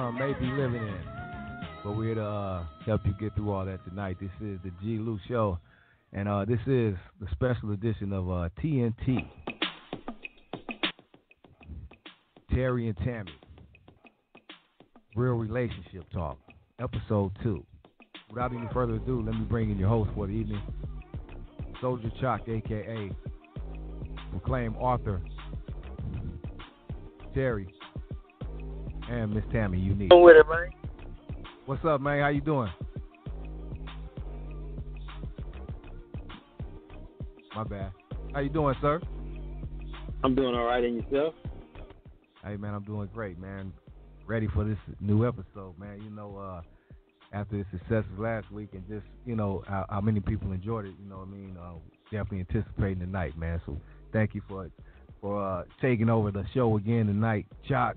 some may be living in. But we're here to help you get through all that tonight. This is the G-Lew Show, and this is the special edition of TNT. Terry and Tammy, Real Relationship Talk, Episode 2. Without any further ado, let me bring in your host for the evening, Soldier Chalk, a.k.a. proclaimed author, Terry, and Miss Tammy Unique. With it, man. What's up, man? How you doing? My bad. How you doing, sir? I'm doing all right, and yourself? Hey, man, I'm doing great, man. Ready for this new episode, man. You know, after the successes last week and just, you know, how many people enjoyed it, you know what I mean? Definitely anticipating tonight, man. So thank you for taking over the show again tonight, Chalk,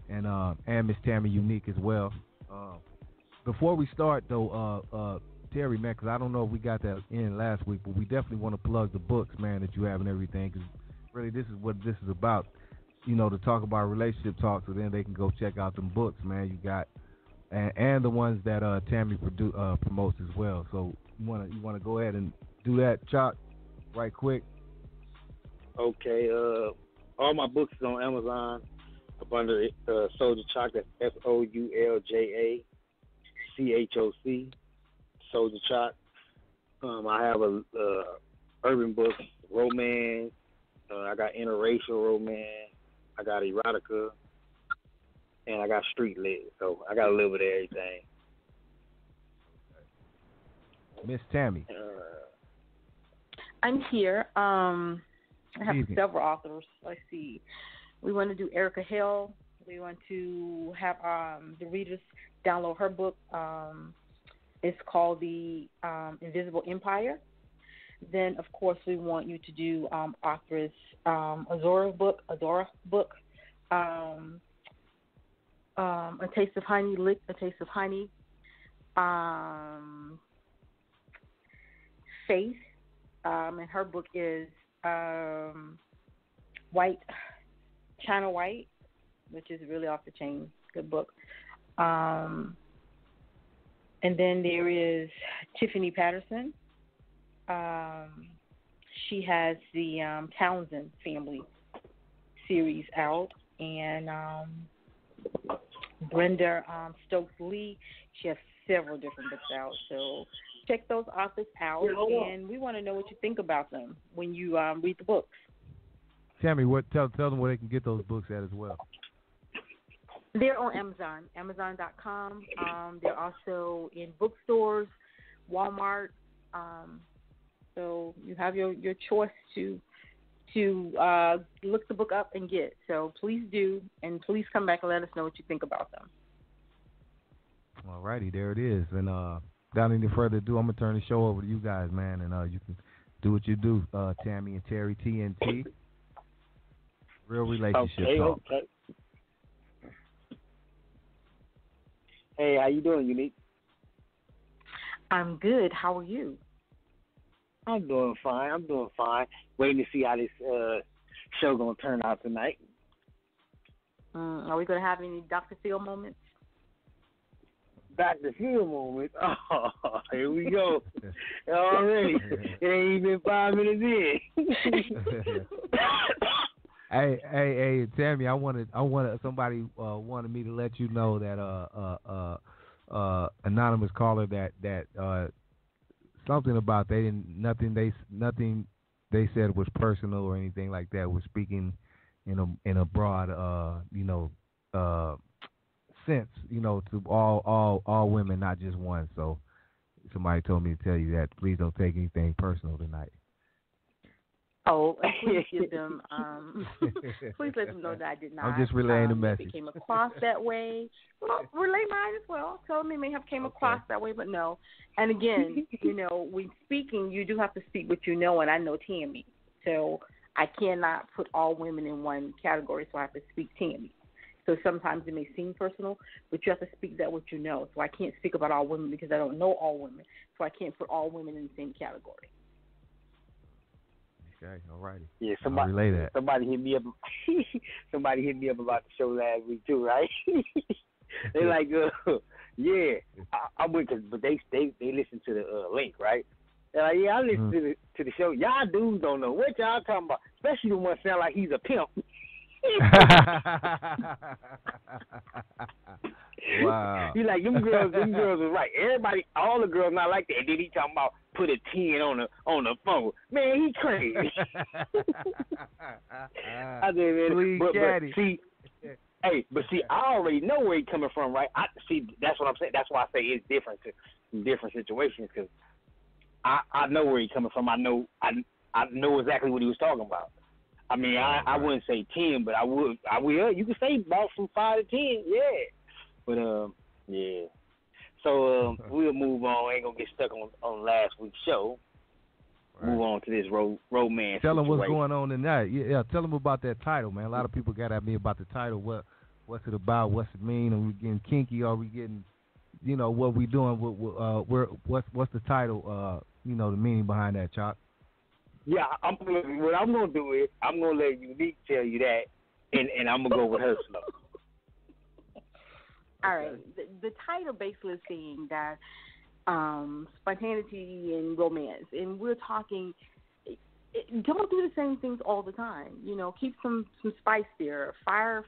and Miss Tammy Unique as well. Before we start, though, Terry, man, because I don't know if we got that in last week, but we definitely want to plug the books, man, that you have and everything, because really this is what this is about, you know, to talk about relationship talk, so then they can go check out them books, man, you got, and the ones that Tammy promotes as well. So you want to go ahead and do that, Chalk, right quick? Okay. All my books is on Amazon up under Soldier Chalk. That's SOULJACHOC. Soldier Chalk. I have a urban book, romance. I got interracial romance. I got erotica, and I got street lit. So I got a little bit of everything. Miss Tammy. I'm here. I have several authors. Let's see. We want to do Erica Hill. We want to have the readers download her book. It's called The Invisible Empire. Then, of course, we want you to do authors Adora's book, A Taste of Honey, Lick A Taste of Honey, Faith, and her book is China White, which is really off the chain, good book. And then there is Tiffany Patterson. She has the Townsend family series out, and Brenda Stokes Lee, she has several different books out. So check those authors out, and we want to know what you think about them when you read the books. Tammy, tell them where they can get those books at as well. They're on Amazon, Amazon.com. They're also in bookstores, Walmart. So you have your choice to look the book up and get. So please do, and please come back and let us know what you think about them. All righty, there it is. And without any further ado, I'm going to turn the show over to you guys, man, and you can do what you do, Tammy and Terry, TNT. Real Relationship Talk. Okay. Hey, how you doing, Unique? I'm good. How are you? I'm doing fine. Waiting to see how this show gonna turn out tonight. Are we gonna have any Dr. Phil moments? Dr. Phil moments? Oh, here we go. Already. It ain't even 5 minutes in. Hey, Tammy, somebody wanted me to let you know that anonymous caller that something about nothing they said was personal or anything like that. Was speaking in a broad sense, to all women, not just one. So somebody told me to tell you that please don't take anything personal tonight. Oh, please give them. Please let them know that I did not. I'm just relaying the message. If it came across that way, well, relay mine as well. Tell them it may have came across that way, but no. And again, when speaking, you do have to speak what you know, and I know Tammy, so I cannot put all women in one category. So I have to speak Tammy. So sometimes it may seem personal, but you have to speak that what you know. So I can't speak about all women because I don't know all women. So I can't put all women in the same category. Okay, all righty. Yeah, I'll relay that. Somebody hit me up. Somebody hit me up about the show last week too, right? They like, yeah, I went, but they listen to the link, right? They're like, yeah, I listen to the show. Y'all dudes don't know what y'all talking about, especially the one sound like he's a pimp. Wow. He like them girls is right. Everybody, all the girls not like that. And then he talking about put a 10 on the phone. Man, he crazy. I said, man, but see, hey, but see, I already know where he coming from, right? I see. That's what I'm saying. That's why I say it's different in different situations because I know where he coming from. I know exactly what he was talking about. I mean, I wouldn't say 10, but I will. You could say about from 5 to 10, yeah. But yeah. So we'll move on. Ain't gonna get stuck on last week's show. Right. Move on to this romance. Tell them situation. what's going on tonight. Yeah. Tell them about that title, man. A lot of people got at me about the title. What's it about? What's it mean? Are we getting kinky? Are we getting, what we doing? What's the title? The meaning behind that, Chalk. Yeah, what I'm gonna do is I'm gonna let Unique tell you that, and I'm gonna go with her slow. All right. The title basically is saying that spontaneity and romance, and we're talking. Don't do the same things all the time. Keep some spice there. Fire,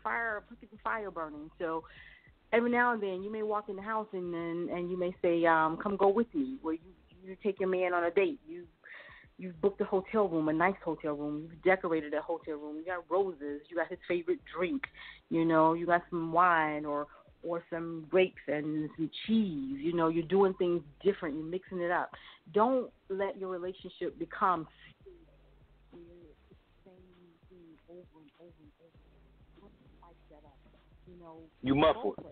put the fire burning. So every now and then you may walk in the house and you may say, "Come go with me." Where you take your man on a date. You've booked a hotel room, a nice hotel room. You've decorated a hotel room. You got roses. You got his favorite drink. You got some wine or some grapes and some cheese. You're doing things different. You're mixing it up. Don't let your relationship become the same thing over and over and over. Don't spice that up. You muffled.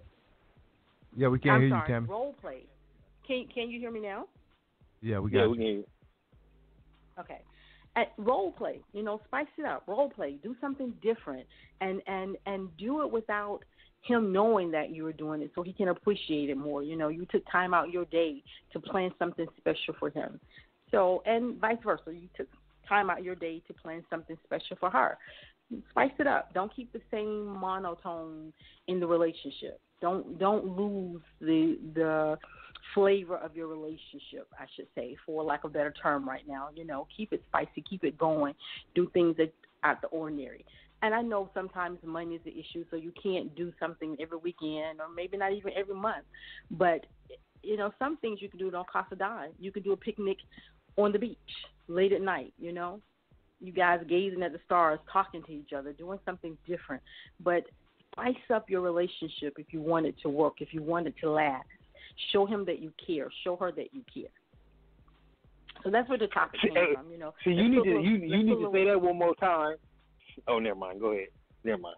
Yeah, we can't hear you, Tammy. Role play. Can you hear me now? Yeah, we got you. Hear you. Okay. Role play, spice it up. Role play. Do something different and do it without him knowing that you were doing it so he can appreciate it more. You took time out your day to plan something special for him. So, and vice versa. You took time out your day to plan something special for her. Spice it up. Don't keep the same monotone in the relationship. Don't lose the flavor of your relationship, I should say, for lack of a better term right now. Keep it spicy, keep it going, do things that out the ordinary. And I know sometimes money is the issue, so you can't do something every weekend or maybe not even every month. But, some things you can do don't cost a dime. You can do a picnic on the beach late at night, You guys gazing at the stars, talking to each other, doing something different. But spice up your relationship if you want it to work, if you want it to last. Show him that you care. Show her that you care. So that's where the topic came from. So you need to say that one more time. Oh, never mind. Go ahead. Never mind.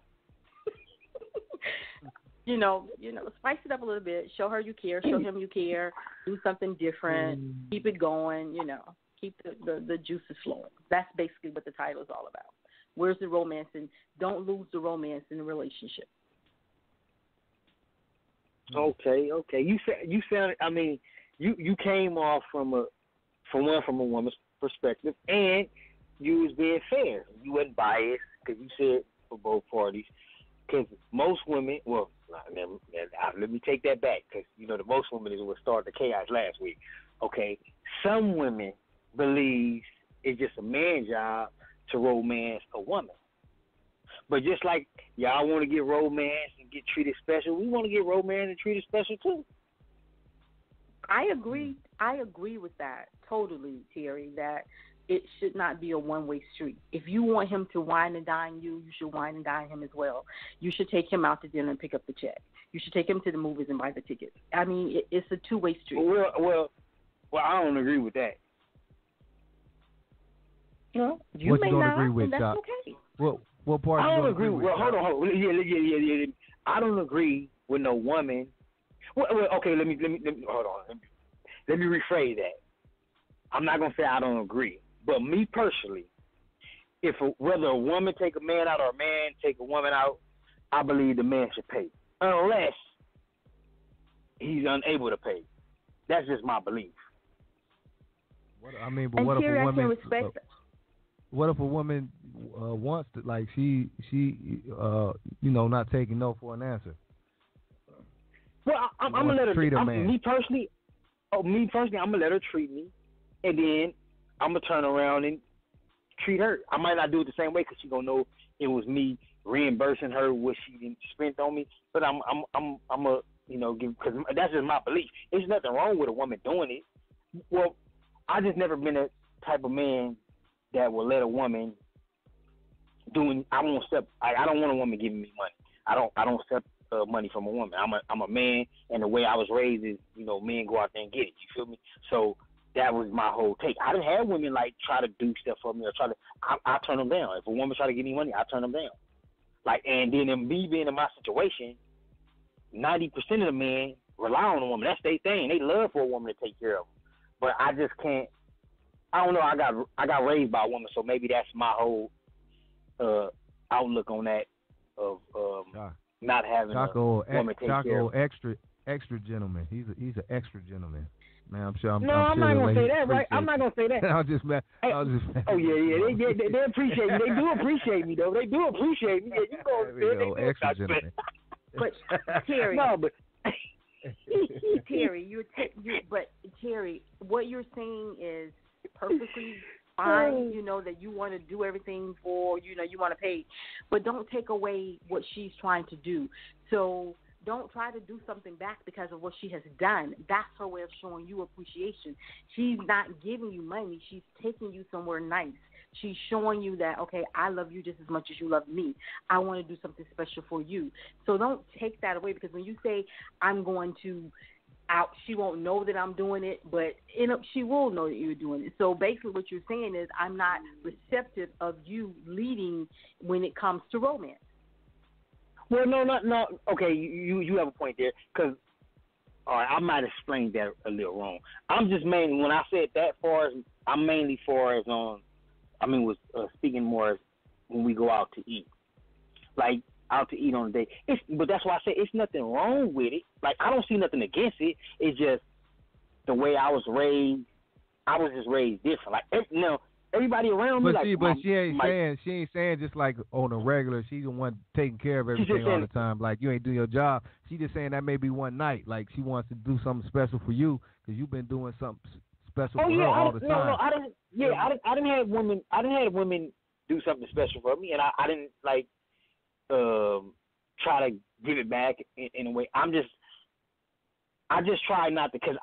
Spice it up a little bit. Show her you care. Show him you care. Do something different. Keep it going. Keep the juices flowing. That's basically what the title is all about. Where's the romance? And don't lose the romance in the relationship. Okay. You sounded. I mean, you came off from a woman's perspective, and you was being fair. You wasn't biased because you said for both parties. Because most women, well, let me take that back because the most women is what started the chaos last week. Okay, some women believe it's just a man's job to romance a woman. But just like y'all want to get romance and get treated special, we want to get romance and treated special too. I agree with that totally, Terry, that it should not be a one-way street. If you want him to wine and dine you should wine and dine him as well. You should take him out to dinner and pick up the check. You should take him to the movies and buy the tickets. I mean, it's a two-way street. Well, I don't agree with that. You what may you don't not, agree with, and that's Doc? okay. What part I you don't agree with? Well, hold on. Yeah. I don't agree with no woman. Well, okay. Let me hold on. Let me rephrase that. I'm not gonna say I don't agree, but me personally, whether a woman take a man out or a man take a woman out, I believe the man should pay, unless he's unable to pay. That's just my belief. What if a woman? Respect that. What if a woman wants to, like she not taking no for an answer? Well, I'm gonna let her treat a man. Me personally, I'm gonna let her treat me, and then I'm gonna turn around and treat her. I might not do it the same way because she gonna know it was me reimbursing her what she didn't spend on me. But I'm a give, because that's just my belief. There's nothing wrong with a woman doing it. Well, I just never been a type of man that will let a woman doing. I don't want a woman giving me money. I don't accept money from a woman. I'm a man, and the way I was raised is men go out there and get it. You feel me? So that was my whole take. I didn't have women like try to do stuff for me or try to. I turn them down. If a woman try to give me money, I turn them down. Like, and then in me being in my situation, 90% of the men rely on a woman. That's their thing. They love for a woman to take care of them. But I just can't. I don't know. I got raised by a woman, so maybe that's my whole outlook on that of not having a woman take care of him. extra gentleman. He's an extra gentleman. Man, I'm sure. I'm not gonna say that, right? I'm not gonna say that. I was just mad. Oh yeah. They appreciate me. They do appreciate me though. They do appreciate me. Yeah, you go extra gentleman. But Terry, no, but Terry, but Terry, what you're saying is perfectly fine. You know that you want to do everything for. You want to pay, but don't take away what she's trying to do. So. Don't try to do something back because of what she has done. That's her way of showing you appreciation. She's not giving you money. She's taking you somewhere nice. She's showing you that, okay, I love you just as much as you love me. I want to do something special for you. So don't take that away, because when you say I'm going to out, she won't know that I'm doing it, but she will know that you're doing it. So basically what you're saying is I'm not receptive of you leading when it comes to romance. Well, no. Okay, you have a point there, because all right, I might have explained that a little wrong. I'm just mainly, when I said that far as, I'm mainly far as was speaking more as when we go out to eat, like out to eat on a date. But that's why I say it's nothing wrong with it. Like, I don't see nothing against it. It's just the way I was raised. I was just raised different. Like, everybody around me, she ain't saying just like on a regular. She's the one taking care of everything all the time. Like, you ain't doing your job. She just saying that maybe one night, like she wants to do something special for you because you've been doing something special for her all the time. No, I didn't. Yeah, I didn't have women. I didn't have women do something special for me, and I didn't like try to give it back in a way. I just try not to, because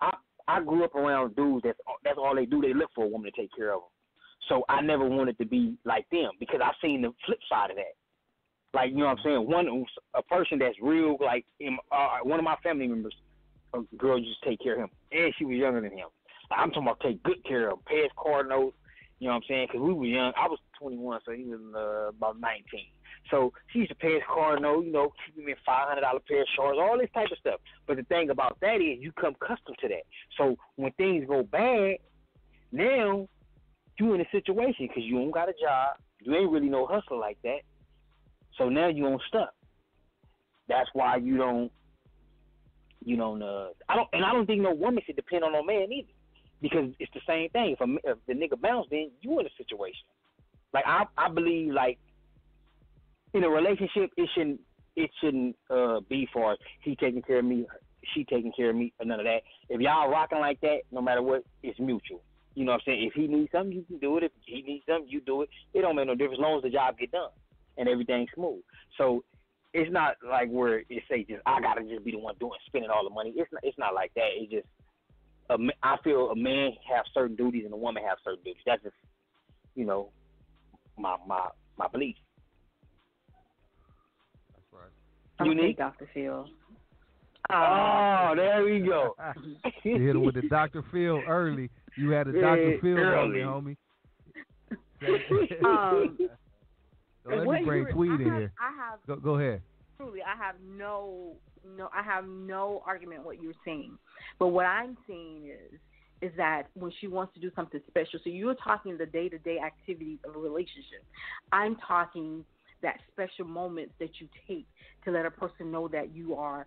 I grew up around dudes that's all they do. They look for a woman to take care of them. So I never wanted to be like them, because I've seen the flip side of that. Like, you know what I'm saying? A person that's real, like one of my family members, a girl used to take care of him, and she was younger than him. Like, I'm talking about take good care of him, pay his car notes, you know what I'm saying? Because we were young. I was 21, so he was about 19. So she used to pay his car note, keep him in $500 pair of shorts, all this type of stuff. But the thing about that is you come accustomed to that. So when things go bad, now you in a situation because you don't got a job, you ain't really no hustler like that. So now you on stuck. That's why you don't. I don't think no woman should depend on no man either, because it's the same thing. If the nigga bounce, then you in a situation. Like, I believe, like, in a relationship, it shouldn't be for he taking care of me, she taking care of me, or none of that. If y'all rocking like that, no matter what, it's mutual. You know what I'm saying? If he needs something, you can do it. If he needs something, you do it. It don't make no difference as long as the job get done and everything's smooth. So it's not like where it say just I gotta just be the one spending all the money. It's not like that. It's just I feel a man have certain duties and a woman have certain duties. That's just my belief. That's right. Unique, Dr. Phil. Oh, there we go. You hit him with the Dr. Phil early. You had a Dr. Phil early, homie. So let me bring Tweed in here. Go ahead. Truly, I have no argument what you're saying. But what I'm saying is that when she wants to do something special, so you're talking the day-to-day activities of a relationship. I'm talking that special moments that you take to let a person know that you are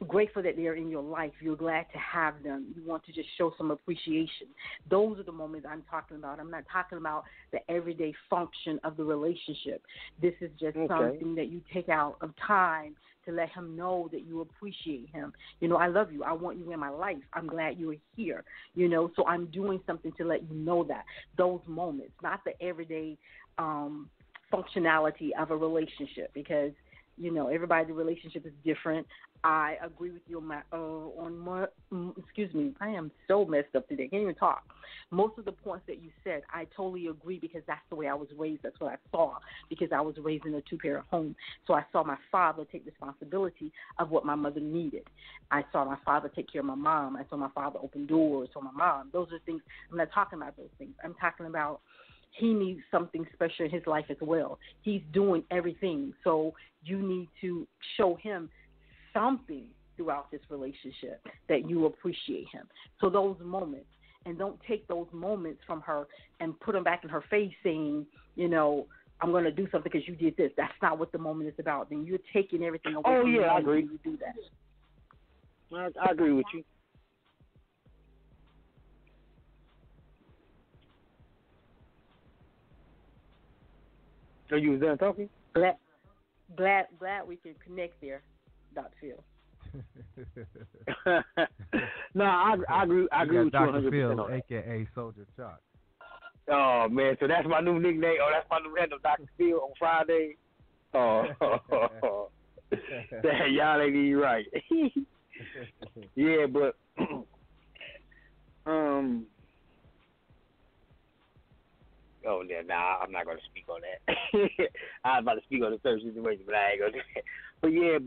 grateful that they're in your life. You're glad to have them. You want to just show some appreciation. Those are the moments I'm talking about. I'm not talking about the everyday function of the relationship. This is just something that you take out of time to let him know that you appreciate him. I love you. I want you in my life. I'm glad you're here. So I'm doing something to let you know that. Those moments, not the everyday functionality of a relationship, because everybody's relationship is different. I agree with you excuse me, I am so messed up today. I can't even talk. Most of the points that you said, I totally agree, because that's the way I was raised. That's what I saw, because I was raised in a two-parent home. So I saw my father take responsibility of what my mother needed. I saw my father take care of my mom. I saw my father open doors for my mom. Those are things. I'm not talking about those things. I'm talking about he needs something special in his life as well. He's doing everything. So you need to show him something throughout this relationship that you appreciate him. So those moments, and don't take those moments from her and put them back in her face saying, I'm going to do something because you did this. That's not what the moment is about. Then you're taking everything away from I you agree. when you do that. I agree with you. So you was done talking? Glad we can connect there, Dr. Phil. No, I agree. I agree with you 100%. Dr. Phil, on that. a.k.a. Soldier Chuck. Oh man, so that's my new nickname. Oh, that's my new handle, Dr. Phil, on Friday. Oh, y'all ain't even right. Yeah, but oh yeah, nah, I'm not gonna speak on that. I was about to speak on the third situation, but I ain't gonna do that. But yeah,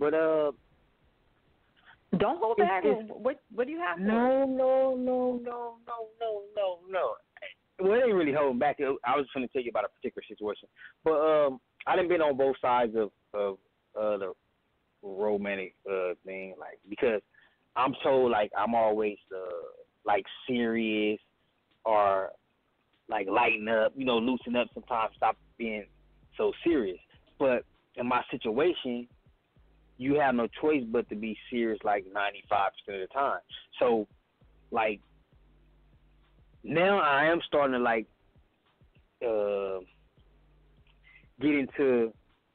don't hold back. What do you have? No. Well, it ain't really holding back. I was going to tell you about a particular situation, but I done been on both sides of the romantic thing, like, because I'm told like I'm always like serious or like lighten up, loosen up sometimes, stop being so serious. But in my situation, you have no choice but to be serious like 95% of the time. So, like, now I am starting to, like, get into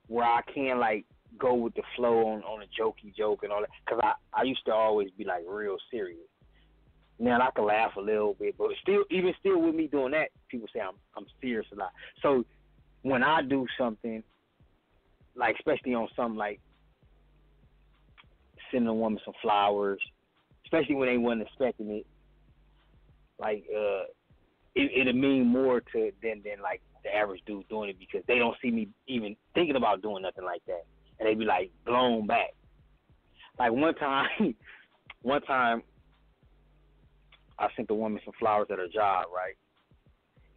where I can, like, go with the flow on a jokey joke and all that. Because I used to always be, like, real serious. Now I can laugh a little bit, but even still with me doing that, people say I'm serious a lot. So when I do something, like, especially on something like sending a woman some flowers, especially when they wasn't expecting it, like, it'll mean more to than like the average dude doing it, because they don't see me even thinking about doing nothing like that, and they be like blown back. Like one time I sent a woman some flowers at her job, right?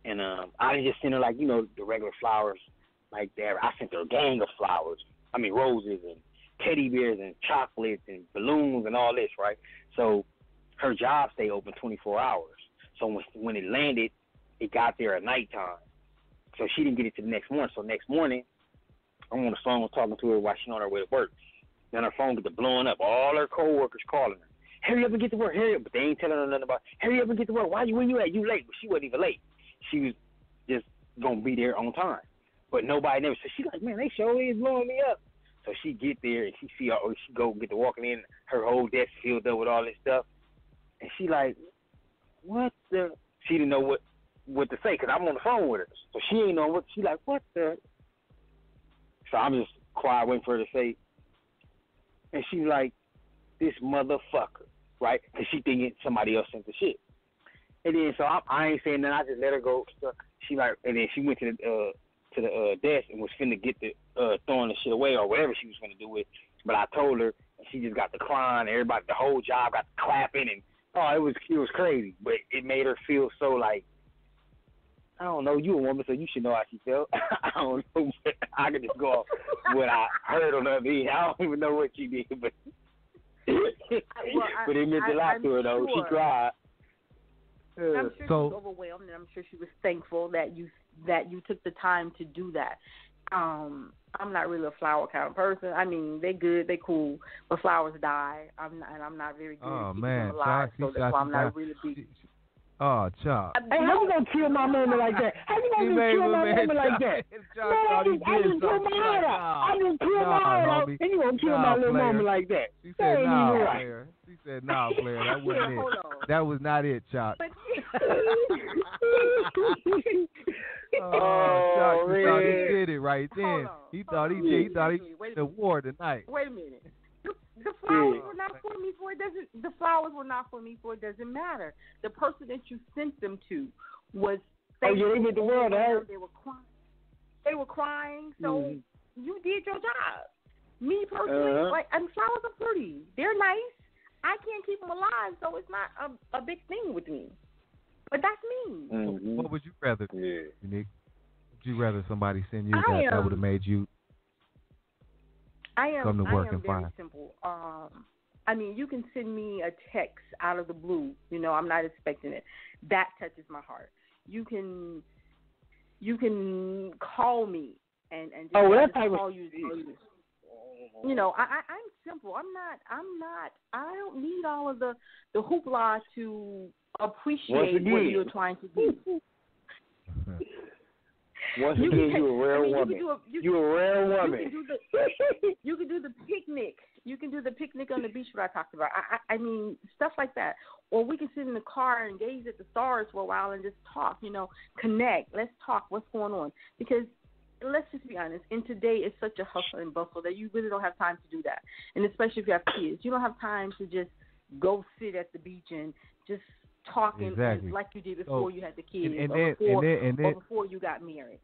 And I didn't just send her like the regular flowers like that. I sent her a gang of flowers. I mean roses and teddy bears and chocolates and balloons and all this, right? So her job stayed open 24 hours. So when it landed, it got there at nighttime. So she didn't get it to the next morning. So next morning, I'm on the phone talking to her while she's on her way to work. Then her phone gets blowing up. All her coworkers calling her. Hurry up and get to work. Hurry up. But they ain't telling her nothing about, hurry up and get to work. Where you at? You late. But she wasn't even late. She was just going to be there on time. But nobody never. So she like, man, they sure is blowing me up. So she get there and she go get to walking in. Her whole desk filled up with all this stuff. And she like, what the? She didn't know what to say because I'm on the phone with her. So she ain't know what. She like, what the? So I'm just quiet waiting for her to say. And she's like, this motherfucker, right? Because she thinking somebody else sent the shit. And then so I ain't saying nothing. I just let her go. So she like, and then she went to the desk and was finna get the throwing the shit away or whatever she was gonna do with it. But I told her, and she just got the crying. Everybody, the whole job got the clapping, and it was crazy. But it made her feel so like, I don't know, you a woman, so you should know how she felt. I don't know, but I could just go off what I heard on the other end. I don't even know what she did, but but it meant a lot to her though. Sure. She cried. I'm sure she was overwhelmed, and I'm sure she was thankful that you took the time to do that. I'm not really a flower kind of person. I mean, they good, they cool, but flowers die. I'm not very good at keeping them alive, so that's why I'm not really big. Oh, Chuck. Hey, how you gonna kill my moment like that? How you gonna just kill my moment like that? Chuck Man, thought he I did just pulled my something. heart out. I just pulled my heart out, and you gonna kill my little moment like that? She That said, ain't nah, even right. player. She said, nah, player. That wasn't it. Hold on. That was not it, Chuck. But Chuck, he thought he man. did it right then. He thought he did the war tonight. wait a minute. The flowers were not for me, for it doesn't. The flowers were not for me, for it doesn't matter. The person that you sent them to was. Oh yeah, they made the world hurt. They were crying. They were crying. So you did your job. Me personally, and flowers are pretty. They're nice. I can't keep them alive, so it's not a big thing with me. But that's me. Mm-hmm. What would you rather, Unique? Would you rather somebody send you that would have made you come to work and very find? simple. I mean, you can send me a text out of the blue. You know, I'm not expecting it. That touches my heart. You can call me and just call you. You know, I'm simple. I don't need all of the hoopla to appreciate what you're trying to do. Once again, you're a rare woman. You're a rare woman. You can do the picnic. You can do the picnic on the beach, what I talked about. I mean, stuff like that. Or we can sit in the car and gaze at the stars for a while and just talk, you know, connect. Let's talk. What's going on? Because let's just be honest. In today, it's such a hustle and bustle that you really don't have time to do that. And especially if you have kids. You don't have time to just go sit at the beach and just talk like you did before you had the kids or before you got married.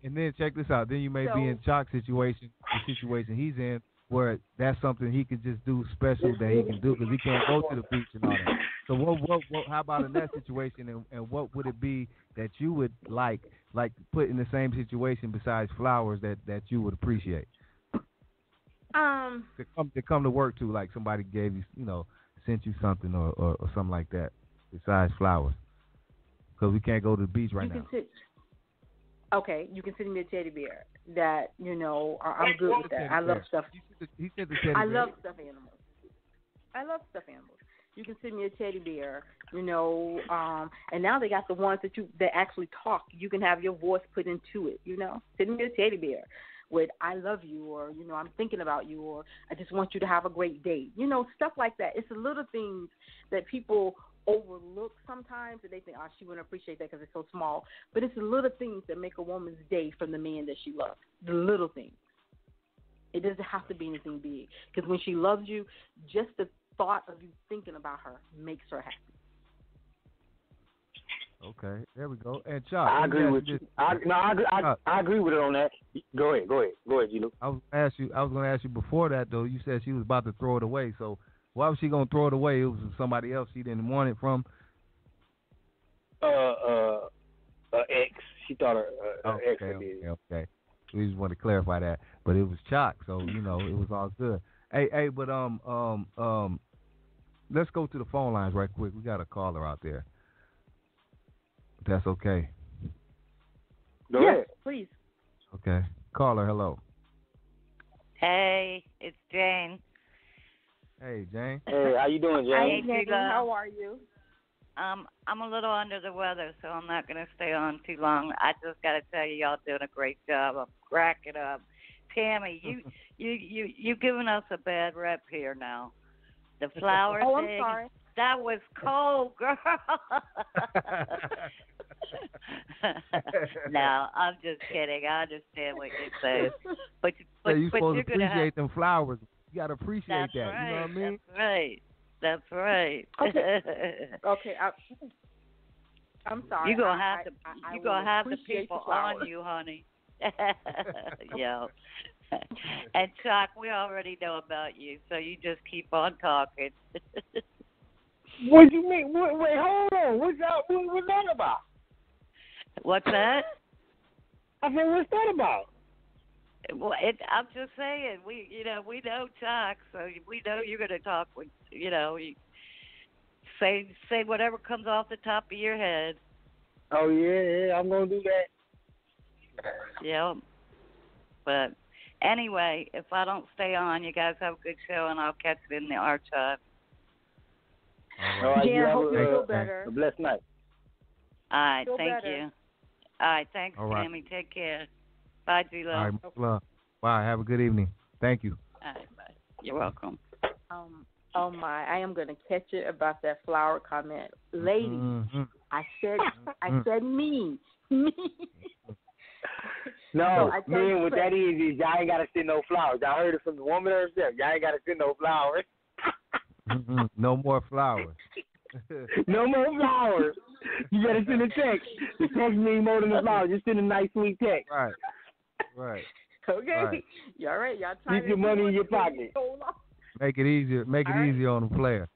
And then check this out. Then you may be in Chalk's situation, the situation he's in, where that's something he can just do special that he can do because he can't go to the beach and all that. So what how about in that situation, and what would it be that you would like put in the same situation besides flowers that you would appreciate? To come to work to, like somebody gave you, you know, sent you something or something like that besides flowers, because we can't go to the beach right now. Okay, you can send me a teddy bear. That, you know, I'm good with that. I love stuff. He said the teddy bear. I love stuffed animals. You can send me a teddy bear, you know, and now they got the ones that actually talk. You can have your voice put into it, you know. Send me a teddy bear with "I love you" or, you know, "I'm thinking about you" or "I just want you to have a great day." You know, stuff like that. It's the little things that people overlook sometimes, and they think, oh, she wouldn't appreciate that because it's so small. But it's the little things that make a woman's day from the man that she loves. The little things. It doesn't have to be anything big, because when she loves you, just the thought of you thinking about her makes her happy. Okay, there we go. And Chuck, I agree with you. I agree with her on that. Go ahead, G-Lew. I was going to ask you before that though. You said she was about to throw it away, so why was she gonna throw it away? It was somebody else she didn't want it from. Ex. She thought her ex did. Okay. We just want to clarify that, but it was Chalk, so you know it was all good. Hey, but let's go to the phone lines right quick. We got a caller out there. If that's okay. Go ahead, please. Okay, caller, hello. Hey, it's Jane. Hey, Jane. Hey, how you doing, Jane? Hey, Jane. How are you? I'm a little under the weather, so I'm not going to stay on too long. I just got to tell you, y'all doing a great job. I'm cracking up. Tammy, you giving us a bad rep here now. The flower thing. I'm sorry. That was cold, girl. No, I'm just kidding. I understand what you're saying. But you're supposed to appreciate them flowers. You got to appreciate that. Right, you know what I mean? That's right. Okay. I'm sorry. You're going to have the people on you, honey. Yo. And Chuck, we already know about you, so you just keep on talking. What do you mean? Wait, hold on. What's that about? What's that? I said, what's that about? Well, I'm just saying, we know Chuck, so we know you're going to talk with, you say whatever comes off the top of your head. Oh yeah, I'm going to do that. Yeah. But anyway, if I don't stay on, you guys have a good show, and I'll catch it in the archive. All right, Jan, you hope you have feel better. a blessed night. All right, Feel thank better. you. All right, thanks, All right. Tammy. Take care. Bye, G-Lo. All right, much love. Bye. Have a good evening. Thank you. All right, bye. You're welcome. Oh my, I am gonna catch it about that flower comment, lady. Mm-hmm. I said Mm-hmm. me, me. No, So I tell man, you, what that is y'all ain't gotta send no flowers. Y'all heard it from the woman herself. Y'all ain't gotta send no flowers. Mm-hmm. No more flowers. No more flowers. You gotta send a text. The text means more than the flowers. Just send a nice sweet text. Right. Right. Okay, Right. y'all right? Y'all trying Keep your money in your pocket. Make it easier. Make it All right. easier on the player.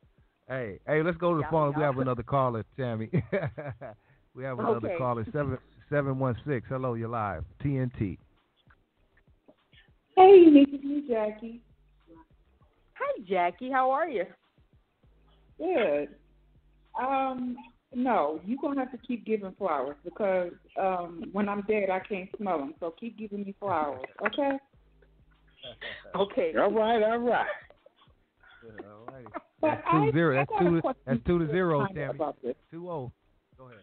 Hey, let's go to the phone. We have another caller, Tammy. We have another Okay. caller, 716. Hello, you're live. TNT. Hey, this is me, Jackie. Hi, Jackie. How are you? Good. No, you're going to have to keep giving flowers because when I'm dead, I can't smell them. So keep giving me flowers, okay? Okay. All right. All right. But That's 2-0. I got a question That's 2-0, kinda Tammy. about this. 2-0. Go ahead.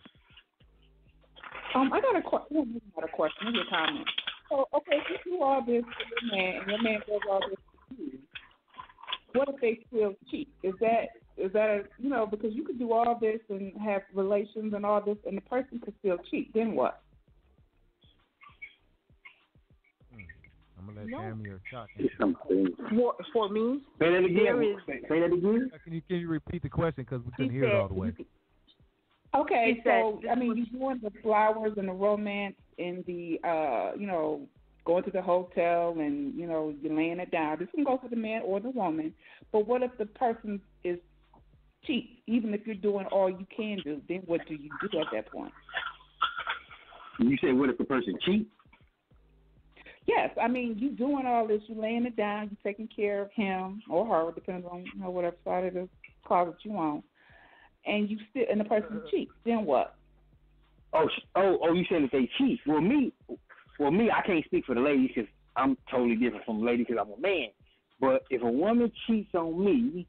I got a question. Well, maybe not a question, maybe a comment. So, okay, if you do all this for your man and your man does all this for you, what if they still cheat? Is that a, because you could do all this and have relations and all this, and the person could still cheat. Then what? I'm gonna let Tammy or Chuck. For me, Say that there again. is. Say that again. Can you repeat the question because we couldn't He hear it said- all the way? Okay, He so said- you're doing the flowers and the romance and the going to the hotel and you're laying it down. This can go for the man or the woman. But what if the person is cheap? Even if you're doing all you can do, then what do you do at that point? You say what if the person cheats? Yes, I mean you doing all this, you laying it down, you taking care of him or her, depends on whatever side of the closet you on, and the person cheats. Then what? Oh, you saying that they cheat? Well, me, I can't speak for the ladies because I'm totally different from the lady because I'm a man. But if a woman cheats on me,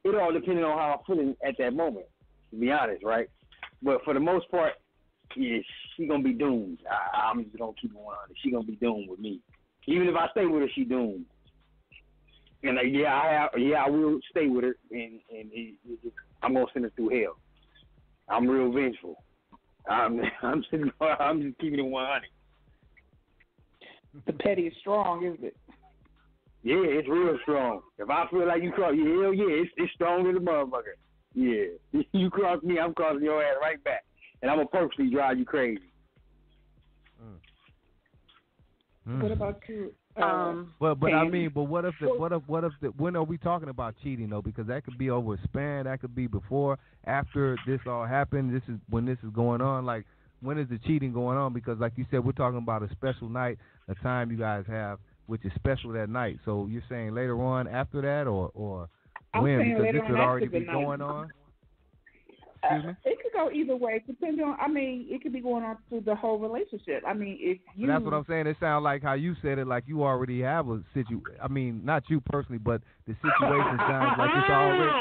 it all depends on how I'm feeling at that moment, to be honest, right? But for the most part, yeah, she gonna be doomed. I'm just gonna keep it 100. She gonna be doomed with me. Even if I stay with her, she doomed. And I will stay with her, and I'm gonna send her through hell. I'm real vengeful. I'm just keeping it 100. The petty is strong, isn't it? Yeah, it's real strong. If I feel like you cross, hell yeah, it's strong as a motherfucker. Yeah, you cross me, I'm crossing your ass right back, and I'm gonna purposely drive you crazy. What about you? But I mean, but what if when are we talking about cheating though? Because that could be over a span, that could be before, after this all happened. This is when this is going on. Like, when is the cheating going on? Because like you said, we're talking about a special night, a time you guys have, which is special that night. So you're saying later on after that, or when? Because this would already be going on. Excuse me? It could go either way, depending on. I mean, it could be going on through the whole relationship. I mean, if you. That's what I'm saying. It sounds like how you said it, like you already have a I mean, not you personally, but the situation sounds like it's already.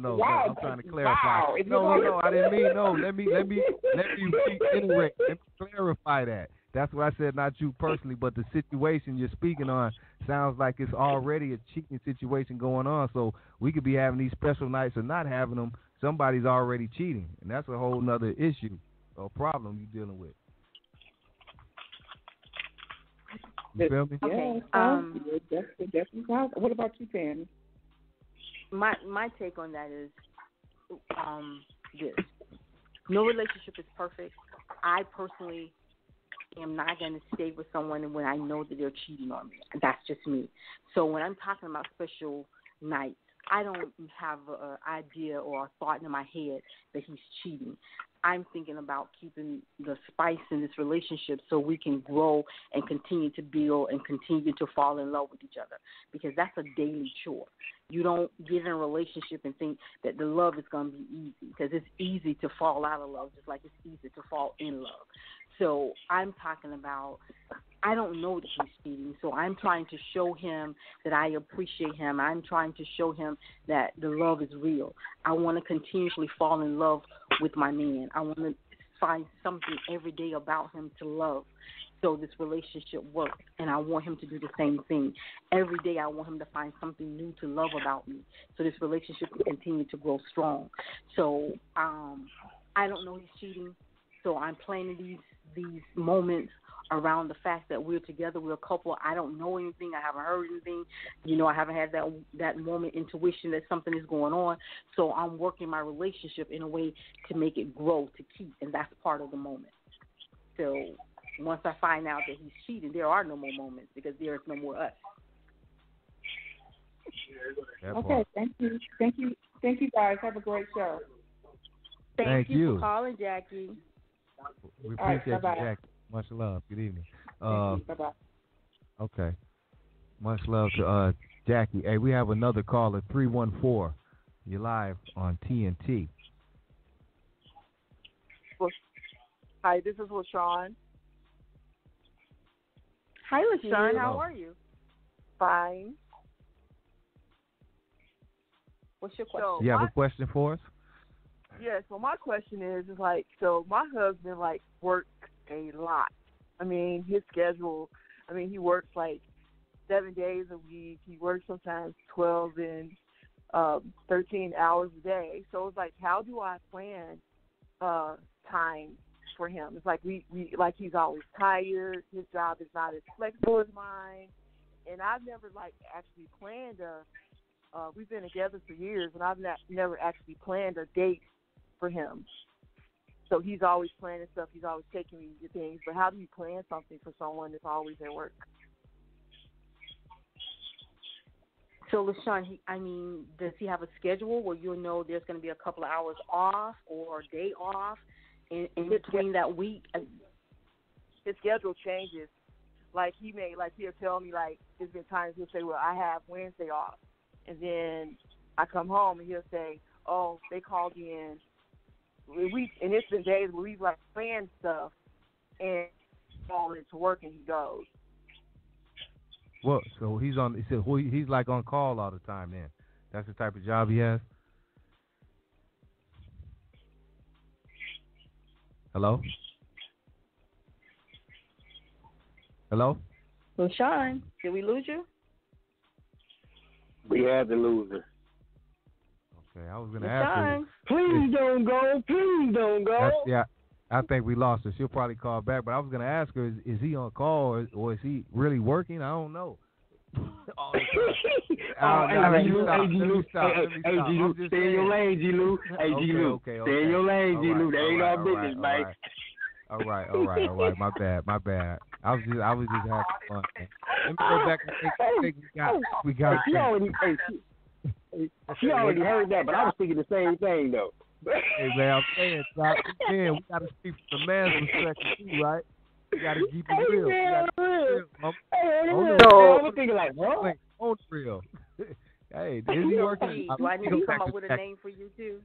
No. Wow, I'm trying to clarify. wow. No. I didn't mean no. Let me reiterate. Let me clarify that. That's what I said, not you personally, but the situation you're speaking on sounds like it's already a cheating situation going on. So we could be having these special nights or not having them. Somebody's already cheating, and that's a whole nother issue or problem you're dealing with. You feel me? Okay. Definitely. What about you, Tammy? My take on that is this: no relationship is perfect. I personally am not going to stay with someone when I know that they're cheating on me. That's just me. So when I'm talking about special nights, I don't have an idea or a thought in my head that he's cheating. I'm thinking about keeping the spice in this relationship so we can grow and continue to build and continue to fall in love with each other, because that's a daily chore. You don't get in a relationship and think that the love is going to be easy, because it's easy to fall out of love just like it's easy to fall in love. So I'm talking about I don't know that he's cheating, so I'm trying to show him that I appreciate him. I'm trying to show him that the love is real. I want to continuously fall in love with my man. I want to find something every day about him to love so this relationship works, and I want him to do the same thing. Every day I want him to find something new to love about me so this relationship can continue to grow strong. So I don't know he's cheating, so I'm planning these moments around the fact that we're together, we're a couple. I don't know anything. I haven't heard anything. I haven't had that moment intuition that something is going on. So I'm working my relationship in a way to make it grow, to keep, and that's part of the moment. So once I find out that he's cheating, there are no more moments because there is no more us. Okay, thank you guys. Have a great show. Thank you for calling, Jackie. We appreciate you, Jackie. Much love. Good evening. Bye-bye. Okay. Much love to Jackie. Hey, we have another caller, 314. You're live on TNT. Hi, this is LaShawn. Hi, LaShawn. How are you? Fine. What's your question? You have a question for us? Yes. Well, my question is like, so my husband works a lot. I mean, his schedule. I mean, he works 7 days a week. He works sometimes 12 and 13 hours a day. So it's how do I plan time for him? It's we he's always tired. His job is not as flexible as mine, and I've never actually planned we've been together for years, and I've never actually planned a date for him. So he's always planning stuff. He's always taking me to things. But how do you plan something for someone that's always at work? So, LaShawn, does he have a schedule where you'll know there's going to be a couple of hours off or a day off in between that week? His schedule changes. He'll tell me, there's been times he'll say, well, I have Wednesday off. And then I come home and he'll say, oh, they called you in. And it's been days where we've planned stuff and fall into work and he goes. Well, so he's on call all the time then. That's the type of job he has? Hello? Hello? LaShawn, did we lose you? We had the loser. Okay, I was going to ask you. Please don't go. Please don't go. I think we lost her. She'll probably call back. But I was going to ask her, is he on call or is he really working? I don't know. Hey, G-Lew, stay in your lane, G-Lew. Hey, G-Lew, stay in your lane, G-Lew. That ain't our business, Mike. All right. My bad. I was just having fun. Man. Let me go back and think we got. She already heard that, but I was thinking the same thing though. Hey man, I'm saying, we got to speak from the man's perspective too, right? We got to keep it real. I was thinking what? On real. Hey, is he working? Do I need to come up with a name for you too?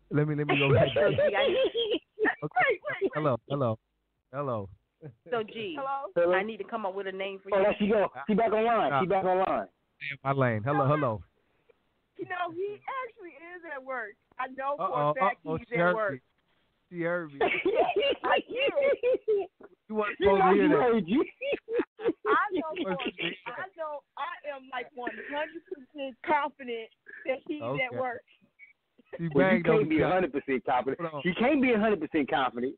Let me go back. Okay. Hello. So, G, hello? I need to come up with a name for you. Oh, there she go. She back online. Stay in my lane. Hello. He actually is at work. I know for a fact he's at work. She heard me. I do. You weren't supposed to hear that. I am 100% confident that he's at work. You can't be 100% confident. You can't be 100% confident.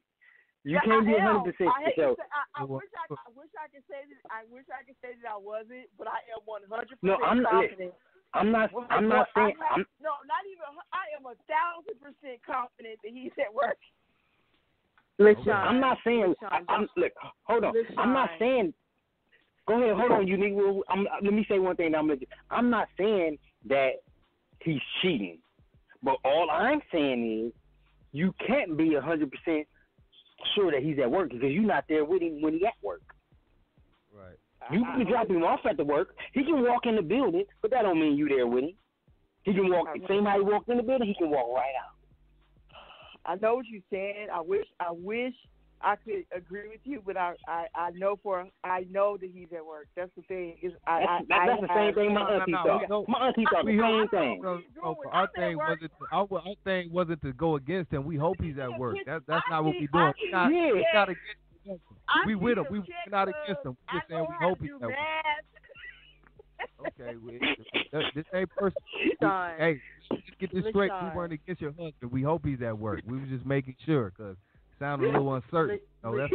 You can't be 100% yourself. I wish I could say that I wasn't, but I am 100% no, confident. I'm not saying. I am 1,000% confident that he's at work. LaShawn, I'm not saying. Look, hold on. LaShawn. I'm not saying. Go ahead, hold on, Unique. Let me say one thing. I'm not saying that he's cheating, but all I'm saying is you can't be 100% sure that he's at work because you're not there with him when he's at work. Right. You can drop him off at the work. He can walk in the building, but that don't mean you there with him. He can walk. Same how he walked in the building, he can walk right out. I know what you're saying. I wish I could agree with you, but I know that he's at work. That's the thing. Is That's the same thing my auntie thought. My auntie thought the same thing. Our thing wasn't to go against him. We hope he's at work. That's not what we're doing. We're not against him. We with him. We're not against him. We're just saying we hope he's at work. Okay, this ain't person. Hey, let's get this straight. We weren't against your husband. We hope he's at work. We were just making sure because it sounded a little uncertain. Oh, that's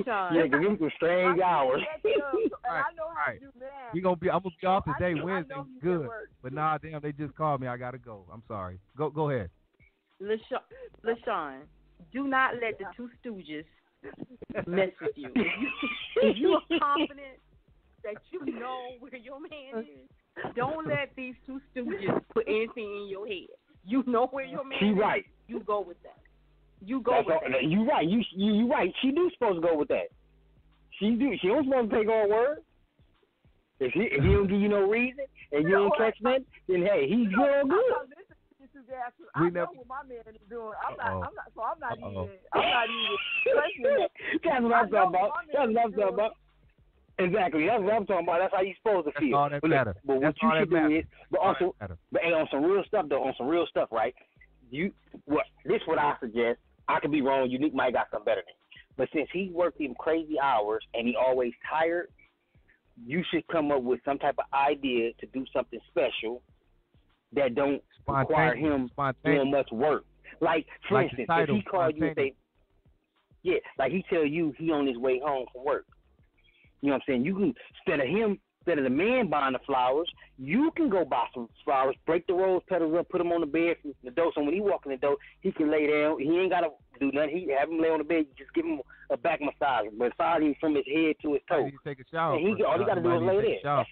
all. Yeah, give him some strange hours. Right. I'm gonna be off today. Wednesday, good. But nah, damn, they just called me. I gotta go. I'm sorry. Go ahead. LaShawn, do not let the two stooges mess with you. If you are confident that you know where your man is, don't let these two stooges put anything in your head. You know where your man is. Right. You go with that. You go with that. You right. You right. She do supposed to go with that. She do. She don't supposed to take her word. If he don't give you no reason and you don't catch that, then hey, he's good. I know what my man is doing. I'm not even questioning it. That's what I'm talking about. Exactly. That's what I'm talking about. That's how you supposed to feel. All that matter. But what you should do is, on some real stuff though, right? This is what I suggest. I could be wrong. Unique might got something better than me. But since he worked them crazy hours and he always tired, you should come up with some type of idea to do something special that don't require him doing much work. Like, for instance, if he called you and say, like he tell you he on his way home from work. You know what I'm saying? You can, instead of the man buying the flowers, you can go buy some flowers, break the rose petals up, put them on the bed from the door. So when he walk in the door, he can lay down. He ain't got to do nothing. He have him lay on the bed. Just give him a back massage. Massage him from his head to his toe. He take a shower. And all he got to do is lay there.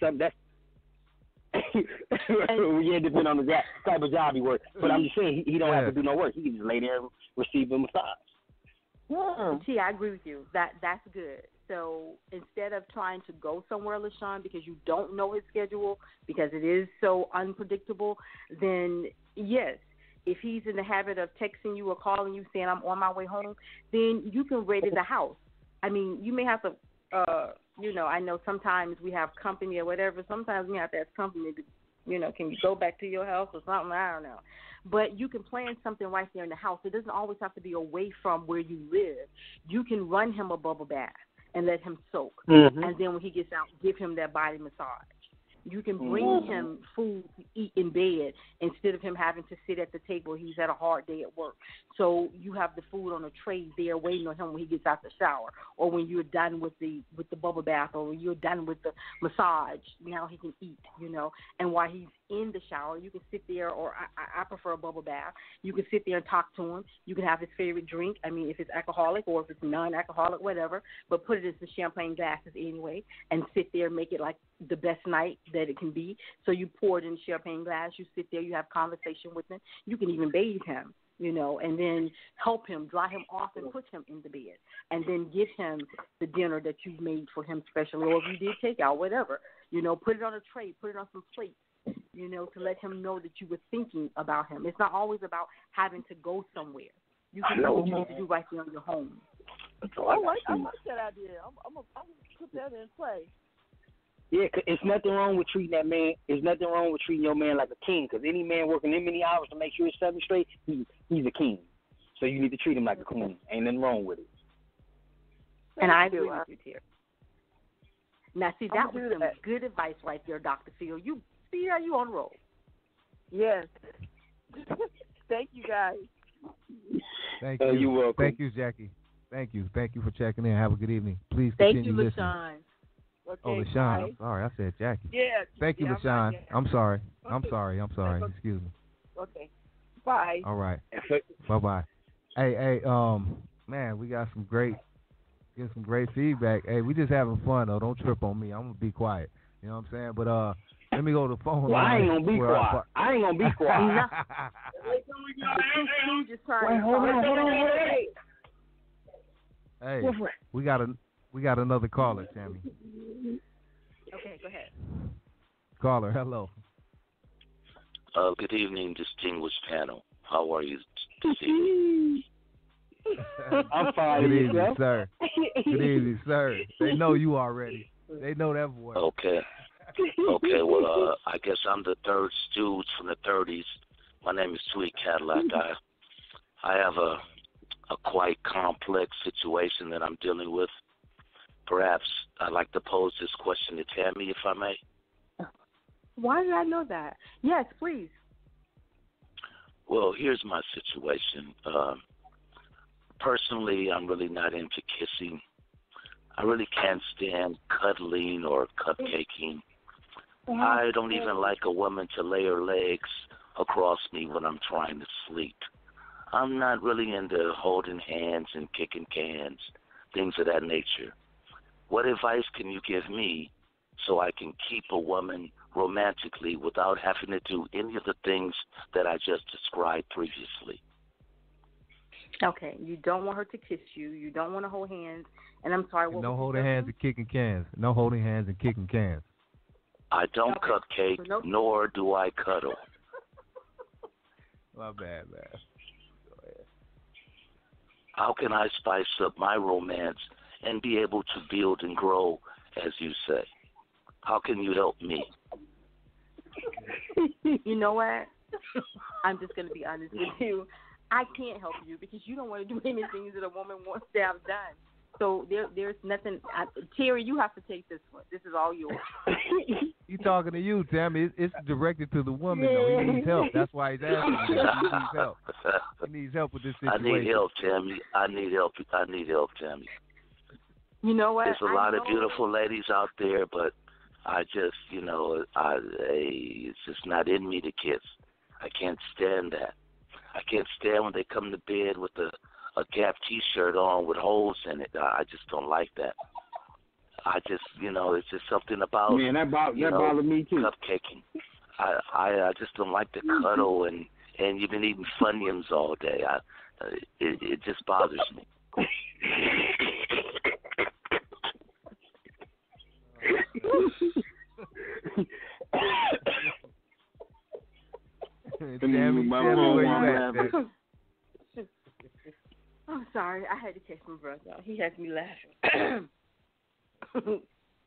Yeah, depending on the type of job he works. But I'm just saying, he don't have to do no work. He can just lay there and receive a massage. T, I agree with you. That's good. So instead of trying to go somewhere, LaShawn, because you don't know his schedule, because it is so unpredictable, then yes, if he's in the habit of texting you or calling you saying I'm on my way home, then you can ready the house. I mean, you may have to, I know sometimes we have company or whatever. Sometimes we have to ask company to, can you go back to your house or something? I don't know. But you can plan something right there in the house. It doesn't always have to be away from where you live. You can run him a bubble bath and let him soak. Mm-hmm. And then when he gets out, give him that body massage. You can bring him food to eat in bed instead of him having to sit at the table. He's had a hard day at work. So you have the food on a tray there waiting on him when he gets out the shower, or when you're done with the bubble bath, or when you're done with the massage. Now he can eat, And while he's in the shower, you can sit there, or I prefer a bubble bath. You can sit there and talk to him. You can have his favorite drink. I mean, if it's alcoholic or if it's non-alcoholic, whatever. But put it in some champagne glasses anyway, and sit there and make it like the best night that it can be. So you pour it in champagne glass. You sit there. You have conversation with him. You can even bathe him, and then help him, dry him off, and put him in the bed, and then give him the dinner that you've made for him specially, or if you did take out, whatever. Put it on a tray, put it on some plates, to let him know that you were thinking about him. It's not always about having to go somewhere. You can do what you need to do right there in your home. I like that idea. I'm gonna put that in play. Yeah, it's nothing wrong with treating that man. There's nothing wrong with treating your man like a king. Because any man working that many hours to make sure it's 7 straight, he's a king. So you need to treat him like a queen. Ain't nothing wrong with it. And I agree with you, Terry. Now, see, that was some good advice right there, Dr. Phil. You see how you on the roll. Yes. Thank you, guys. Thank you. You're welcome. Thank you, Jackie. Thank you for checking in. Have a good evening. Please continue listening. LaShawn. Okay, LaShawn. I'm sorry. I said Jackie. Yeah. Thank you, LaShawn. I'm sorry. Okay. I'm sorry. Excuse me. Okay. Bye. All right. Bye-bye. Hey, man, we got some great feedback. Hey, we just having fun though. Don't trip on me. I'm gonna be quiet. You know what I'm saying? But let me go to the phone. Well, I ain't gonna be quiet. I ain't gonna be quiet. Wait, hold on. Hey, we got another caller, Tammy. Okay, go ahead. Caller, hello. Good evening, distinguished panel. How are you this evening? I'm fine. Good evening, sir. Good evening, sir. They know you already. They know that voice. Okay. Okay, well, I guess I'm the third stooge from the 30s. My name is Sweet Cadillac. I have a quite complex situation that I'm dealing with. Perhaps I'd like to pose this question to Tammy, if I may. Why did I know that? Yes, please. Well, here's my situation. Personally, I'm really not into kissing. I really can't stand cuddling or cupcaking. I don't even like a woman to lay her legs across me when I'm trying to sleep. I'm not really into holding hands and kicking cans, things of that nature. What advice can you give me so I can keep a woman romantically without having to do any of the things that I just described previously? Okay, you don't want her to kiss you. You don't want to hold hands. And I'm sorry, what No was holding hands and kicking cans. No holding hands and kicking cans. I don't cupcake, nor do I cuddle. My bad, man. Go ahead. How can I spice up my romance and be able to build and grow, as you say? How can you help me? You know what? I'm just going to be honest with you. I can't help you because you don't want to do anything that a woman wants to have done. So there's nothing. Terry, you have to take this one. This is all yours. He's talking to you, Tammy. It's directed to the woman, though. He needs help. That's why he's asking you. He needs help. He needs help with this situation. I need help, Tammy. I need help, Tammy. You know what? There's a lot of beautiful ladies out there, but I just, it's just not in me to kiss. I can't stand that. I can't stand when they come to bed with a Gap T-shirt on with holes in it. I just don't like that. I just, it's just something about that bothered me too. Cupcaking. I just don't like to cuddle and you've been eating Funyuns all day. It just bothers me. Tammy, where you at? I'm sorry. I had to catch my brother. He has me laughing.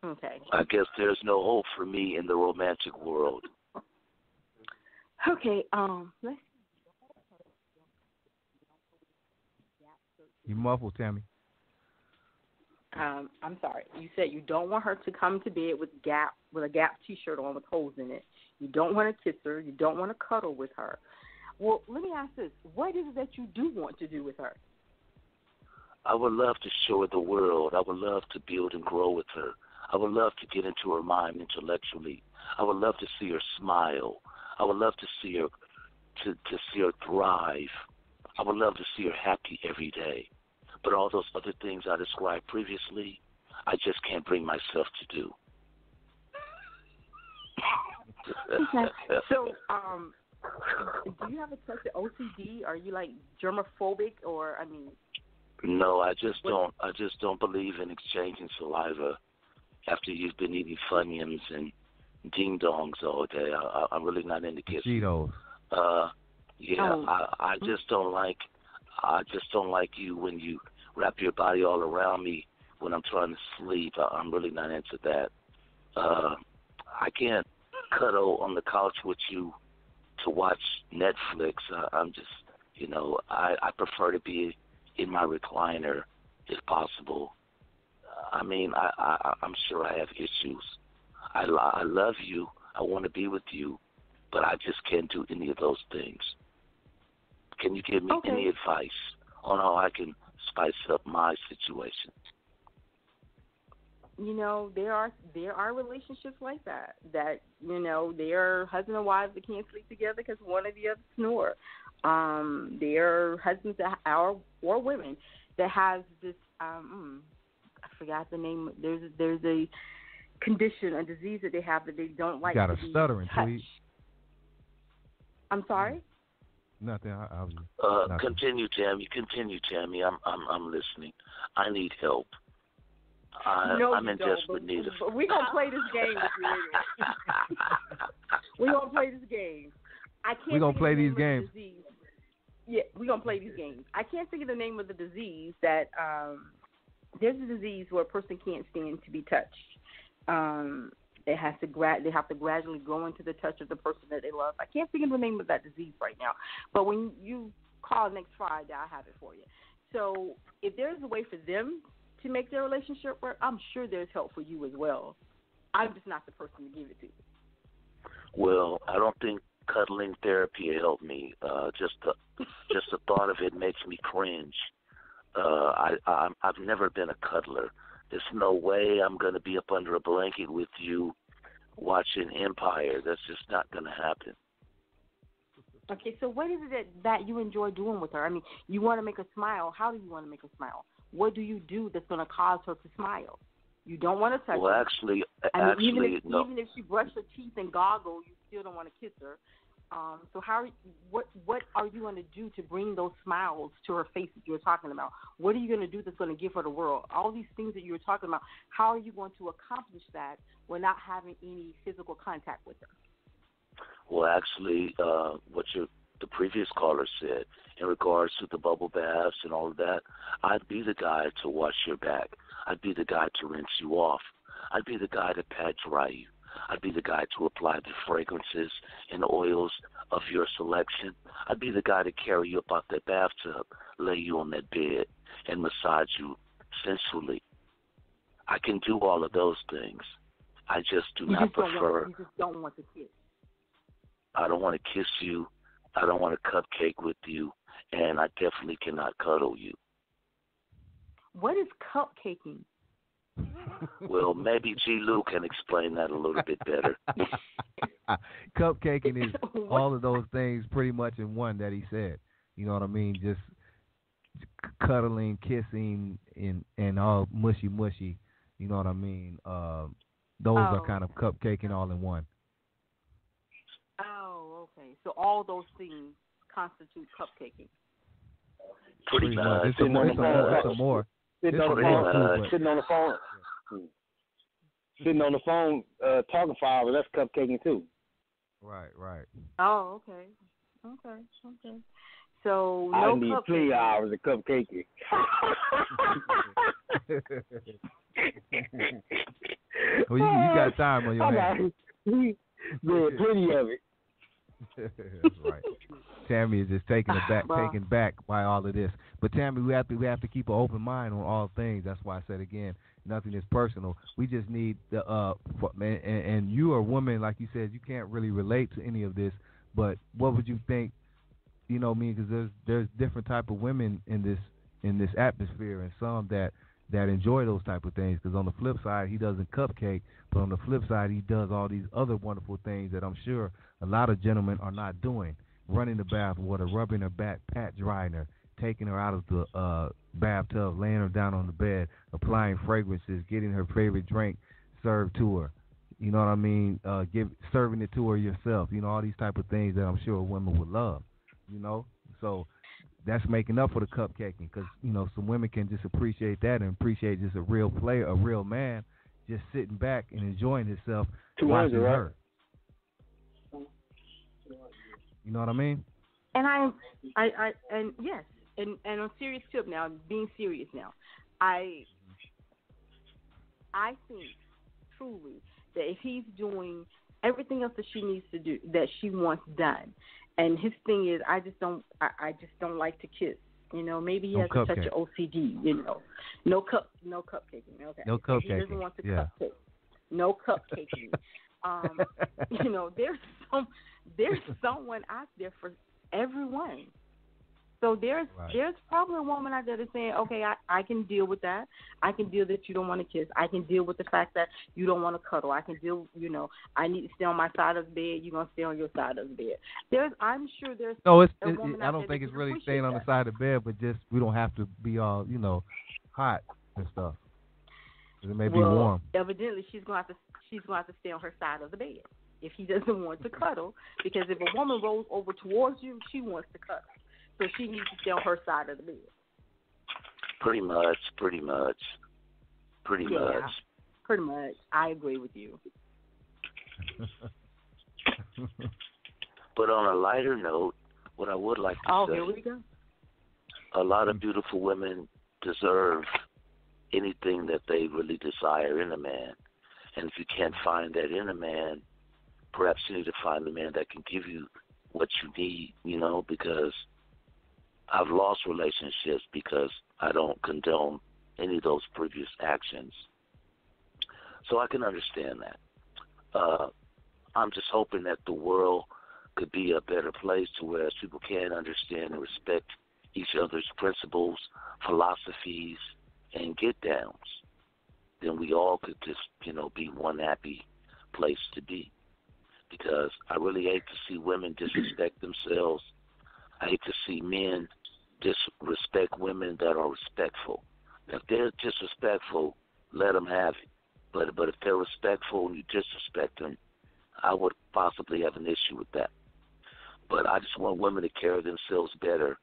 Okay. I guess there's no hope for me in the romantic world. Okay. Let's. You muffled, Tammy. I'm sorry. You said you don't want her to come to bed with a Gap T-shirt on with holes in it. You don't want to kiss her. You don't want to cuddle with her. Well, let me ask this: what is it that you do want to do with her? I would love to show her the world. I would love to build and grow with her. I would love to get into her mind intellectually. I would love to see her smile. I would love to see her to see her thrive. I would love to see her happy every day. But all those other things I described previously, I just can't bring myself to do. So, do you have a touch of OCD? Are you like germophobic, or No, I just don't believe in exchanging saliva after you've been eating Funyuns and ding dongs all day. I'm really not into kissing. Cheetos. I just don't like. I just don't like you when you wrap your body all around me when I'm trying to sleep. I'm really not into that. I can't cuddle on the couch with you to watch Netflix. I'm just, I prefer to be in my recliner if possible. I'm sure I have issues. I love you. I want to be with you, but I just can't do any of those things. Can you give me any advice on how I can spice up my situation? There are relationships like that. There are husband and wives that can't sleep together because one of the other snore. There are husbands or women that have this. I forgot the name. There's a condition, a disease that they have that they don't like. You got to a be stuttering touched. tweet. I'm sorry. Nothing. I was. Nothing. Continue, Tammy. I'm listening. I need help. I'm in desperate need of. But we're gonna play this game with you anyway. We're gonna play this game. I can't. We're gonna play these games. Yeah, we're going to play these games. I can't think of the name of the disease that there's a disease where a person can't stand to be touched. They have to gradually go into the touch of the person that they love. I can't think of the name of that disease right now. But when you call next Friday, I'll have it for you. So if there's a way for them to make their relationship work, I'm sure there's help for you as well. I'm just not the person to give it to. Well, I don't think cuddling therapy will help me. Just the thought of it makes me cringe. I've never been a cuddler. There's no way I'm going to be up under a blanket with you watching Empire. That's just not going to happen. Okay, so what is it that you enjoy doing with her? I mean, you want to make her smile. How do you want to make her smile? What do you do that's going to cause her to smile? You don't want to touch her. Well, actually, even no. if she brushed her teeth and goggle, you still don't want to kiss her. So what are you going to do to bring those smiles to her face that you were talking about? What are you going to do that's going to give her the world? All these things that you were talking about, how are you going to accomplish that without having any physical contact with her? Well, actually, what the previous caller said in regards to the bubble baths and all of that, I'd be the guy to wash your back. I'd be the guy to rinse you off. I'd be the guy to pat dry you. I'd be the guy to apply the fragrances and oils of your selection. I'd be the guy to carry you up out that bathtub, lay you on that bed, and massage you sensually. I can do all of those things. I just do not prefer. You just don't want to kiss. I don't want to kiss you. I don't want to cupcake with you. And I definitely cannot cuddle you. What is cupcaking? Well, maybe G-Lew can explain that a little bit better. Cupcaking is all of those things pretty much in one that he said. You know what I mean? Just cuddling, kissing, and all mushy. You know what I mean? Those are kind of cupcaking all in one. Oh, okay. So all those things constitute cupcaking. Pretty much. It's a more. Sitting on the phone. Sitting on the phone, talking for hours. That's cupcaking too. Right. Oh, okay. So I no need cupcaking. 3 hours of cupcaking. Well, you got time on your hands. Yeah, plenty of it. That's right. Tammy is just taken back by all of this. But Tammy, we have to keep an open mind on all things. That's why I said again, nothing is personal. We just need the and you are a woman, like you said, you can't really relate to any of this. But what would you think? You know, because there's different type of women in this atmosphere, and some that enjoy those type of things. Because on the flip side, he doesn't cupcake, but on the flip side, he does all these other wonderful things that I'm sure a lot of gentlemen are not doing. Running the bath water, rubbing her back, pat drying her, taking her out of the bathtub, laying her down on the bed, applying fragrances, getting her favorite drink served to her. You know what I mean? Serving it to her yourself. You know, all these type of things that I'm sure women would love. You know, so that's making up for the cupcaking, because you know some women can just appreciate that and appreciate just a real player, a real man, just sitting back and enjoying himself watching her. You know what I mean? And and yes, and on serious tip now, being serious now, I think truly that if he's doing everything else that she needs to do, that she wants done, and his thing is, I just don't like to kiss. You know, maybe he has a touch of OCD. You know, no cupcaking. Okay, no cupcaking. He doesn't want to cupcake. No cupcaking. You know, there's someone out there for everyone. So there's probably a woman out there that's saying, okay, I can deal with that. I can deal that you don't want to kiss. I can deal with the fact that you don't want to cuddle. I can deal, you know, I need to stay on my side of the bed. You're going to stay on your side of the bed. I'm sure there's a woman I don't think it's really staying on the side of the bed, but just we don't have to be all, you know, hot and stuff. It may be warm. Evidently, she's going to have to stay on her side of the bed if he doesn't want to cuddle, because if a woman rolls over towards you, she wants to cuddle. So she needs to stay on her side of the bed. Pretty much. Pretty much. I agree with you. But on a lighter note, what I would like to say, here we go. a lot of beautiful women deserve anything that they really desire in a man. And if you can't find that in a man, perhaps you need to find a man that can give you what you need, because I've lost relationships because I don't condone any of those previous actions. So I can understand that. I'm just hoping that the world could be a better place to where people can understand and respect each other's principles, philosophies, and get downs. Then we all could just, be one happy place to be. Because I really hate to see women disrespect themselves. I hate to see men disrespect women that are respectful. If they're disrespectful, let them have it. But if they're respectful and you disrespect them, I would possibly have an issue with that. But I just want women to carry themselves better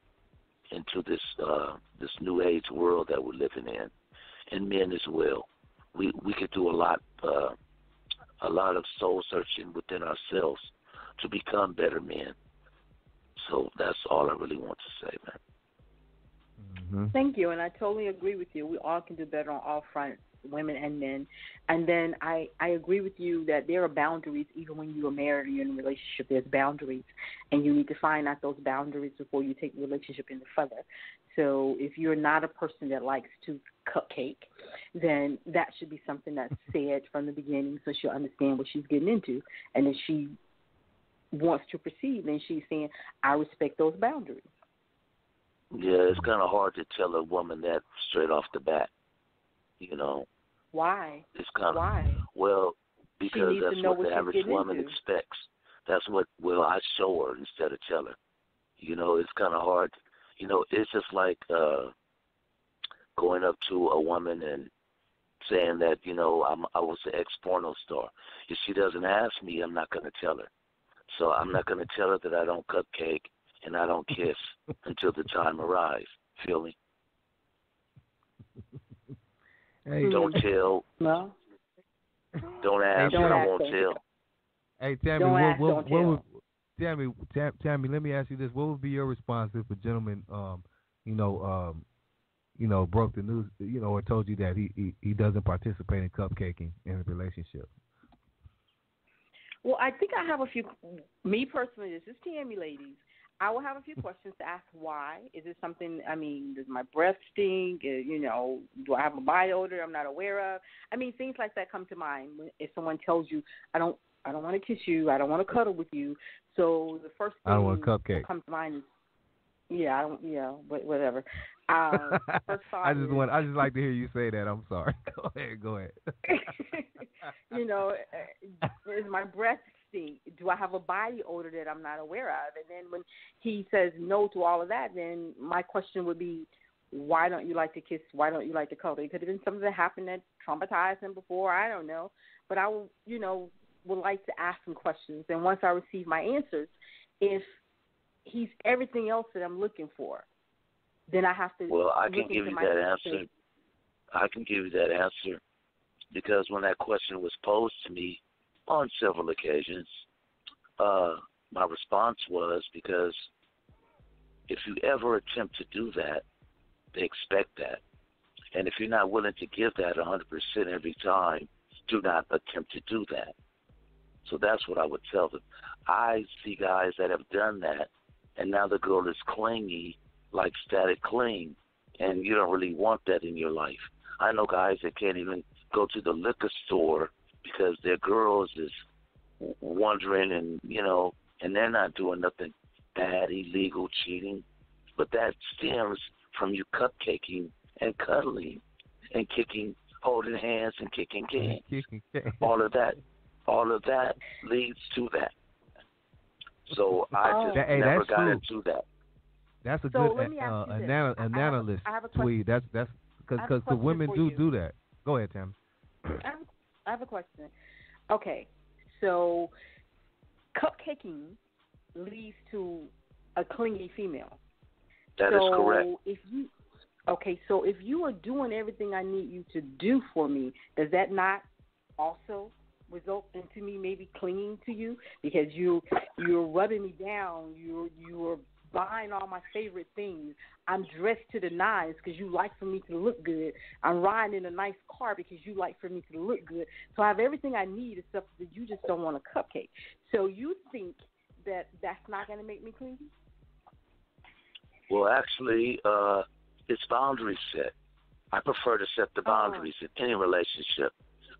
into this new age world that we're living in, and men as well. We could do a lot of soul searching within ourselves to become better men. So that's all I really want to say, man. Mm-hmm. Thank you, and I totally agree with you. We all can do better on all fronts, women and men. And then I agree with you that there are boundaries even when you are married or you're in a relationship. There's boundaries, and you need to find out those boundaries before you take the relationship any further. So if you're not a person that likes to cupcake, then that should be something that's said from the beginning so she'll understand what she's getting into. And if she wants to proceed, then she's saying, I respect those boundaries. Yeah, it's kind of hard to tell a woman that straight off the bat, Why? It's kind of, why? Well, because that's what the average woman into. expects. That's what, I show her instead of tell her. It's kind of hard. It's just like going up to a woman and saying that, I was an ex-porno star. If she doesn't ask me, I'm not going to tell her. So I'm not going to tell her that I don't cupcake and I don't kiss until the time arrives. Feel me? Hey, don't tell. No. Don't ask, don't and I ask won't them. tell. Hey, Tammy, don't ask, what don't would, Tammy, let me ask you this: what would be your response if a gentleman, broke the news, or told you that he doesn't participate in cupcaking in a relationship? Well, I think I have a few. Me personally, this is Tammy, ladies. I will have a few questions to ask. Why is it something? Does my breath stink? Do I have a body odor I'm not aware of? Things like that come to mind if someone tells you, I don't want to kiss you, I don't want to cuddle with you. So the first thing I don't want cupcake. that comes to mind is, whatever. First thought I just like to hear you say that. I'm sorry. Go ahead. Is my breath stink? Do I have a body odor that I'm not aware of? And then when he says no to all of that, then my question would be, why don't you like to kiss? Why don't you like to cuddle? It could have been something that happened that traumatized him before. I don't know. But I would like to ask some questions. And once I receive my answers, if he's everything else that I'm looking for, then I have to. Well, I can give you that answer. I can give you that answer because when that question was posed to me on several occasions, my response was because if you ever attempt to do that, they expect that. And if you're not willing to give that 100% every time, do not attempt to do that. So that's what I would tell them. I see guys that have done that, and now the girl is clingy, like static cling, and you don't really want that in your life. I know guys that can't even go to the liquor store because their girls is wondering and they're not doing nothing bad, illegal, cheating. But that stems from you cupcaking and cuddling and kicking, holding hands and kicking cans. All of that leads to that. So I just never got true. into that. That's a so good analyst tweet. That's because the women do that. Go ahead, Tam. I have a question. Okay, so cupcaking leads to a clingy female. That is correct. So if you are doing everything I need you to do for me, does that not also result into me maybe clinging to you because you're rubbing me down, you're buying all my favorite things. I'm dressed to the nines because you like for me to look good. I'm riding in a nice car because you like for me to look good. So I have everything I need except that you just don't want a cupcake. So you think that that's not going to make me clingy? Well, actually, it's boundary set. I prefer to set the boundaries in any relationship.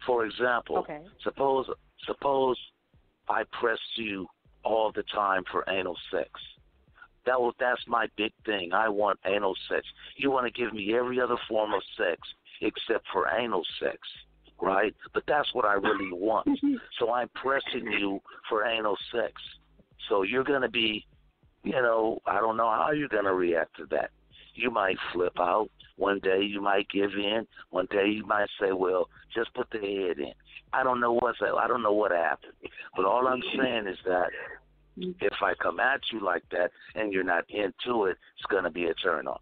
For example, suppose I press you all the time for anal sex. That's my big thing. I want anal sex. You want to give me every other form of sex except for anal sex, right? But that's what I really want. So I'm pressing you for anal sex. So you're going to be, I don't know how you're going to react to that. You might flip out. One day you might give in. One day you might say, well, just put the head in. I don't know what happened. But all I'm saying is that if I come at you like that and you're not into it, it's going to be a turnoff.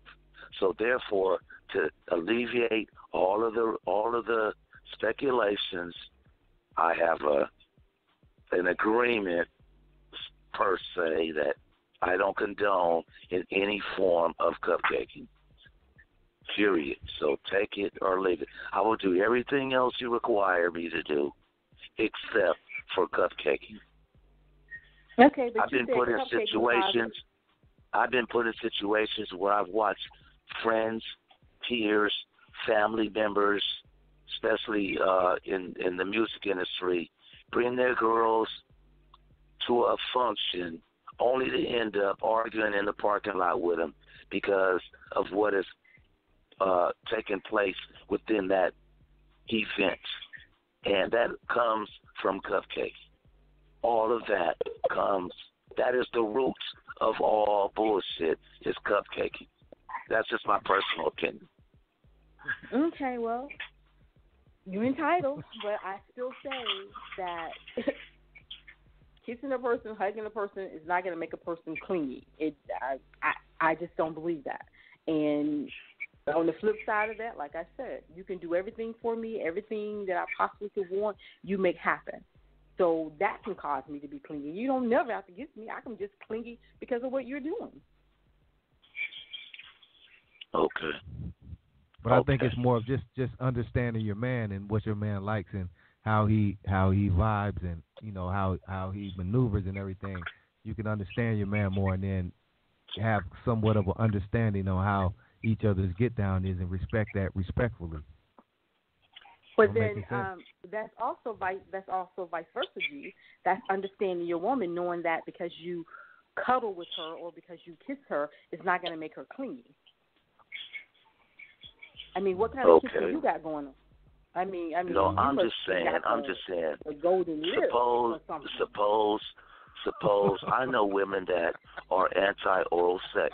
So therefore, to alleviate all of the speculations, I have an agreement per se that I don't condone in any form of cupcaking. Period. So take it or leave it. I will do everything else you require me to do except for cupcaking. Okay, but I've been put in situations where I've watched friends, peers, family members, especially in the music industry, bring their girls to a function only to end up arguing in the parking lot with them because of what is taking place within that event. And that comes from cupcakes. All of that is the roots of all bullshit, is cupcaking. That's just my personal opinion. Okay, well, you're entitled, but I still say that kissing a person, hugging a person is not going to make a person clingy. I just don't believe that. And on the flip side of that, like I said, you can do everything for me, everything that I possibly could want, you make happen. So that can cause me to be clingy. You don't never have to kiss me. I can just clingy because of what you're doing. Okay. But I think it's more of just understanding your man and what your man likes and how he vibes and how he maneuvers and everything. You can understand your man more and then have somewhat of an understanding on how each other's get down is and respect that respectfully. But then that's also vice versa, G. That's understanding your woman, knowing that because you cuddle with her or because you kiss her, it's not going to make her clingy. I mean, what kind of kissing you got going on? I mean. No, I'm just saying. A golden lip or something. Suppose I know women that are anti-oral sex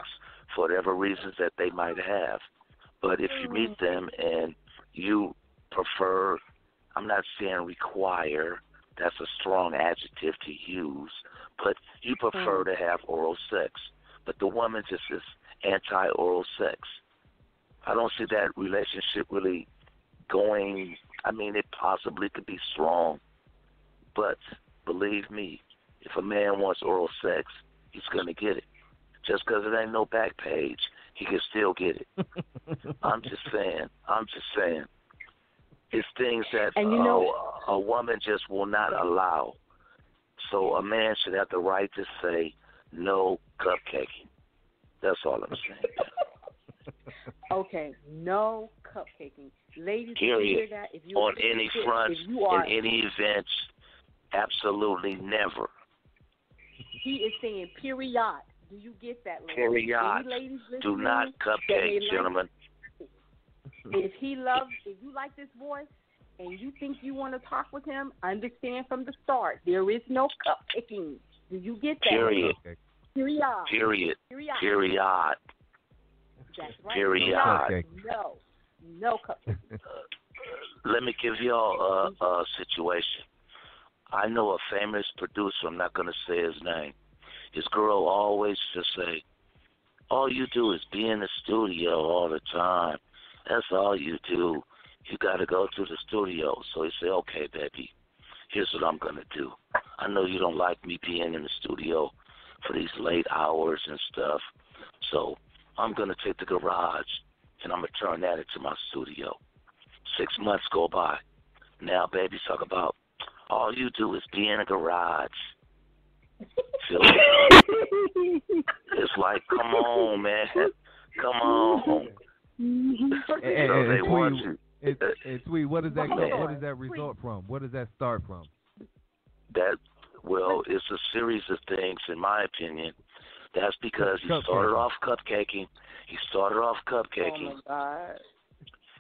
for whatever reasons that they might have. But if you meet them and you prefer, I'm not saying require, that's a strong adjective to use, but you prefer to have oral sex. But the woman just is anti-oral sex. I don't see that relationship really going. I mean, it possibly could be strong, but believe me, if a man wants oral sex, he's going to get it. Just because it ain't no back page, he can still get it. I'm just saying. It's things that a woman just will not allow. So a man should have the right to say no cupcaking. That's all I'm saying. Okay, no cupcaking. Ladies, period. That? If you on any front, in any events, absolutely never. He is saying period. Do you get that, ladies? Period. Do not cupcake, gentlemen. If you like this voice and you think you want to talk with him, understand from the start, there is no cupcaking. Do you get that? Period. Period. Period. Period. That's right. Period. No cupcaking. Let me give y'all a situation. I know a famous producer, I'm not going to say his name. His girl always just say, all you do is be in the studio all the time. That's all you do. You got to go to the studio. So he said, okay, baby, here's what I'm going to do. I know you don't like me being in the studio for these late hours and stuff. So I'm going to take the garage and I'm going to turn that into my studio. 6 months go by. Now, baby, talk about all you do is be in a garage. Feel me? It's like, come on, man. Come on. They want you. It's sweet. What does that go? What does that result from? What does that start from? It's a series of things, in my opinion. That's because he started off cupcaking. Oh my God.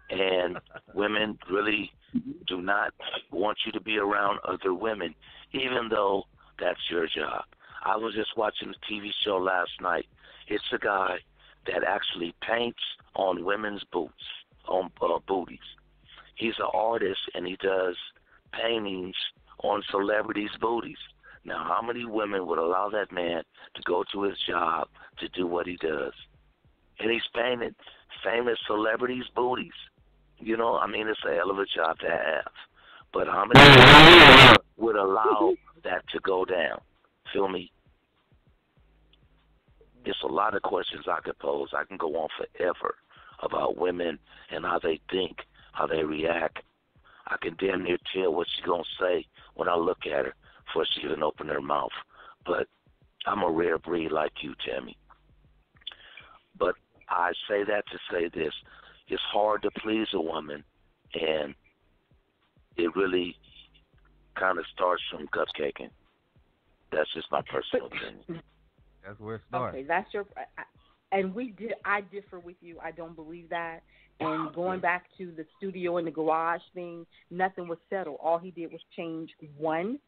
And women really do not want you to be around other women, even though that's your job. I was just watching a TV show last night. It's a guy that actually paints on women's booties. He's an artist, and he does paintings on celebrities' booties. Now, how many women would allow that man to go to his job to do what he does? And he's painted famous celebrities' booties. You know, I mean, it's a hell of a job to have. But how many women would allow that to go down? Feel me? There's a lot of questions I could pose. I can go on forever about women and how they think, how they react. I can damn near tell what she's going to say when I look at her before she even open her mouth. But I'm a rare breed like you, Tammy. But I say that to say this. It's hard to please a woman, and it really kind of starts from cupcaking. That's just my personal opinion. That's where it starts. Okay, that's your. And I differ with you. I don't believe that. And going back to the studio and the garage thing, nothing was settled. All he did was change one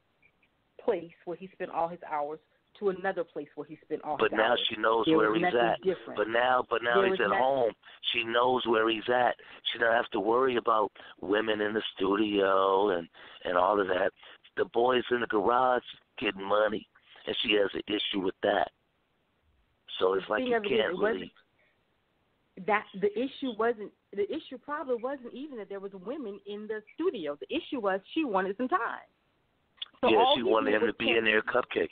place where he spent all his hours to another place where he spent all his hours. But now she knows where he's at. Different. But now he's at home. She knows where he's at. She don't have to worry about women in the studio and all of that. The boys in the garage getting money, and she has an issue with that. So it's like you can't really. The issue probably wasn't even that there was women in the studio. The issue was she wanted some time. So yeah, she wanted him to be in there cupcake.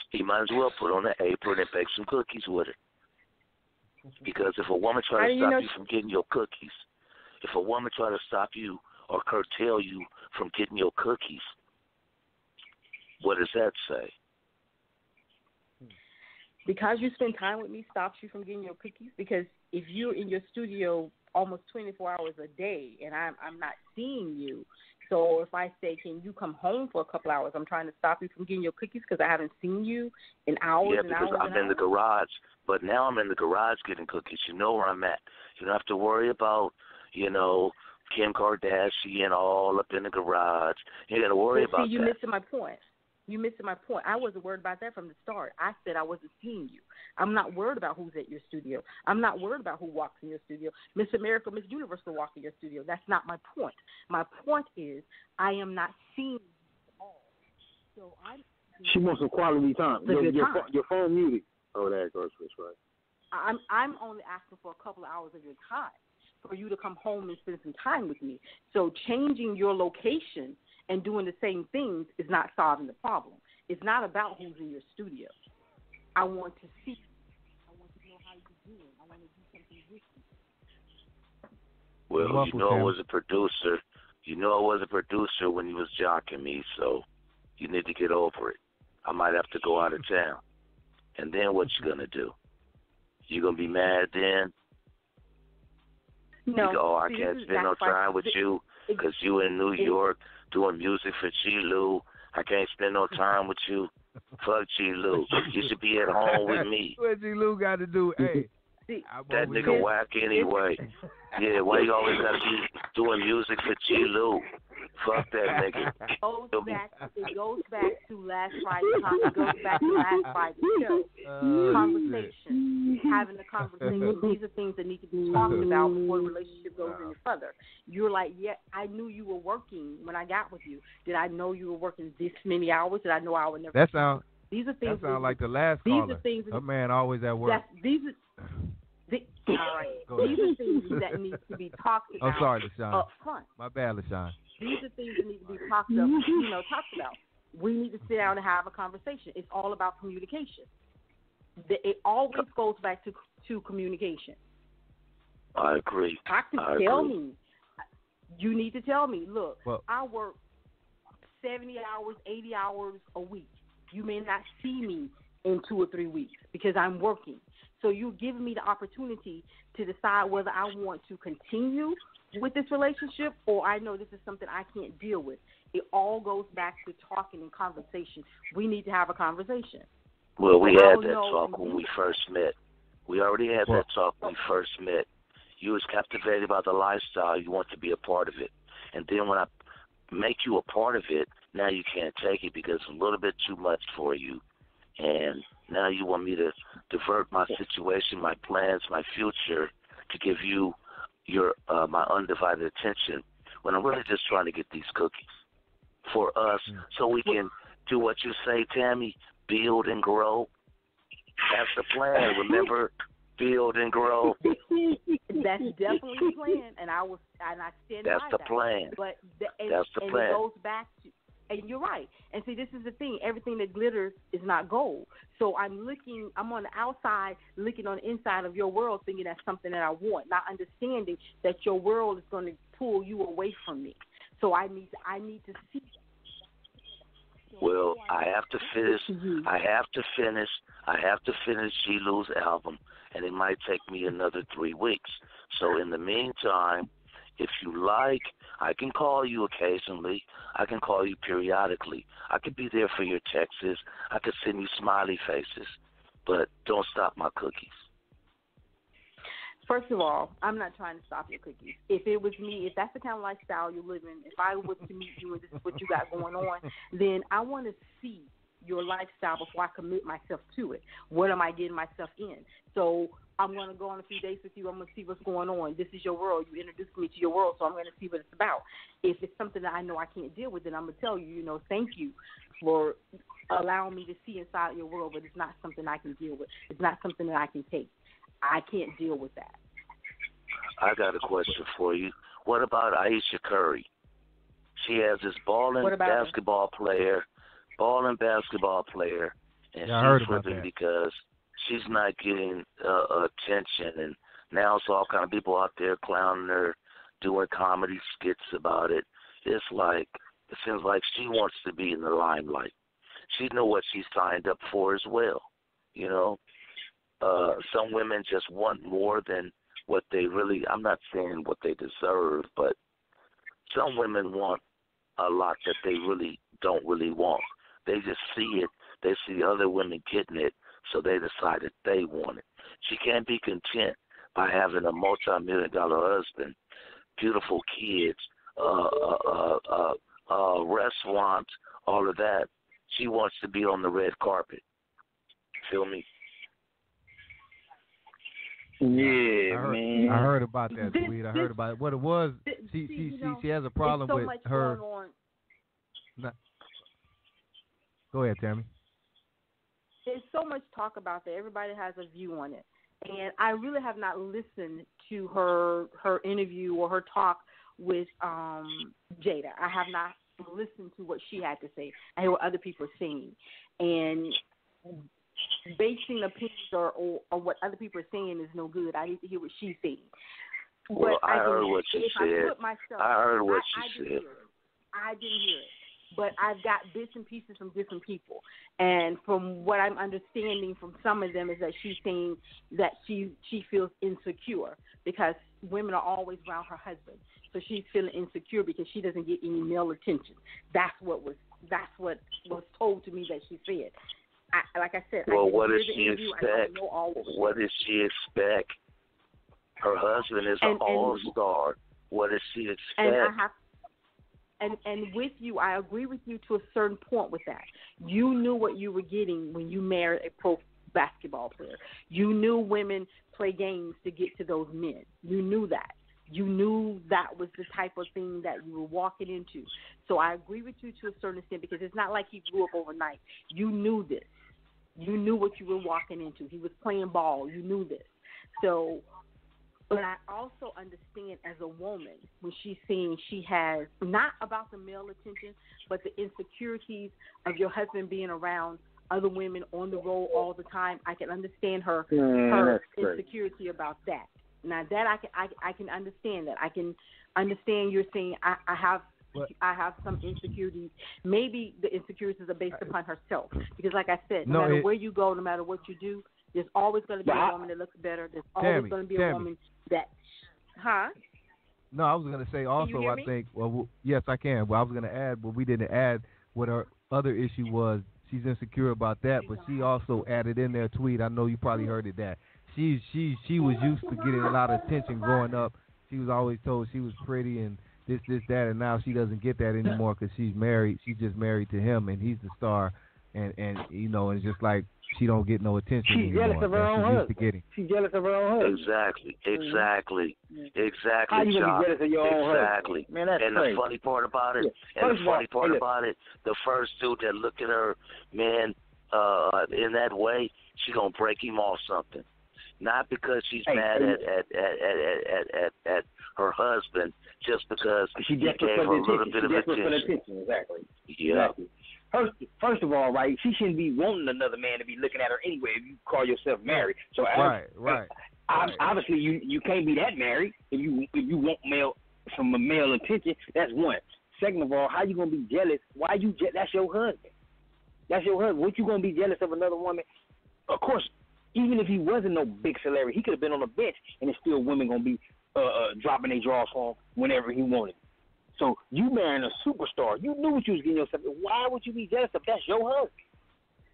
He might as well put on an apron and bake some cookies with her. Because if a woman tries to stop you from getting your cookies, if a woman tries to stop you or curtail you from getting your cookies, what does that say? Because you spend time with me stops you from getting your cookies? Because if you're in your studio almost 24 hours a day and I'm not seeing you, so if I say, can you come home for a couple hours, I'm trying to stop you from getting your cookies because I haven't seen you in hours and hours and hours. Yeah, because I'm in the garage. But now I'm in the garage getting cookies. You know where I'm at. You don't have to worry about, Kim Kardashian all up in the garage. You got to worry about that. You're missing my point. You're missing my point. I wasn't worried about that from the start. I said I wasn't seeing you. I'm not worried about who's at your studio. I'm not worried about who walks in your studio. Miss America, Miss Universe will walk in your studio. That's not my point. My point is I am not seeing you at all. So she wants some quality time. Your phone muted. Oh, there it goes. That's right. I'm only asking for a couple of hours of your time for you to come home and spend some time with me. So changing your location and doing the same things is not solving the problem. It's not about who's in your studio. I want to see you. I want to know how you're doing. I want to do something with you. Well, I was a producer. I was a producer when you was jocking me, so you need to get over it. I might have to go out of town. And then what you going to do? You going to be mad then? No. You go, I can't spend no time with you because you in New York doing music for G-Lew. I can't spend no time with you. Fuck G-Lew. You should be at home with me. What G-Lew got to do? Hey, that nigga whack anyway. Yeah, why you always got to be doing music for G-Lew? Fuck that nigga. It goes back to last Friday's show. Conversation. Having a conversation. These are things that need to be talked about before the relationship goes any further. You're like, yeah, I knew you were working when I got with you. Did I know you were working this many hours? Did I know I would never? These are things. That sounds like the last caller. A man always at work. All right. These are things that need to be talked about. I'm sorry, LaShawn. Up front. My bad, LaShawn. These are things that need to be talked about. We need to sit down and have a conversation. It's all about communication. It always goes back to communication. I agree. Tell me. You need to tell me, look, I work 70 hours, 80 hours a week. You may not see me in 2 or 3 weeks because I'm working. So you're giving me the opportunity to decide whether I want to continue with this relationship or I know this is something I can't deal with. It all goes back to talking and conversation. We need to have a conversation. Well, we had that talk when we first met. We already had that talk when we first met. You was captivated by the lifestyle. You want to be a part of it. And then when I make you a part of it, now you can't take it because it's a little bit too much for you. And now you want me to divert my situation, my plans, my future to give you your my undivided attention when I'm really just trying to get these cookies for us so we can do what you say, Tammy, build and grow. That's the plan, remember? Build and grow. That's definitely the plan, and I stand That's by the that. plan. But That's the plan. It goes back to, and you're right. And see, this is the thing. Everything that glitters is not gold. So I'm on the outside, looking on the inside of your world, thinking that's something that I want, not understanding that your world is going to pull you away from me. So I need to see that. Well, I have to finish G-Lew's album, and it might take me another 3 weeks. So in the meantime, if you like, I can call you occasionally. I can call you periodically. I could be there for your texts. I could send you smiley faces. But don't stop my cookies. First of all, I'm not trying to stop your cookies. If it was me, if that's the kind of lifestyle you're living, if I was to meet you and this is what you got going on, then I want to see your lifestyle before I commit myself to it. What am I getting myself in? So I'm going to go on a few dates with you. I'm going to see what's going on. This is your world. You introduced me to your world, so I'm going to see what it's about. If it's something that I know I can't deal with, then I'm going to tell you, thank you for allowing me to see inside your world, but it's not something I can deal with. It's not something that I can take. I can't deal with that. I got a question for you. What about Aisha Curry? She has this balling basketball player, and she's flipping because she's not getting attention, and now it's all kind of people out there clowning her, doing comedy skits about it. It seems like she wants to be in the limelight. She knows what she signed up for as well, Some women just want more than what they really, I'm not saying what they deserve, but some women want a lot that they really don't really want. They just see it. They see other women getting it, so they decide that they want it. She can't be content by having a multi-million-dollar husband, beautiful kids, restaurants, all of that. She wants to be on the red carpet. Feel me? Yeah, man. I heard about that, Sweet. I heard about it. What it was, she has a problem with her. Go ahead, Tammy. There's so much talk about that. Everybody has a view on it. And I really have not listened to her interview or her talk with Jada. I have not listened to what she had to say. I hear what other people are saying. And basing opinions or what other people are saying is no good. I need to hear what she's saying. Well, I heard what she said. I heard what she said. I didn't hear it. But I've got bits and pieces from different people. And from what I'm understanding from some of them is that she's saying that she feels insecure because women are always around her husband. So she's feeling insecure because she doesn't get any male attention. That's what was told to me that she said. Like I said, well, what does she expect? What does she expect? Her husband is an all-star. What does she expect? And with you, I agree with you to a certain point with that. You knew what you were getting when you married a pro basketball player. You knew women play games to get to those men. You knew that. You knew that was the type of thing that you were walking into. So I agree with you to a certain extent because it's not like he grew up overnight. You knew this. You knew what you were walking into. He was playing ball. You knew this. So, But I also understand as a woman when she's seeing she has not about the male attention, but the insecurities of your husband being around other women on the road all the time. I can understand her insecurity about that. Now that I can understand that. I can understand you're saying I have some insecurities. Maybe the insecurities are based upon herself because, like I said, no matter where you go, no matter what you do, there's always going to be a woman that looks better. There's always going to be a woman that, No, I was going to say also, I think, yes, I can. Well, I was going to add, but we didn't add what her other issue was. She's insecure about that, but she also added in their tweet. I know you probably heard it that she was used to getting a lot of attention growing up. She was always told she was pretty and this, that, and now she doesn't get that anymore because she's married. She's just married to him, and he's the star, and you know, it's just like she don't get no attention She's anymore. jealous of her own husband. She's jealous of her own husband. Exactly, How you gonna be jealous of your own husband? Man, that's and crazy. The funny part about it, the first dude that look at her, man, in that way, she gonna break him off something. Not because she's mad at her husband, just because she gave her a little bit of attention. Exactly. Yeah. Exactly. First of all, right, she shouldn't be wanting another man to be looking at her anyway if you call yourself married. So obviously you can't be that married if you want some male attention. That's one. Second of all, how you gonna be jealous? Why you that's your husband? That's your husband. What you gonna be jealous of another woman? Of course, even if he wasn't no big celebrity, he could have been on the bench and it's still women gonna be dropping their drawers for him whenever he wanted. So you marrying a superstar. You knew what you was getting yourself. Why would you be jealous if that's your husband?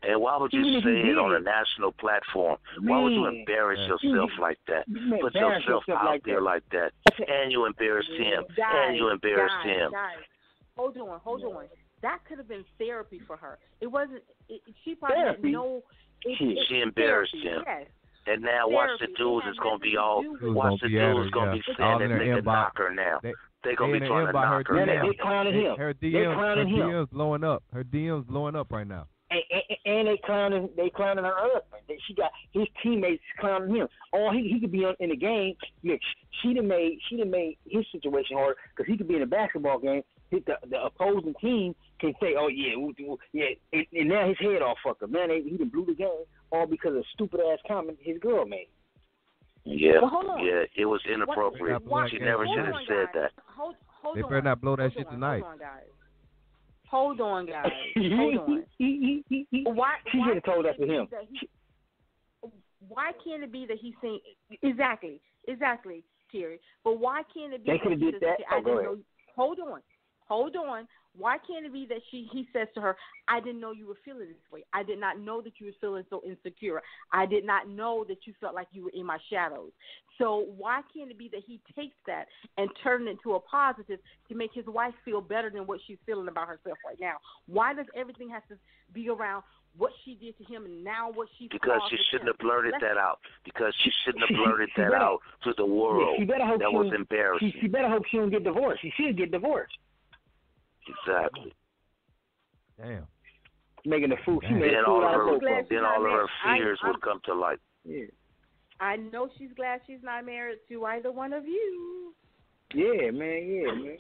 And why would you say it on a national platform? Why would you embarrass yourself like that? Put yourself out there like that. And you embarrassed him. And you embarrassed him. Guys, hold on. That could have been therapy for her. It wasn't. She probably didn't know. She embarrassed him. Yes. And now watch the dudes is going to be all. Watch the dudes going to be saying that they can knock her now. They're going to be trying to knock her now. They're clowning him. Her DM's blowing up. Her DM's blowing up right now. And they clowning her husband. She got his teammates clowning him. All he could be in the game. Yeah, she done made his situation hard because he could be in a basketball game. The opposing team can say, "Oh yeah, and now his head all fucked up. Man, he done blew the game all because of stupid ass comment his girl made." Yeah, it was inappropriate. She never should have said that. They better not blow that shit tonight. Hold on, guys. Why she should have told that to him. Why can't it be that he's saying exactly, Terry? But why can't it be? They could have did that. Hold on. Why can't it be that he says to her, "I didn't know you were feeling this way. I did not know that you were feeling so insecure. I did not know that you felt like you were in my shadows." So why can't it be that he takes that and turns it into a positive to make his wife feel better than what she's feeling about herself right now? Why does everything have to be around what she did to him and now what she Because she shouldn't have blurted that out. Because she shouldn't have blurted that out to the world. That was embarrassing. She better hope she don't get divorced. She should get divorced. Exactly. Damn. Making a fool. Then all of her fears would come to light. Yeah. I know she's glad she's not married to either one of you. Yeah, man.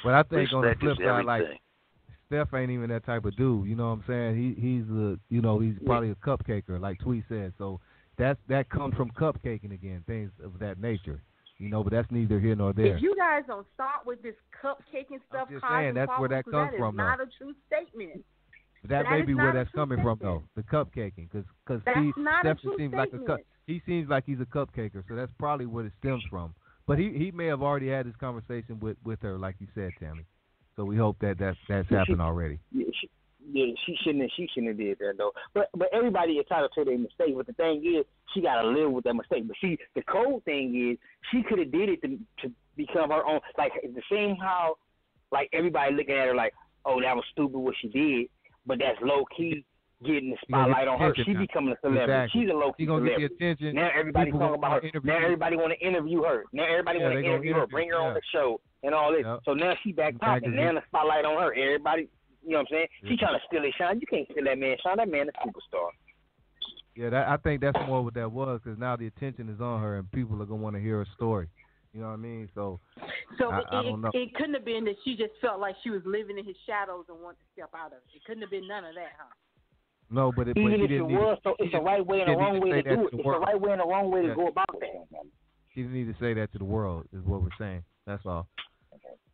But I think on the flip side, everything. like Steph ain't even that type of dude. You know what I'm saying? He's probably a cupcaker, like Tweet said. So that comes from cupcaking again, things of that nature. You know, but that's neither here nor there. If you guys don't start with this cupcaking stuff, I'm just saying that's where that comes from. That is not a true statement. That may be where that's coming from, though. The cupcaking, because Steph seems like he seems like he's a cupcaker, so that's probably where it stems from. But he may have already had this conversation with her, like you said, Tammy. So we hope that's happened already. She shouldn't have did that though. But everybody is entitled to their mistake. But the thing is, she got to live with that mistake. But see, the cold thing is, she could have did it to become her own. Like the same how, like everybody looking at her like, oh, that was stupid what she did. But that's low key getting the spotlight on her. She becoming a celebrity. Exactly. She's a low key celebrity. Get the attention. Now everybody's talking about her. Now everybody want to interview her. Now everybody want to interview her, bring her on the show and all this. Yep. So now she back popping. Now the spotlight on her. Everybody. You know what I'm saying? She trying to steal his shine. You can't steal that man's shine. That man is a superstar. Yeah, I think that's more what that was because now the attention is on her and people are gonna want to hear her story. You know what I mean? So So I don't know. it couldn't have been that she just felt like she was living in his shadows and wanted to step out of it. It couldn't have been none of that, huh? No, but Even she if it didn't need was, to, so it's a right way and a wrong way to do it. It's a right way and a wrong way to go about that. She didn't need to say that to the world. Is what we're saying. That's all.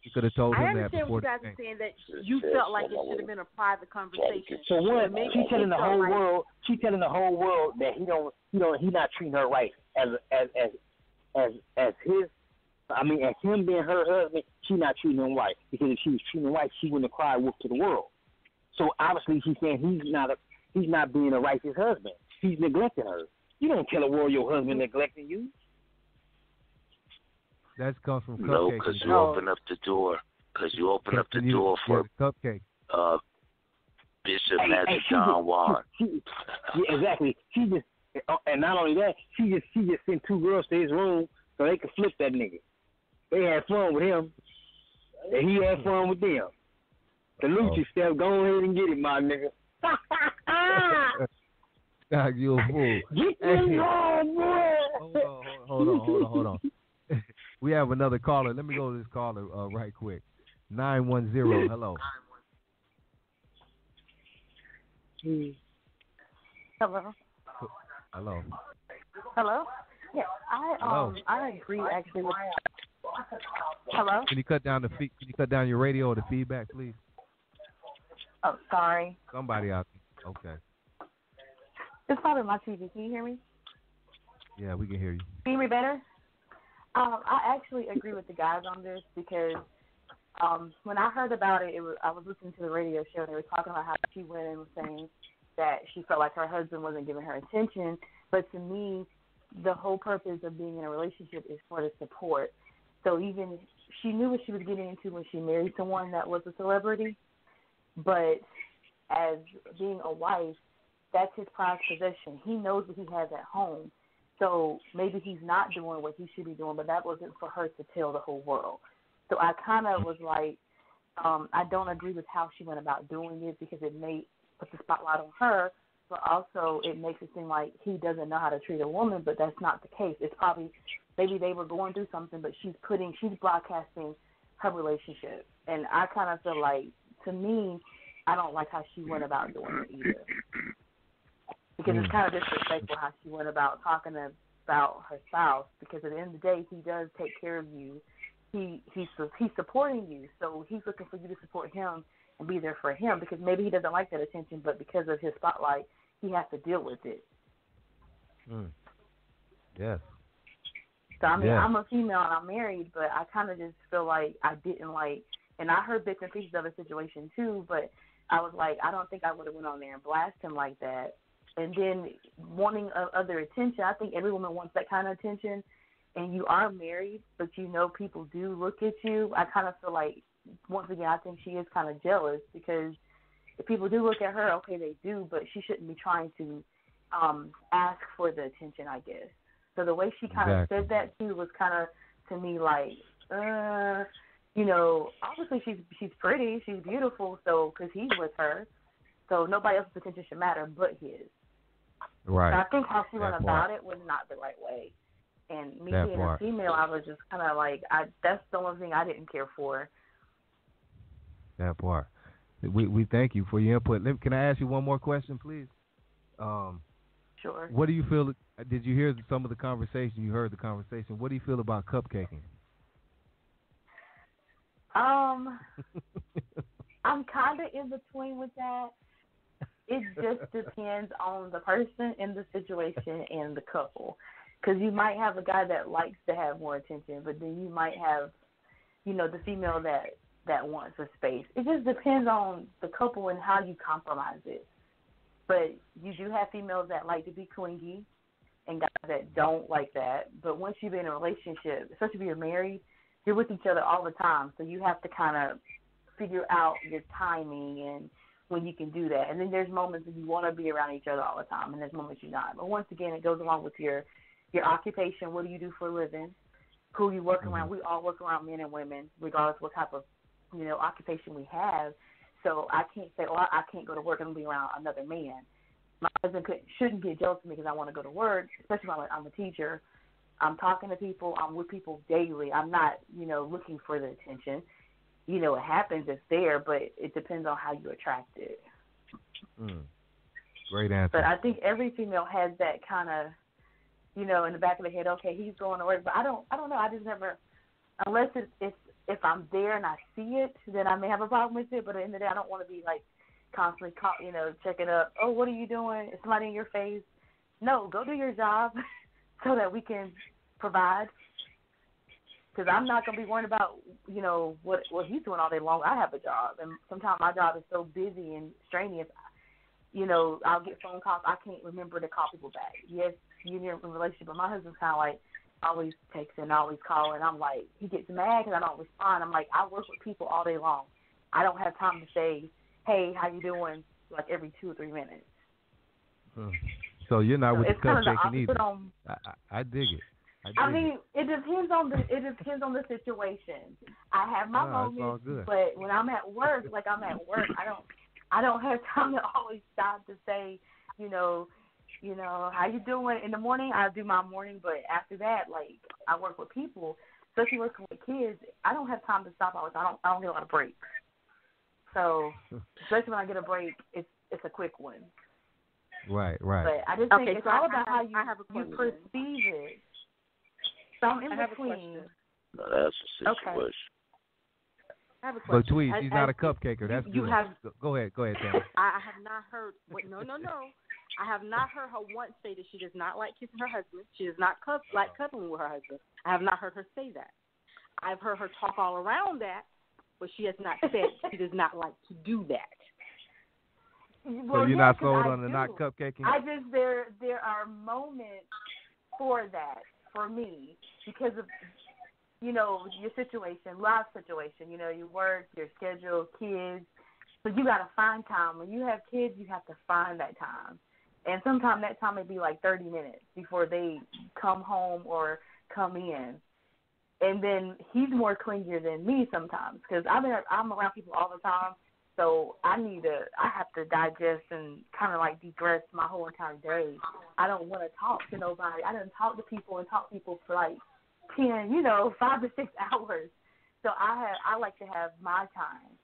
She could have told him that understand before. what you guys are saying, that you felt like it should have been a private conversation. So one, she's telling the whole like, world. She's telling the whole world that he not treating her right as his. I mean, as him being her husband, she not treating him right, because if she was treating him right, she wouldn't have cried wolf to the world. So obviously, she's saying he's not being a righteous husband. He's neglecting her. You don't tell the world your husband neglecting you. That comes from no, cupcakes. because you open up the door. Because you open up the door for cupcake. Bishop Magic John Juan. Yeah, exactly. She just, and not only that, she just sent 2 girls to his room so they could flip that nigga. They had fun with him, and he had fun with them. The Lucci step, go ahead and get it, my nigga. God, you a fool. Get me home, boy. Hold on. We have another caller. Let me go to this caller right quick. 910. Hello. hello. Hello. Hello. Yeah, I agree actually with. Hello. Can you cut down Can you cut down your radio or the feedback, please? Oh, sorry. Somebody out there. Okay. It's probably my TV. Can you hear me? Yeah, we can hear you. Can you hear me better? I actually agree with the guys on this because when I heard about it, I was listening to the radio show. They were talking about how she went and was saying that she felt like her husband wasn't giving her attention. But to me, the whole purpose of being in a relationship is for the support. So even she knew what she was getting into when she married someone that was a celebrity. But as being a wife, that's his prized possession. He knows what he has at home. So maybe he's not doing what he should be doing, but that wasn't for her to tell the whole world. So I kind of was like, I don't agree with how she went about doing it because it may put the spotlight on her, but also it makes it seem like he doesn't know how to treat a woman, but that's not the case. It's probably maybe they were going through something, but she's broadcasting her relationship. And I kind of feel like, to me, I don't like how she went about doing it either. Because it's kind of disrespectful how she went about talking about her spouse. Because at the end of the day, he does take care of you. He's supporting you, so he's looking for you to support him and be there for him. Because maybe he doesn't like that attention, but because of his spotlight, he has to deal with it. Yes. So I mean, I'm a female and I'm married, but I kind of just feel like I didn't like. And I heard bits and pieces of the situation too, but I was like, I don't think I would have went on there and blast him like that. And then wanting other attention, I think every woman wants that kind of attention. And you are married, but you know people do look at you. I kind of feel like, once again, I think she is kind of jealous because if people do look at her, okay, they do, but she shouldn't be trying to ask for the attention, I guess. So the way she kind of said that too was kind of, to me, like, you know, obviously she's pretty, she's beautiful, so because he's with her, so nobody else's attention should matter but his. Right. So I think how she went about it was not the right way. And me being a female, I was just kind of like, that's the only thing I didn't care for. That part. We thank you for your input. Can I ask you one more question, please? Sure. What do you feel? Did you hear some of the conversation? You heard the conversation. What do you feel about cupcaking? I'm kind of in between with that. It just depends on the person and the situation and the couple. Because you might have a guy that likes to have more attention, but then you might have, you know, the female that wants a space. It just depends on the couple and how you compromise it. But you do have females that like to be clingy and guys that don't like that. But once you've been in a relationship, especially if you're married, you're with each other all the time. So you have to kind of figure out your timing and when you can do that. And then there's moments when you want to be around each other all the time, and there's moments you're not. But once again, it goes along with your occupation. What do you do for a living? Who you work around? We all work around men and women, regardless what type of, you know, occupation we have. So I can't say, I can't go to work and be around another man. My husband shouldn't get jealous of me because I want to go to work, especially when I'm a teacher. I'm talking to people. I'm with people daily. I'm not, looking for the attention. It happens. It's there, but it depends on how you attract it. Great answer. But I think every female has that kind of, in the back of the head. Okay, he's going to work, but I don't know. I just never, unless it's if I'm there and I see it, then I may have a problem with it. But at the end of the day, I don't want to be like constantly, checking up. Oh, what are you doing? Is somebody in your face? No, go do your job so that we can provide. Because I'm not going to be worried about, what he's doing all day long. I have a job, and sometimes my job is so busy and strenuous. I'll get phone calls. I can't remember to call people back. Yes, you're in a relationship, but my husband's kind of like always texting, always calling. I'm like, he gets mad because I don't respond. I'm like, I work with people all day long. I don't have time to say, hey, how you doing, like every 2 or 3 minutes. So you're not with the cupcaking either. I dig it. I mean, it depends on the situation. I have my moments, but when I'm at work, I don't have time to always stop to say, how you doing? In the morning, I do my morning, but after that, like, I work with people, especially working with kids. I don't have time to stop all the time. I don't get a lot of breaks. So, especially when I get a break, it's a quick one. Right. But I just think it's all about how you perceive it. So I'm in between. No, that's a situation. Okay. I have a question. But Tweed, she's not a cupcaker. That's good. Go ahead, Tammy. I have not heard. No. I have not heard her once say that she does not like kissing her husband. She does not like cuddling with her husband. I have not heard her say that. I've heard her talk all around that, but she has not said she does not like to do that. So you're not sold on the not cupcaking? I just there are moments for that for me because of your situation, life situation. You work, your schedule, kids. So you got to find time. When you have kids, you have to find that time. And sometimes that time may be like 30 minutes before they come home or come in. And then he's more clingier than me sometimes because I'm around people all the time. So I have to digest and kind of like degress my whole entire day. I don't want to talk to nobody. I didn't talk to people for like 10, 5 to 6 hours. So I like to have my time.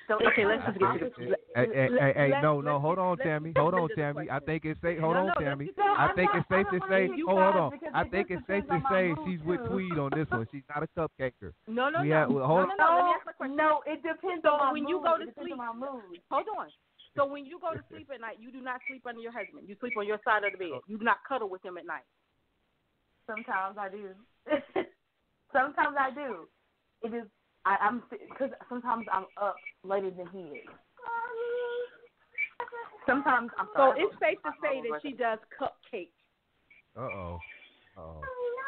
So okay, let's just get to the. Hey, no, hold on, Tammy. I think it's safe. Hold on, Tammy. I think it's safe to say. Hold on. I think it's safe to say she's with Tweed on this one. She's not a cupcaker. No. Hold on. Let me ask a question. No, it depends on my mood. When you go to sleep, hold on. So when you go to sleep at night, you do not sleep under your husband. You sleep on your side of the bed. You do not cuddle with him at night. Sometimes I do. Sometimes I do. It is. I'm because sometimes I'm up later than he is. Sometimes I'm sorry. So it's safe to say that she does cupcakes. Uh-oh.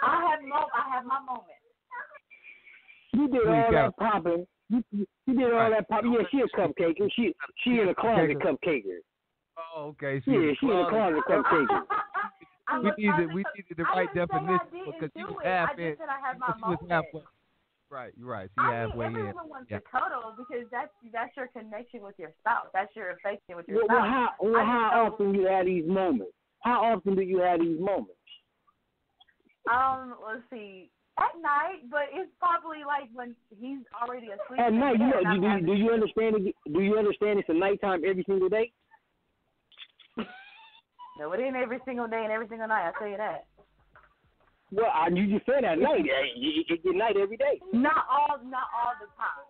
I have my moment. You did all that popping. You did all that popping. Yeah, she a cupcaker. She in a closet cupcaker. Oh, okay. She in a closet cupcaker. We needed the right definition because she was half in. She was halfway. Right, you're right. She halfway in. Everyone wants to cuddle because that's your connection with your spouse. That's your affection with your spouse. How often do you have these moments? How often do you have these moments? Let's see. At night, but it's probably like when he's already asleep. At night, do you understand it? Do you understand it's a nighttime every single day? No, it ain't every single day and every single night. I'll tell you that. Well, you just said at night. You get night every day. Not all the time.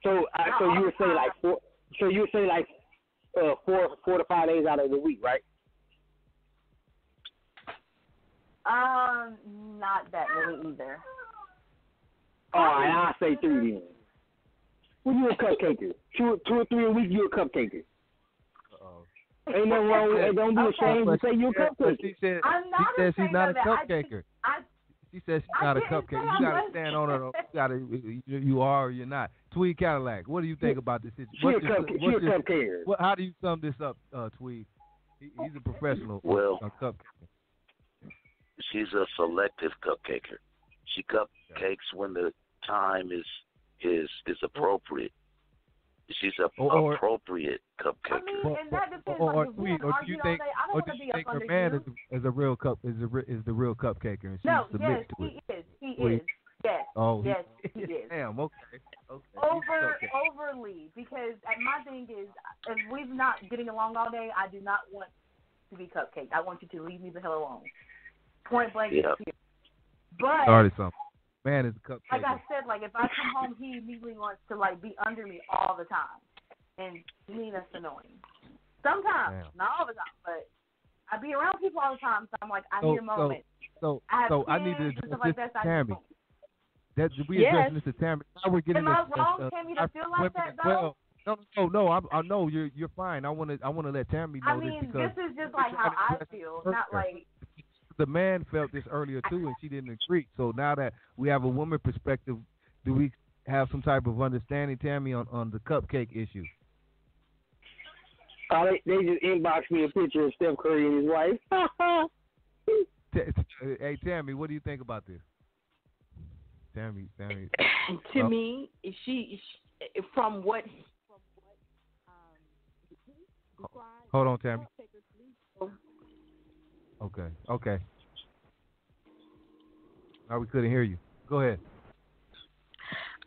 So you would say like 4. So you would say like 4 to 5 days out of the week, right? Not that many either. All right, I'll say 3 then. Well, you a cupcaker. 2 or 3 a week, you a cupcaker. Ain't nothing wrong with it. Don't be ashamed to say you're a cupcaker. She said she's not a cupcaker. She said she's not a cupcaker. You got to stand on her. You are or you're not. Tweed Cadillac, what do you think about this situation? She's a cupcaker. How do you sum this up, Tweed? He's a professional cupcaker. She's a selective cupcaker. She cupcakes when the time is appropriate. She's or appropriate cupcake. I mean, and that depends. Like, if we want to argue all day, I don't want to be up under man you. is a real is the real cupcaker and she submits to it? He is. Yes. Oh, yes, he is. Damn. Okay. Overly, because my thing is, if we're not getting along all day, I do not want to be cupcake. I want you to leave me the hell alone. Point blank. Yep. But started something. Man is a cupcake. Like I said, like if I come home, he immediately wants to like be under me all the time, and to me that's annoying. Sometimes, not all the time, but I be around people all the time, so I'm like, I need a moment. So I need to address like this that, to Tammy. We addressing this to Tammy. Now we're getting Am I wrong, Tammy, to feel like that though? Well, no. I know you're fine. I want to let Tammy know this because this is just like how I feel, not like. The man felt this earlier too, and she didn't agree. So now that we have a woman perspective, do we have some type of understanding, Tammy, on the cupcake issue? They just inboxed me a picture of Steph Curry and his wife. Hey, Tammy, what do you think about this? Tammy. To me, she from what hold on, Tammy. Okay. No, we couldn't hear you. Go ahead.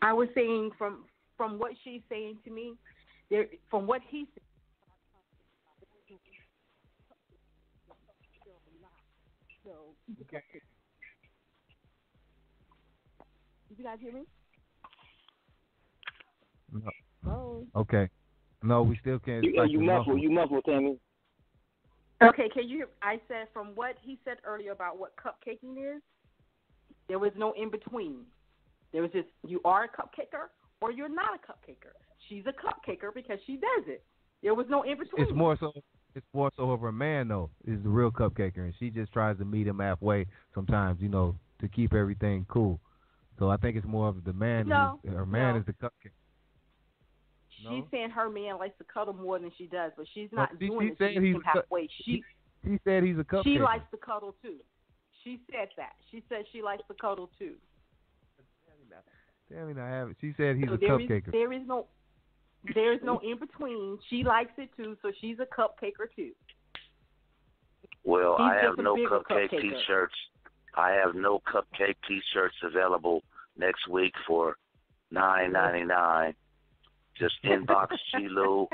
I was saying from what she's saying to me, from what he said. Okay. Did you guys hear me? No. Oh. Okay. No, we still can't. You muffled, Tammy. Okay, can you? I said from what he said earlier about what cupcaking is, there was no in between. There was just you are a cupcaker or you're not a cupcaker. She's a cupcaker because she does it. There was no in between. It's more so of her man though is the real cupcaker, and she just tries to meet him halfway sometimes, to keep everything cool. So I think it's more of the man. Her man is the cupcaker. She's saying her man likes to cuddle more than she does, but she's not doing it. She's She's halfway. He said he's a cupcaker. She likes to cuddle too. She said that. She said she likes to cuddle too. Tammy not have it. She said he's a cupcaker. There is no in between. She likes it too, so she's a cupcaker too. Well, He's I have no cupcaker. T-shirts. I have no cupcake T-shirts available next week for $9.99. Just inbox G-Lew,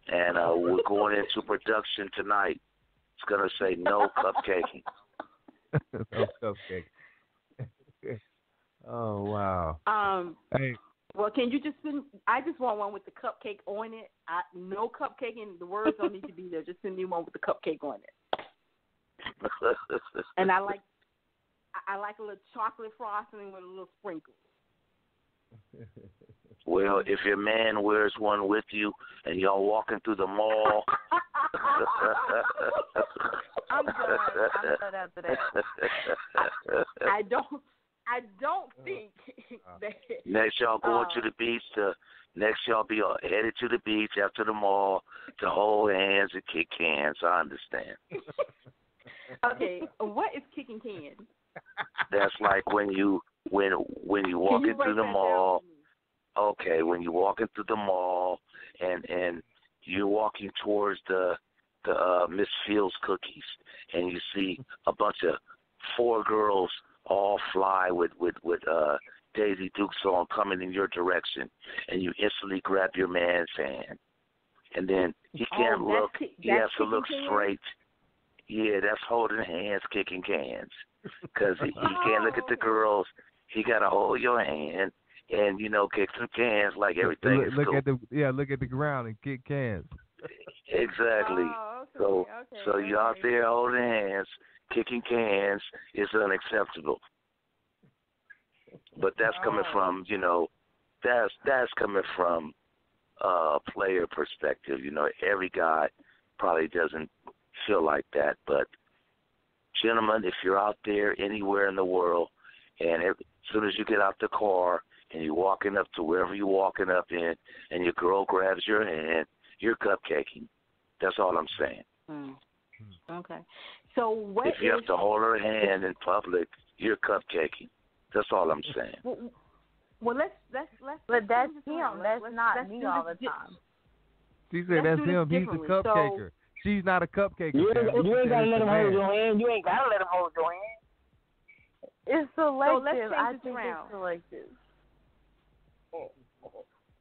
and we're going into production tonight. It's going to say no cupcaking. No cupcake. Oh, wow. Hey. Well, can you just send? I just want one with the cupcake on it. No cupcaking. The words don't need to be there. Just send me one with the cupcake on it. And I like a little chocolate frosting with a little sprinkle. Well, if your man wears one with you and y'all walking through the mall. I'm done after that. I don't think that. Next y'all going to the beach. Next y'all be headed to the beach after the mall to hold hands and kick cans. I understand. Okay, what is kicking cans? That's like when you walking through the mall. Okay, when you're walking through the mall and you're walking towards the Miss Fields cookies, and you see a bunch of 4 girls all fly with Daisy Dukes on coming in your direction, and you instantly grab your man's hand, and then he can't look. He has to look straight. Yeah, that's holding hands, kicking cans, because he can't look at the girls. He got to hold your hand and kick some cans like everything is cool. Look at the ground and kick cans. Exactly. Okay, so you out there holding hands, kicking cans is unacceptable. But that's coming from that's coming from a player perspective. Every guy probably doesn't feel like that. But gentlemen, if you're out there anywhere in the world, and as soon as you get out the car and you're walking up to wherever you're walking up in, and your girl grabs your hand, you're cupcaking. That's all I'm saying. Okay. So what if you have to hold her hand in public, you're cupcaking. That's all I'm saying. Well, let's. But that's do this him. around. That's not let's me do all this the time. She said that's him. He's a cupcaker. She's not a cupcaker. You ain't gotta let him hold your hand. You ain't gotta let him hold your hand. It's selective. So let's change I this think around. it's selective.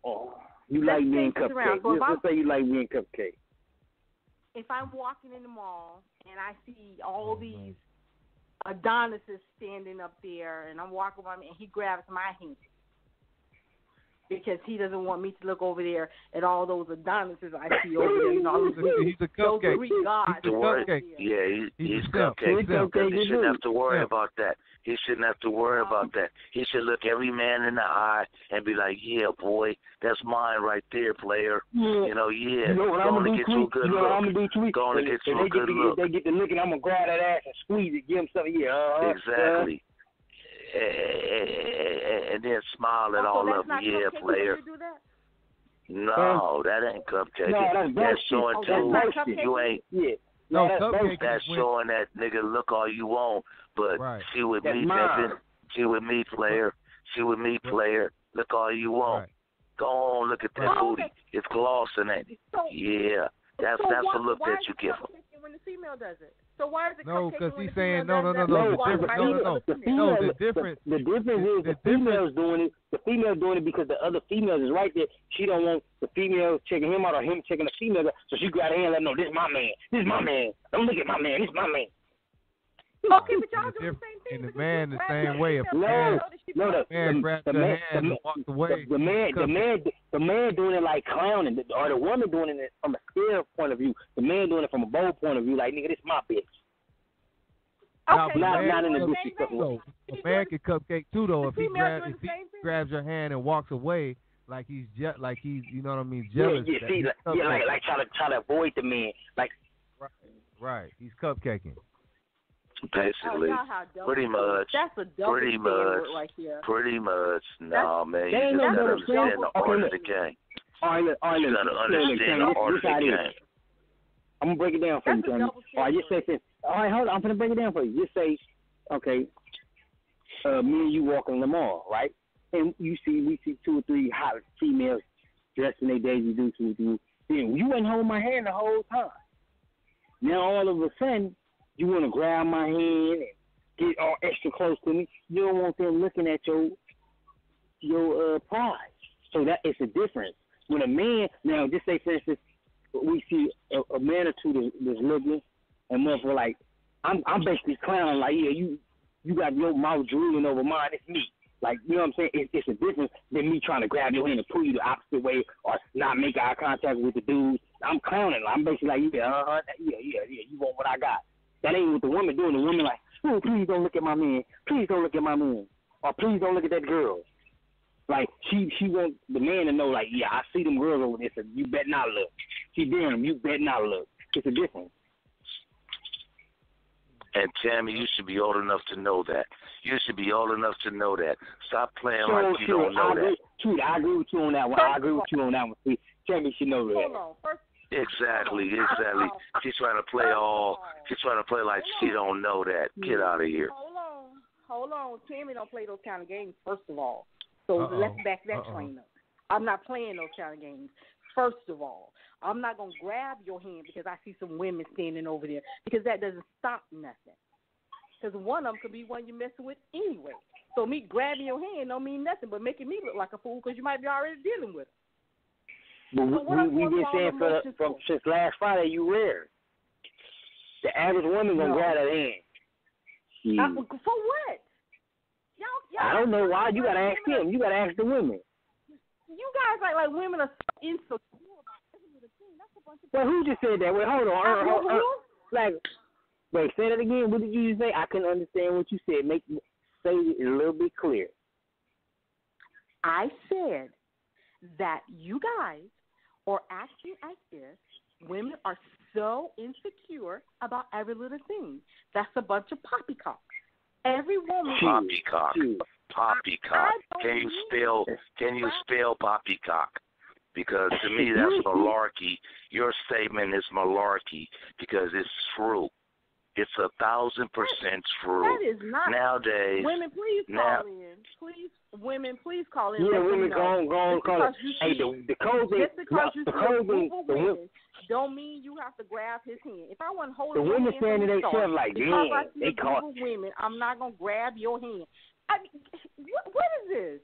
Oh. You Let's like being change this around. cupcake. So Let's say you like being cupcake. if I'm walking in the mall and I see all these Adonises standing up there, and I'm walking by me, and he grabs my hand because he doesn't want me to look over there at all those Adonises I see over there. And all He's a cupcake. Greek gods. He's a cupcake. Yeah, he's simp. cupcake. Because he shouldn't have to worry Simp. about that. He shouldn't have to worry about that. He should look every man in the eye and be like, yeah, boy, that's mine right there, player. Yeah. You know, yeah. You know what I'm Going to gonna do, get you a good You know what I'm look. gonna do, Tweet? Going to get you a good look. They get to looking, I'm gonna grab that ass and squeeze it, give him something. Yeah. Exactly. And then smile at all of them. Yeah, player. No, that ain't cupcake. No, that's showing bullshit. too. You ain't. Yeah. No, that's cupcake That's is when- showing that nigga look all you want, but Right. she with That's me, mine. Pimpin'. She with me, player. She with me, player. Look all you want. Right. Go on, look at that booty. It's glossing, ain't it? Yeah. That's a look that you give her. When the female does it, so why is it No, because he's saying no. The difference. The difference is the female's doing it. The female doing it because the other females is right there. She don't want the female checking him out or him checking the female out. So she grab her hand and let him know, this is my man. This is my man. Don't look at my man. This is my man. Okay, but y'all do the same thing. And the man the same way. If No, the man grabs her hand and walks away. The man doing it like clowning, or the woman doing it from a scare point of view. The man doing it from a bold point of view, like, nigga, this my bitch. Okay, not in the bitchy stuff. So a man can cupcake too, though. If he grabs your hand and walks away, like he's you know what I mean, jealous. Like try to avoid the man, like. Right. He's cupcaking. Basically, pretty much. That's a double standard right here. Pretty much. No, man, you you just gotta understand the art of the game. All right, you gotta understand the art of the game. I'm gonna break it down for you, Tammy. All right, just say this. All right, hold on. I'm gonna break it down for you. Just say, okay, me and you walking in the mall, right? And we see 2 or 3 hot females dressed in their Daisy Dukes with you. Then you ain't holding my hand the whole time. Now all of a sudden, you want to grab my hand and get all extra close to me. You don't want them looking at your prize. So that is a difference. When a man, now just say for instance, we see a man or two that's looking, and motherfucker like, I'm basically clowning like, yeah, you got your mouth drooling over mine. It's me. Like, you know what I'm saying? It's a difference than me trying to grab your hand and pull you the opposite way or not make eye contact with the dude. I'm clowning. I'm basically like, yeah, you want what I got. That ain't what the woman doing. The woman like, oh, please don't look at my man. Please don't look at my man. Or please don't look at that girl. Like, she want the man to know, like, yeah, I see them girls over there, so you better not look. She doing them, you better not look. It's a difference. And Tammy, you should be old enough to know that. You should be old enough to know that. Stop playing like you don't know that. Trudy, I agree with you on that one. See, Tammy should know that. Hold on. First, Exactly. She's trying to play like she don't know that. Get out of here. Hold on. Tammy don't play those kind of games, first of all. So let's back that train up. I'm not playing those kind of games. First of all, I'm not going to grab your hand because I see some women standing over there, because that doesn't stop nothing. Because one of them could be one you're messing with anyway. So me grabbing your hand don't mean nothing but making me look like a fool because you might be already dealing with it. But we've been saying from since last Friday, you rare. The average woman gonna grab that hand. For what? Y'all, I don't know why. You gotta ask him. You gotta ask the women. You guys like women are so insecure about every little thing. That's a bunch of. Well, who just said that? Wait, hold on. Wait, say that again. What did you just say? I couldn't understand what you said. Say it a little bit clear. I said that you guys are acting as if women are so insecure about every little thing. That's a bunch of poppycock. Every woman. Poppycock. Can you spell poppycock? Because to me that's malarkey. Your statement is malarkey because it's true. It's 1,000% true. That is not. Nowadays, Women, please call in. Please, women, please call in. Yeah, let women, them know. go on, call it. Hey, the code Just because you see a group of the women, don't mean you have to grab his hand. If I want to hold the your women hand saying from to the start, themselves like, because I damn, see they a call. group of women, I'm not gonna grab your hand. I mean, what is this?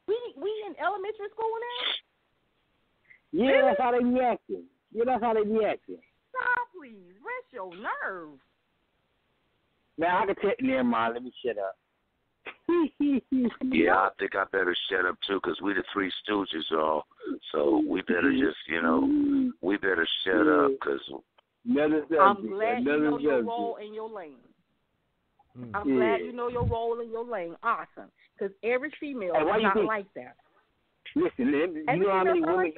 We in elementary school now? Yeah, really? That's how they be acting. Yeah, that's how they be acting. Stop, please. Rest your nerves. Now I can tell. Never mind. Let me shut up. yeah, I think I better shut up too, because we the Three Stooges, y'all. So we better just, we better shut up, because. I'm glad you know your role in your lane. I'm glad you know your role in your lane. Awesome. Because every female is not like that. Listen, you know how many women.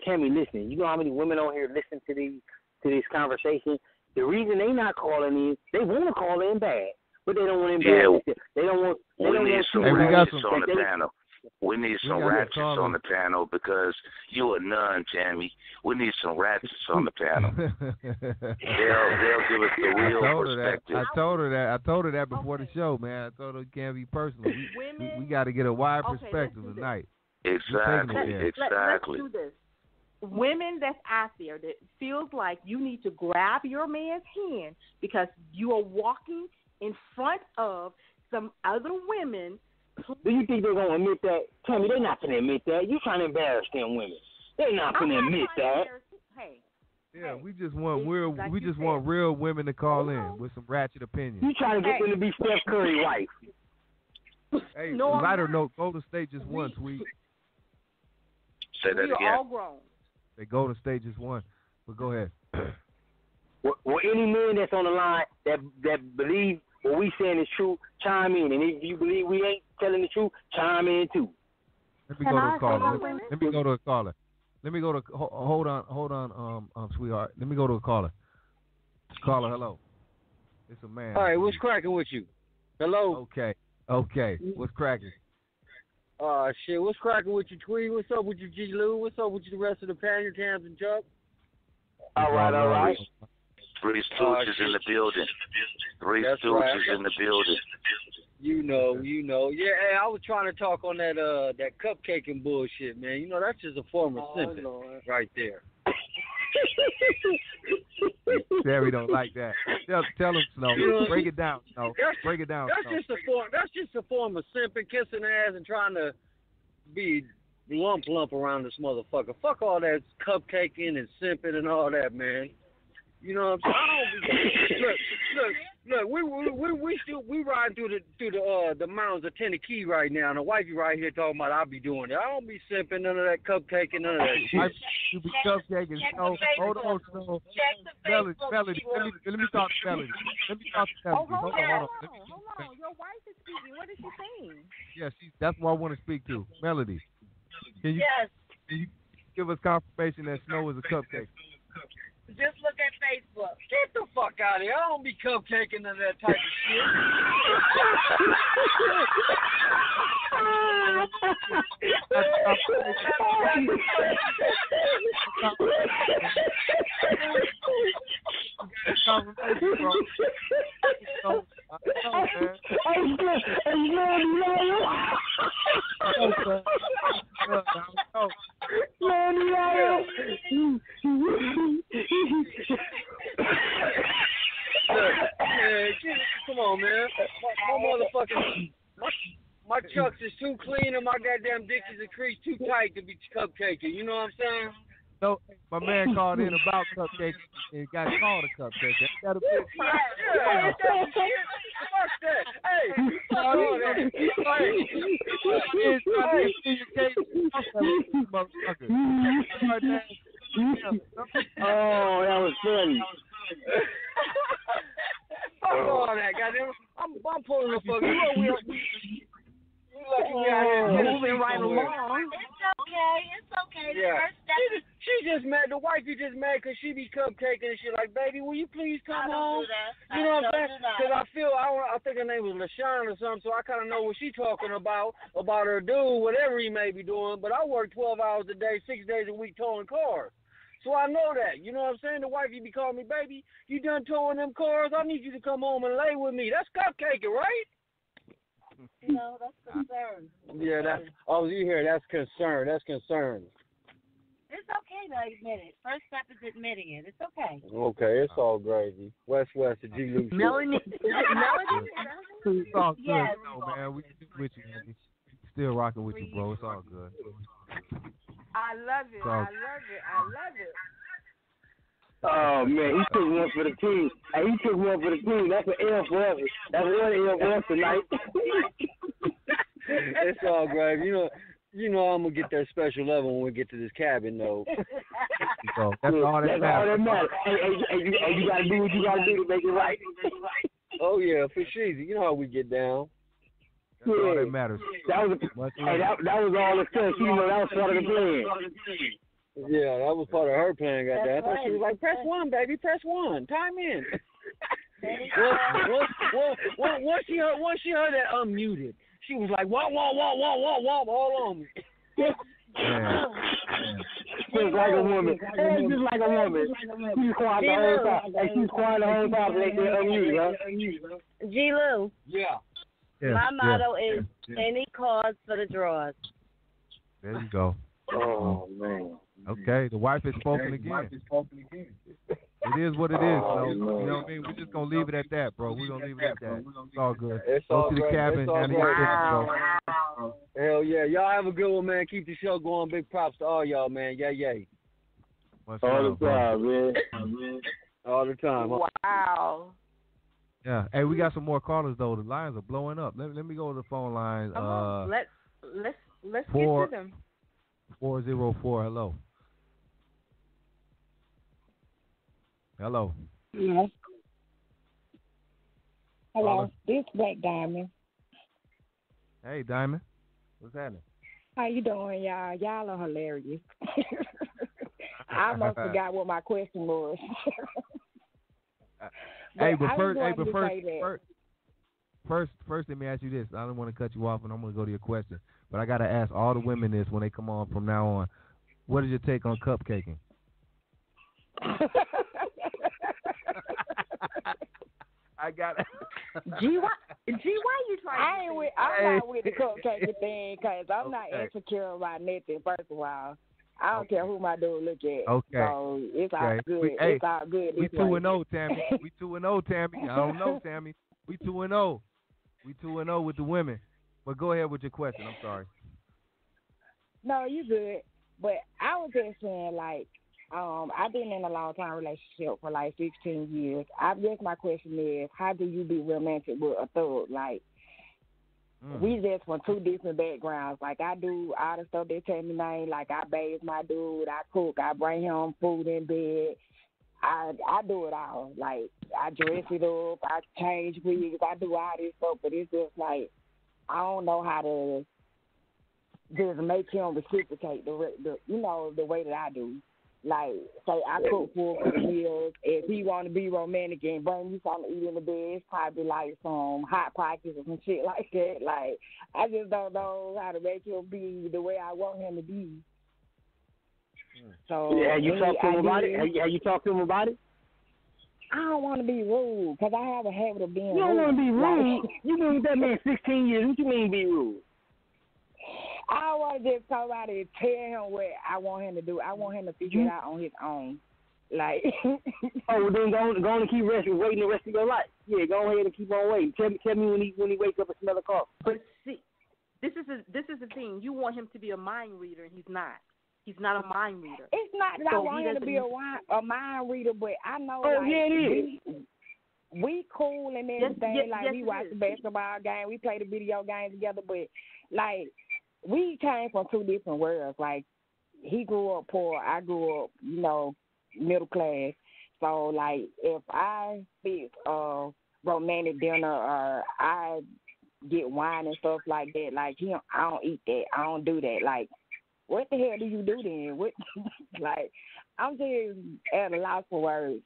Tammy, listen. You know how many women on here listen to this conversation? The reason they not calling in, they want to call in bad, but they don't want to embarrass. They don't want. We need some ratchets on the panel. We need some ratchets on the panel, because you a nun, Tammy. We need some ratchets on the panel. They'll give us the real perspective. I told her that before the show, man. I told her it can't be personal. We got to get a wide perspective tonight. Exactly. Let's do this. Women that's out there that feels like you need to grab your man's hand because you are walking in front of some other women. Do you think they're going to admit that? Tammy, they're not going to admit that. You're trying to embarrass them women. They're not going to admit that. We just want real women to call in with some ratchet opinions. You trying to get them to be Steph Curry's wife. Hey, lighter note, Golden State just won, sweet. Say that again. We are all grown. They Golden State just won. But go ahead. Well, any men that's on the line that believe what we saying is true, chime in. And if you believe we ain't telling the truth, chime in too. Let me go to a caller. Let me go to hold on, sweetheart. Let me go to a caller. Caller, hello. It's a man. All right, what's cracking with you? Hello. Okay. What's cracking? Shit. What's cracking with you, Tweet? What's up with you, G-Lew? What's up with you, the rest of the panel, Tams and Chuck? All right. Three Stooges in the building. Three Stooges in the building. You know. Yeah, hey, I was trying to talk on that cupcaking bullshit, man. You know, that's just a form of simping right there. Terry don't like that. Tell him, Snow. Break it down, Snow. Break it down, Snow. That's just a form of simping, kissing ass, and trying to be lump around this motherfucker. Fuck all that cupcaking and simping and all that, man. You know what I'm saying? Look, we riding through the mountains of Tennessee right now, and the wifey right here talking about I'll be doing it. I don't be simping none of that cupcaking, none of that shit. You be cupcaking, Snow. Hold on, Snow. Melody, let me talk to Melody. Hold on. Your wife is speaking. What is she saying? Yeah, that's what I want to speak to. Melody. Can you give us confirmation that Snow is a cupcake? Just look at Facebook. Get the fuck out of here. I don't be cupcaking none of that type of shit. Come on, man. My motherfucking my chucks is too clean and my goddamn dickies and crease too tight to be cupcaking. You know what I'm saying? No, my man called in about cupcakes and got called a cupcake. That a bit. Yeah, fuck that. Hey, fuck all that. Oh, that was funny. Fuck all that, goddamn. I'm pulling the fuck. Moving right along. It's okay. Yeah. She just mad. The wifey just mad because she be cupcaking and shit. Like, baby, will you please come home? You know what I'm saying? Because I think her name was LaShawn or something, so I kind of know what she talking about her dude, whatever he may be doing. But I work 12 hours a day, 6 days a week towing cars. So I know that. You know what I'm saying? The wifey be calling me, baby, you done towing them cars? I need you to come home and lay with me. That's cupcaking, right? No, that's concern. Yeah, that's, oh, you hear, that's concern. That's concern. It's okay to admit it. First step is admitting it. It's okay. Okay, it's all gravy. West, the G-Lew. Melanie, is it Melanie? It's all good, Yes. man. We with you, man. Still rocking with you, bro. It's all good. I love it. So- I love it. Oh man, he took one for the team. Hey, he took one for the team. That's an L for us. That's one L for us tonight. It's all gravy. You know I'm gonna get that special level when we get to this cabin, though. So that's all that matters. Hey, you gotta do what you gotta do to make it right. Oh yeah, for sure. You know how we get down. That's all that matters. That was that was all it took. You know, that was part of the plan. Yeah, that was part of her plan. Got that. I thought she was like, press 1, baby, press 1. Time in. Once she heard that unmuted, she was like, wah, all on me. Just like a woman. Just like a woman. She's quiet the whole time. And she's quiet the whole time. They get unmuted, huh? G-Lew, Yeah. my motto is any cause for the draws. There you go. Oh, man. Okay, the wife has spoken again. It is what it is. So, you know what I mean? We're just going to leave it at that, bro. We're going to leave it at that. It's all good. Go to the cabin. Hell yeah. Y'all have a good one, man. Keep the show going. Big props to all y'all, man. Yay. All the time, man. All the time. Wow. Yeah. Hey, we got some more callers, though. The lines are blowing up. Let me go to the phone line. Let's get to them. 404. Hello. Yes. Hello. Caller. This Black Diamond. Hey, Diamond. What's happening? How you doing, y'all? Y'all are hilarious. I almost forgot what my question was. First, let me ask you this. I don't want to cut you off, and I'm going to go to your question. But I got to ask all the women this when they come on from now on. What is your take on cupcaking? I got it. Why you trying? I'm not with the cupcake thing because I'm not insecure about nothing. First of all, I don't care who my dude look at. Okay. So it's all good. It's all good. We 2-0, Tammy. We 2-0, Tammy. I don't know, Tammy. We 2-0. We 2-0 with the women. But go ahead with your question. I'm sorry. No, you good. But I was just saying, like, I've been in a long-time relationship for like 16 years. I guess my question is, how do you be romantic with a thug? Like, we just from two different backgrounds. Like, I do all the stuff they tell me name. Like, I bathe my dude, I cook, I bring him food in bed. I do it all. Like, I dress it up, I change wigs, I do all this stuff. But it's just like, I don't know how to just make him reciprocate the way that I do. Like, say I cook for meals. If he want to be romantic and bring me something to eat in the bed, it's probably like some Hot Pockets or some shit like that. Like, I just don't know how to make him be the way I want him to be. So have you talked to him about it? Have you talked to him about it? I don't want to be rude because I have a habit of being rude. You don't want to be rude? Like, You been with that man 16 years. What you mean be rude? I don't want to just come out and tell him what I want him to do. I want him to figure it out on his own. Like, oh, well, then go on and keep waiting the rest of your life. Yeah, go ahead and keep on waiting. Tell me when he wakes up and smell a coffee. But see, this is the thing. You want him to be a mind reader, and he's not. He's not a mind reader. It's not that I want him to be a mind reader, but I know. Oh, like, yeah, it is. We cool and everything. We watch the basketball game. We play the video game together, but like, we came from two different worlds. Like, he grew up poor. I grew up, middle class. So, like, if I fix romantic dinner or I get wine and stuff like that, like, I don't eat that. I don't do that. Like, what the hell do you do then? What? Like, I'm just at a loss for words.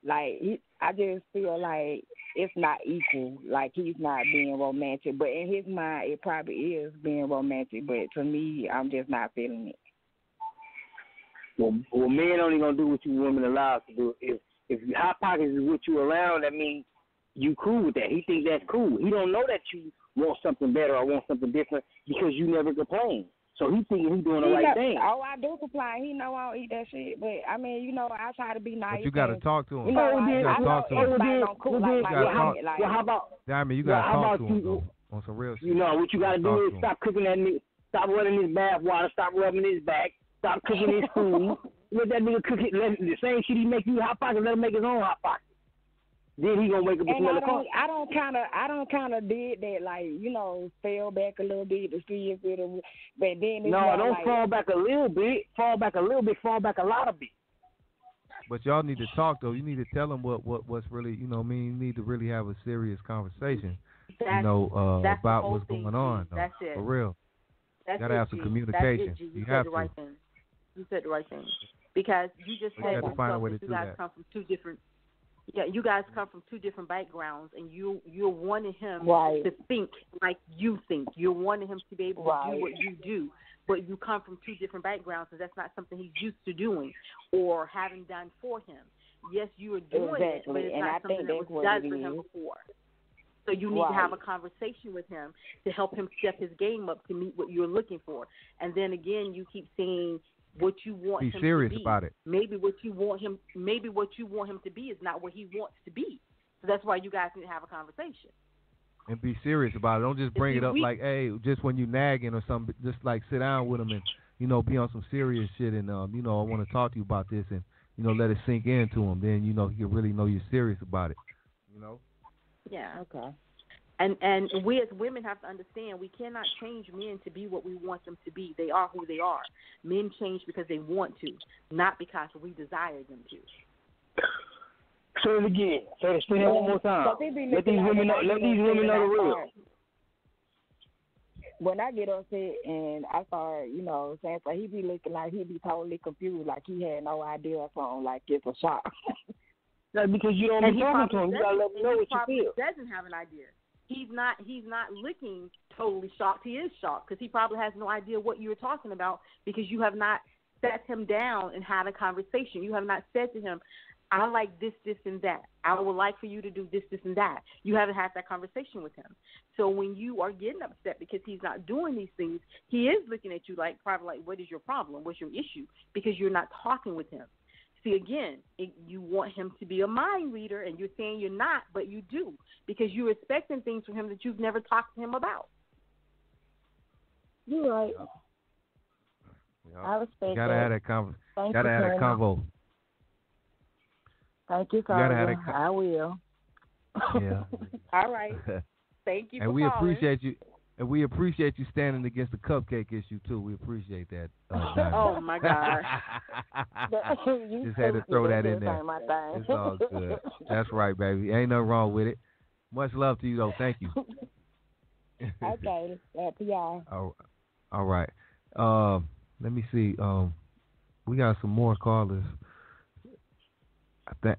Like, I just feel like it's not equal. Like, he's not being romantic. But in his mind, it probably is being romantic. But to me, I'm just not feeling it. Well, men only gonna do what you women allow to do. If hot pockets is what you allow, that means you cool with that. He think that's cool. He don't know that you want something better or want something different because you never complain. So he thinking he doing the right thing. Oh, I do complain. He know I don't eat that shit. But, I mean, you know, I try to be nice. But you got to talk to him. You know, you got to talk to him. Well, how about... Diamond, you got to talk to him, though, on some real shit. You know, what you got to do is stop cooking that nigga. Stop running his bath water. Stop rubbing his back. Stop cooking his food. Let that nigga cook it. The same shit he make you hot pocket, let him make his own hot pocket. Then he gonna wake up and smell the coffee. I don't kind of did that, like, you know, fell back a little bit to see if it. But then it's don't like, fall back a little bit. Fall back a little bit. Fall back a lot of bit. But y'all need to talk though. You need to tell him what's really, you know, what I mean, you need to really have a serious conversation. About what's going on. Though, that's it. For real. That's gotta have some communication. That's it, G. You have said the right thing. You said the right thing. Because you just said to find a way to you do guys that. come from two different. Yeah, you guys come from two different backgrounds, and you're wanting him to think like you think. You're wanting him to be able to do what you do, but you come from two different backgrounds, and that's not something he's used to doing or having done for him. Yes, you are doing it, but it's not something that was done for him before. So you need to have a conversation with him to help him step his game up to meet what you're looking for. And then again, you keep saying what you want him to be. Be serious about it. Maybe what you want him to be is not what he wants to be. So that's why you guys need to have a conversation. And be serious about it. Don't just bring it up like, hey, just when you nagging or something. Just like sit down with him and, you know, be on some serious shit and, you know, I want to talk to you about this and, you know, let it sink into him. Then, you know, he can really know you're serious about it, you know? Yeah. Okay. And we as women have to understand we cannot change men to be what we want them to be. They are who they are. Men change because they want to, not because we desire them to. Say it again. Say it one more time. Let these women know the real. When I get upset and I start, you know, saying so, he be looking like he be totally confused, like he had no idea or something, like it's a shock. That's because you don't be talking to him. You gotta let him know what you feel. He doesn't have an idea. He's not looking totally shocked. He is shocked because he probably has no idea what you were talking about because you have not sat him down and had a conversation. You have not said to him, I like this, this, and that. I would like for you to do this, this, and that. You haven't had that conversation with him. So when you are getting upset because he's not doing these things, he is looking at you like, probably like, what is your problem? What's your issue? Because you're not talking with him. See, again, you want him to be a mind reader, and you're saying you're not, but you do, because you're expecting things from him that you've never talked to him about. You're right. Yep. I respect that. Gotta have that convo. Thank you, Carter. I will. Yeah. All right. Thank you. And we calling. Appreciate you. And we appreciate you standing against the cupcake issue, too. We appreciate that. Oh, my God. Just had to throw that in there. It's all good. That's right, baby. Ain't nothing wrong with it. Much love to you, though. Thank you. Okay. To y'all. All right. Let me see. We got some more callers.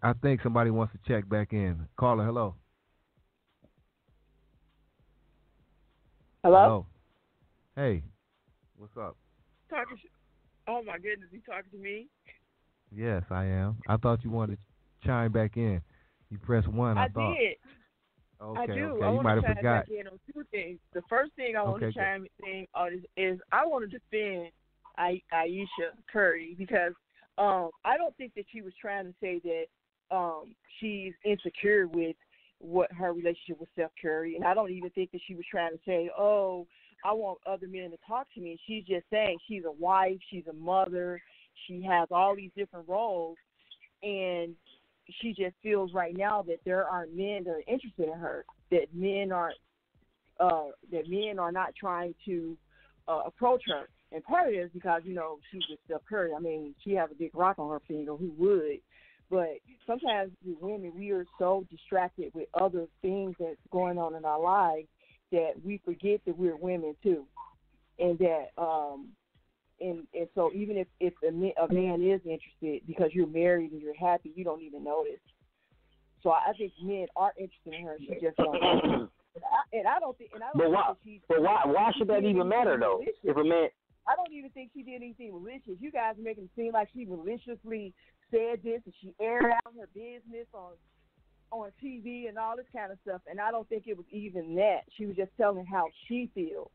I think somebody wants to check back in. Caller, hello. Hello? Hey, what's up? Oh, my goodness, you talking to me? Yes, I am. I thought you wanted to chime back in. You pressed 1, I thought. Did. Okay, I do. Okay. I You might have forgot. Back in on two things. The first thing I want to chime in on is I want to defend Aisha Curry because I don't think that she was trying to say that she's insecure with what her relationship with Steph Curry, and I don't even think that she was trying to say, oh, I want other men to talk to me. She's just saying she's a wife, she's a mother, she has all these different roles, and she just feels right now that there aren't men that are interested in her, that men are not trying to approach her. And part of it is because, you know, she's with Steph Curry. I mean, she has a big rock on her finger. Who would? But sometimes with women, we are so distracted with other things that's going on in our lives that we forget that we're women too, and that and so even if a man is interested because you're married and you're happy, you don't even notice. So I think men are interested in her. She just don't know. And I don't think. But why should that even matter though? If a man, I don't even think she did anything malicious. You guys are making it seem like she maliciously said this and she aired out her business on TV and all this kind of stuff. And I don't think it was even that. She was just telling how she feels.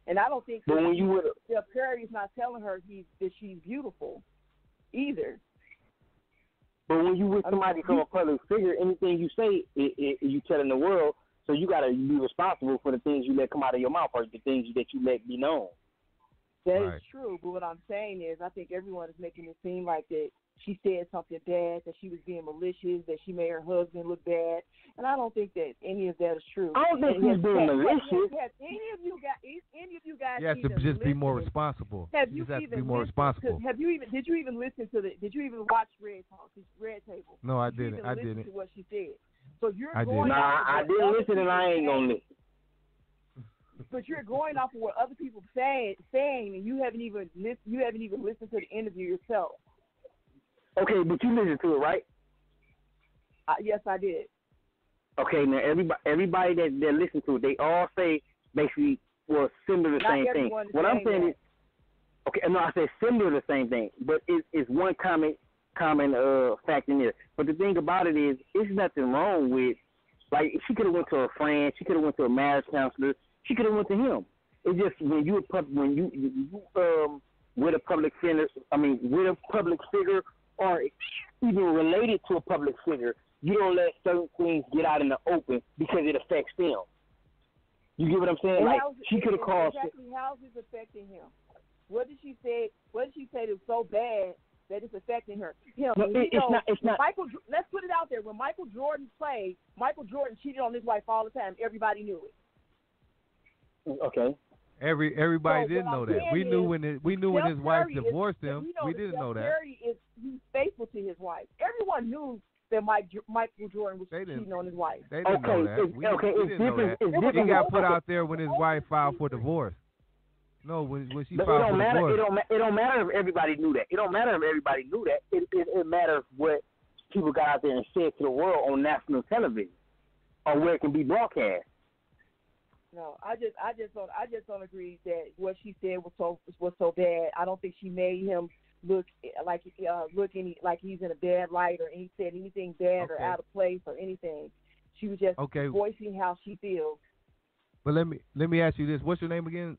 And I don't think Steph Curry is not telling her that she's beautiful either. But when you with somebody from a public figure, anything you say, you telling the world. So you got to be responsible for the things you let come out of your mouth or the things that you let be known. That is true, but what I'm saying is I think everyone is making it seem like that she said something bad, that she was being malicious, that she made her husband look bad, and I don't think that any of that is true. I don't think she's being malicious. Have any of you guys? You have to just be more responsible. Have you just have even to be more responsible. Did you even watch Red Table? No, I didn't. I listen didn't. to what she said. So you're I going. I didn't listen, and I ain't gonna listen. But you're going off of what other people saying, and you haven't even listened to the interview yourself. Okay, but you listened to it, right? Yes, I did. Okay, now everybody that listened to it, they all say basically similar to the same thing. What I'm saying is, okay, no, I said similar to the same thing, but it's one common fact in there. But the thing about it is, there's nothing wrong with, like, she could have went to a friend, she could have went to a marriage counselor, she could have went to him. It's just when you with a public figure, with a public figure, or even related to a public figure, you don't let certain things get out in the open because it affects them. You get what I'm saying? Like, she could have called. Exactly, how is this affecting him? What did she say? What did she say that was so bad that it's affecting her? Him. No, it's not. Let's put it out there. When Michael Jordan played, Michael Jordan cheated on his wife all the time. Everybody knew it. Okay. Everybody didn't know that. We knew when his wife divorced him. We didn't know that. He's faithful to his wife. Everyone knew that Michael Jordan was cheating on his wife. They didn't know that. We didn't know that. He got put out there when his wife filed for divorce. No, when she filed for divorce. It don't matter if everybody knew that. It don't matter if everybody knew that. It matters what people got out there and said to the world on national television, or where it can be broadcast. No, I just don't agree that what she said was so bad. I don't think she made him look like he's in a bad light, or he said anything bad or out of place or anything. She was just voicing how she feels. But let me ask you this: what's your name again,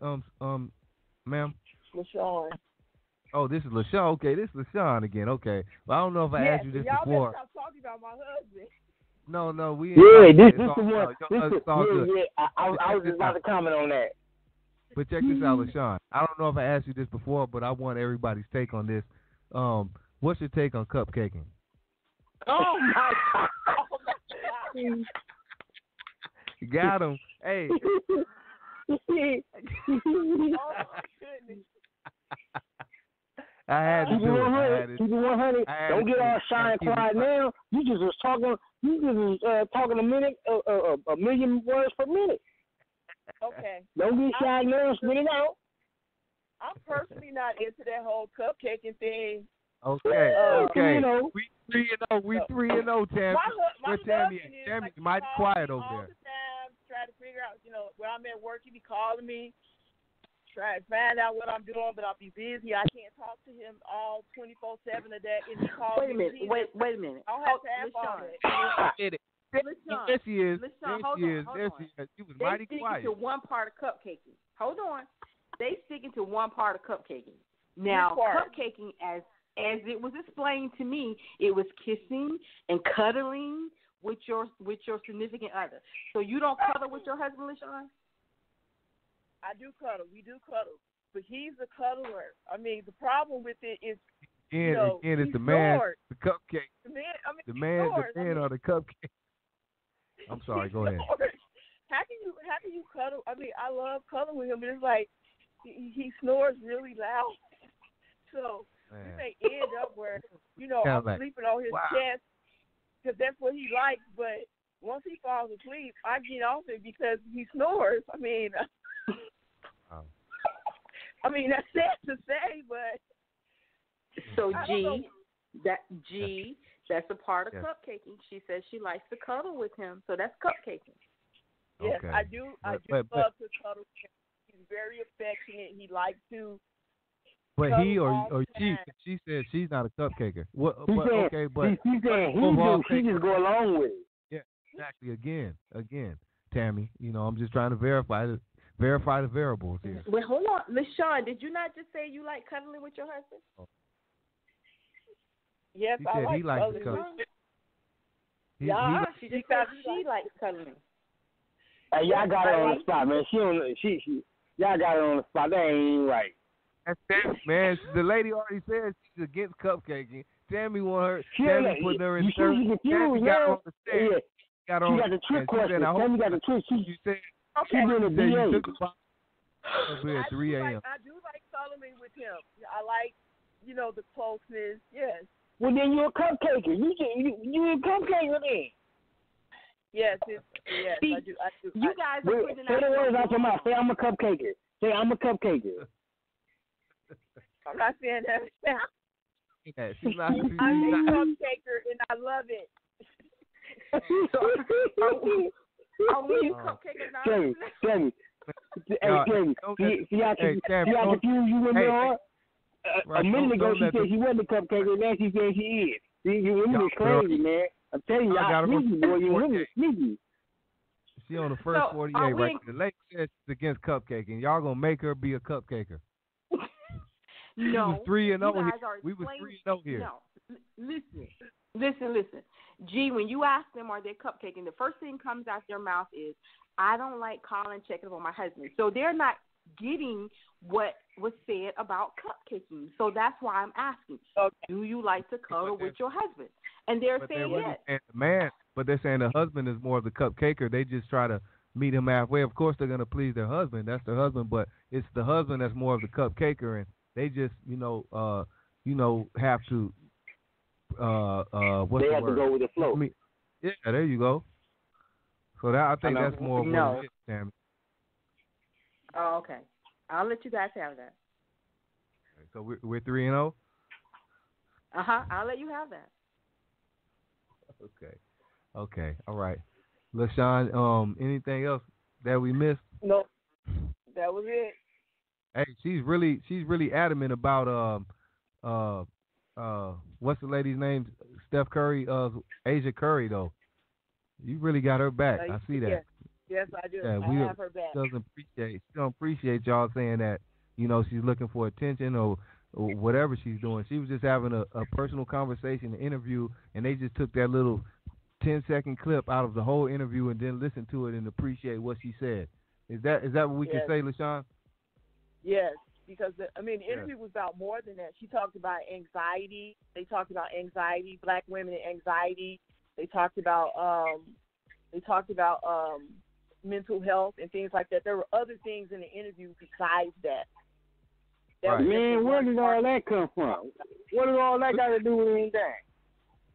ma'am? LaShawn. Oh, this is LaShawn. Okay, this is LaShawn again. Okay. Well, I don't know if I asked you this y'all before. Stop talking about my husband. No, we. Yeah, this is the one. I was just about to comment on that. But check this out, LaShawn. I don't know if I asked you this before, but I want everybody's take on this. What's your take on cupcaking? Oh my God! Got him. Hey. Oh my goodness. I had to do it. Keep it 100. Don't get all shy and quiet now. You just was talking. You just was talking a million words per minute. Okay. Don't get shy now. Spit it out. I'm personally not into that whole cupcaking thing. Okay. You know. We 3-0, Tammy. Where's Tammy? Tammy's mighty quiet over there. All the time, try to figure out, where I'm at work. He be calling me, try to find out what I'm doing, but I'll be busy. I can't talk to him all 24/7 a day. And he calls Wait a minute. Wait a minute. I don't have time for all that. Yes, he is. Hold on. She was mighty quiet. They sticking to one part of cupcaking. Hold on. They sticking to one part of cupcaking. Now, cupcaking, as it was explained to me, it was kissing and cuddling with your significant other. So you don't cuddle with your husband, LaShawn? I do cuddle. We do cuddle. But he's a cuddler. I mean, the problem with it is, again, it's the man, the cupcake. The man or the cupcake. I'm sorry. Go ahead. How can you cuddle? I mean, I love cuddling with him, but it's like he snores really loud. So we may end up where I'm sleeping on his chest because that's what he likes. But once he falls asleep, I get off it because he snores. I mean, that's sad to say, but so that's a part of cupcaking. She says she likes to cuddle with him, so that's cupcaking. Yes, I do. I do love to cuddle with him. He's very affectionate. He likes to But he or she said she's not a cupcaker. What? He But said, okay, but he said he overall do. She just go along with it. Yeah, exactly. Again, Tammy. I'm just trying to verify the variables here. Wait, hold on, LaShawn. Did you not just say you like cuddling with your husband? Oh. Yes, He I said like he likes cuddling. cuddling. She just said she likes cuddling. Hey, y'all got her on the spot, man. She y'all got her on the spot. That ain't right. That's Tammy, man. The lady already said she's against cupcaking. Tammy want her. She Tammy putting her in you third. see, she Tammy confused, got her man. on the stand. Yeah. Got She got the trick question. Tammy got the trick. You said she doing a you said you DA. took the box at 3 a.m. I do like cuddling with him. I like, the closeness. Yes. Well, then you're a cupcaker. You a cupcaker then. Yes, See, I do. You guys are putting say the words out your mouth. Say I'm a cupcaker. Say I'm a cupcaker. I'm not saying that. Yeah, she's not. I'm a cupcaker and I love it. Are we cupcaker now? Tammy. Hey, Tammy. See how confused you women are? A minute ago she said she wasn't a cupcaker. Now she said she is. See, you women is crazy, man. I'm telling you, y'all sneaky, boy. You women sneaky. She on the first 48 right there. The lady said she's against cupcaking. Y'all gonna make her be a cupcaker. No. We was 3-0 here. We was 3-0 here. No. Listen. G, when you ask them are they cupcaking, the first thing comes out their mouth is, I don't like calling checking up on my husband. So they're not getting what was said about cupcaking. So that's why I'm asking. Okay. Do you like to cuddle with your husband? And they're saying yes. But they're saying the husband is more of the cupcaker. They just try to meet him halfway. Of course, they're going to please their husband. That's their husband. But it's the husband that's more of the cupcaker, and they just, have to. What's they the have word? to go with the flow. Yeah, there you go. So that I think that's more of what it is, Tammy. Oh, okay. I'll let you guys have that. So we're 3-0. I'll let you have that. Okay. All right. LaShawn, anything else that we missed? No. That was it. Hey, she's really adamant about what's the lady's name? Steph Curry, Asia Curry though. You really got her back. I see that. Yes, I do. Yeah, I have her back. She don't appreciate y'all saying that, she's looking for attention or whatever she's doing. She was just having a personal conversation, an interview, and they just took that little 10-second clip out of the whole interview and then listened to it and appreciate what she said. Is that what we can say, LaShawn? Yes, because the interview was about more than that. She talked about anxiety. They talked about anxiety, black women and anxiety. They talked about mental health and things like that. There were other things in the interview besides that. Right. Man, where did all that come from? What did all that got to do with anything?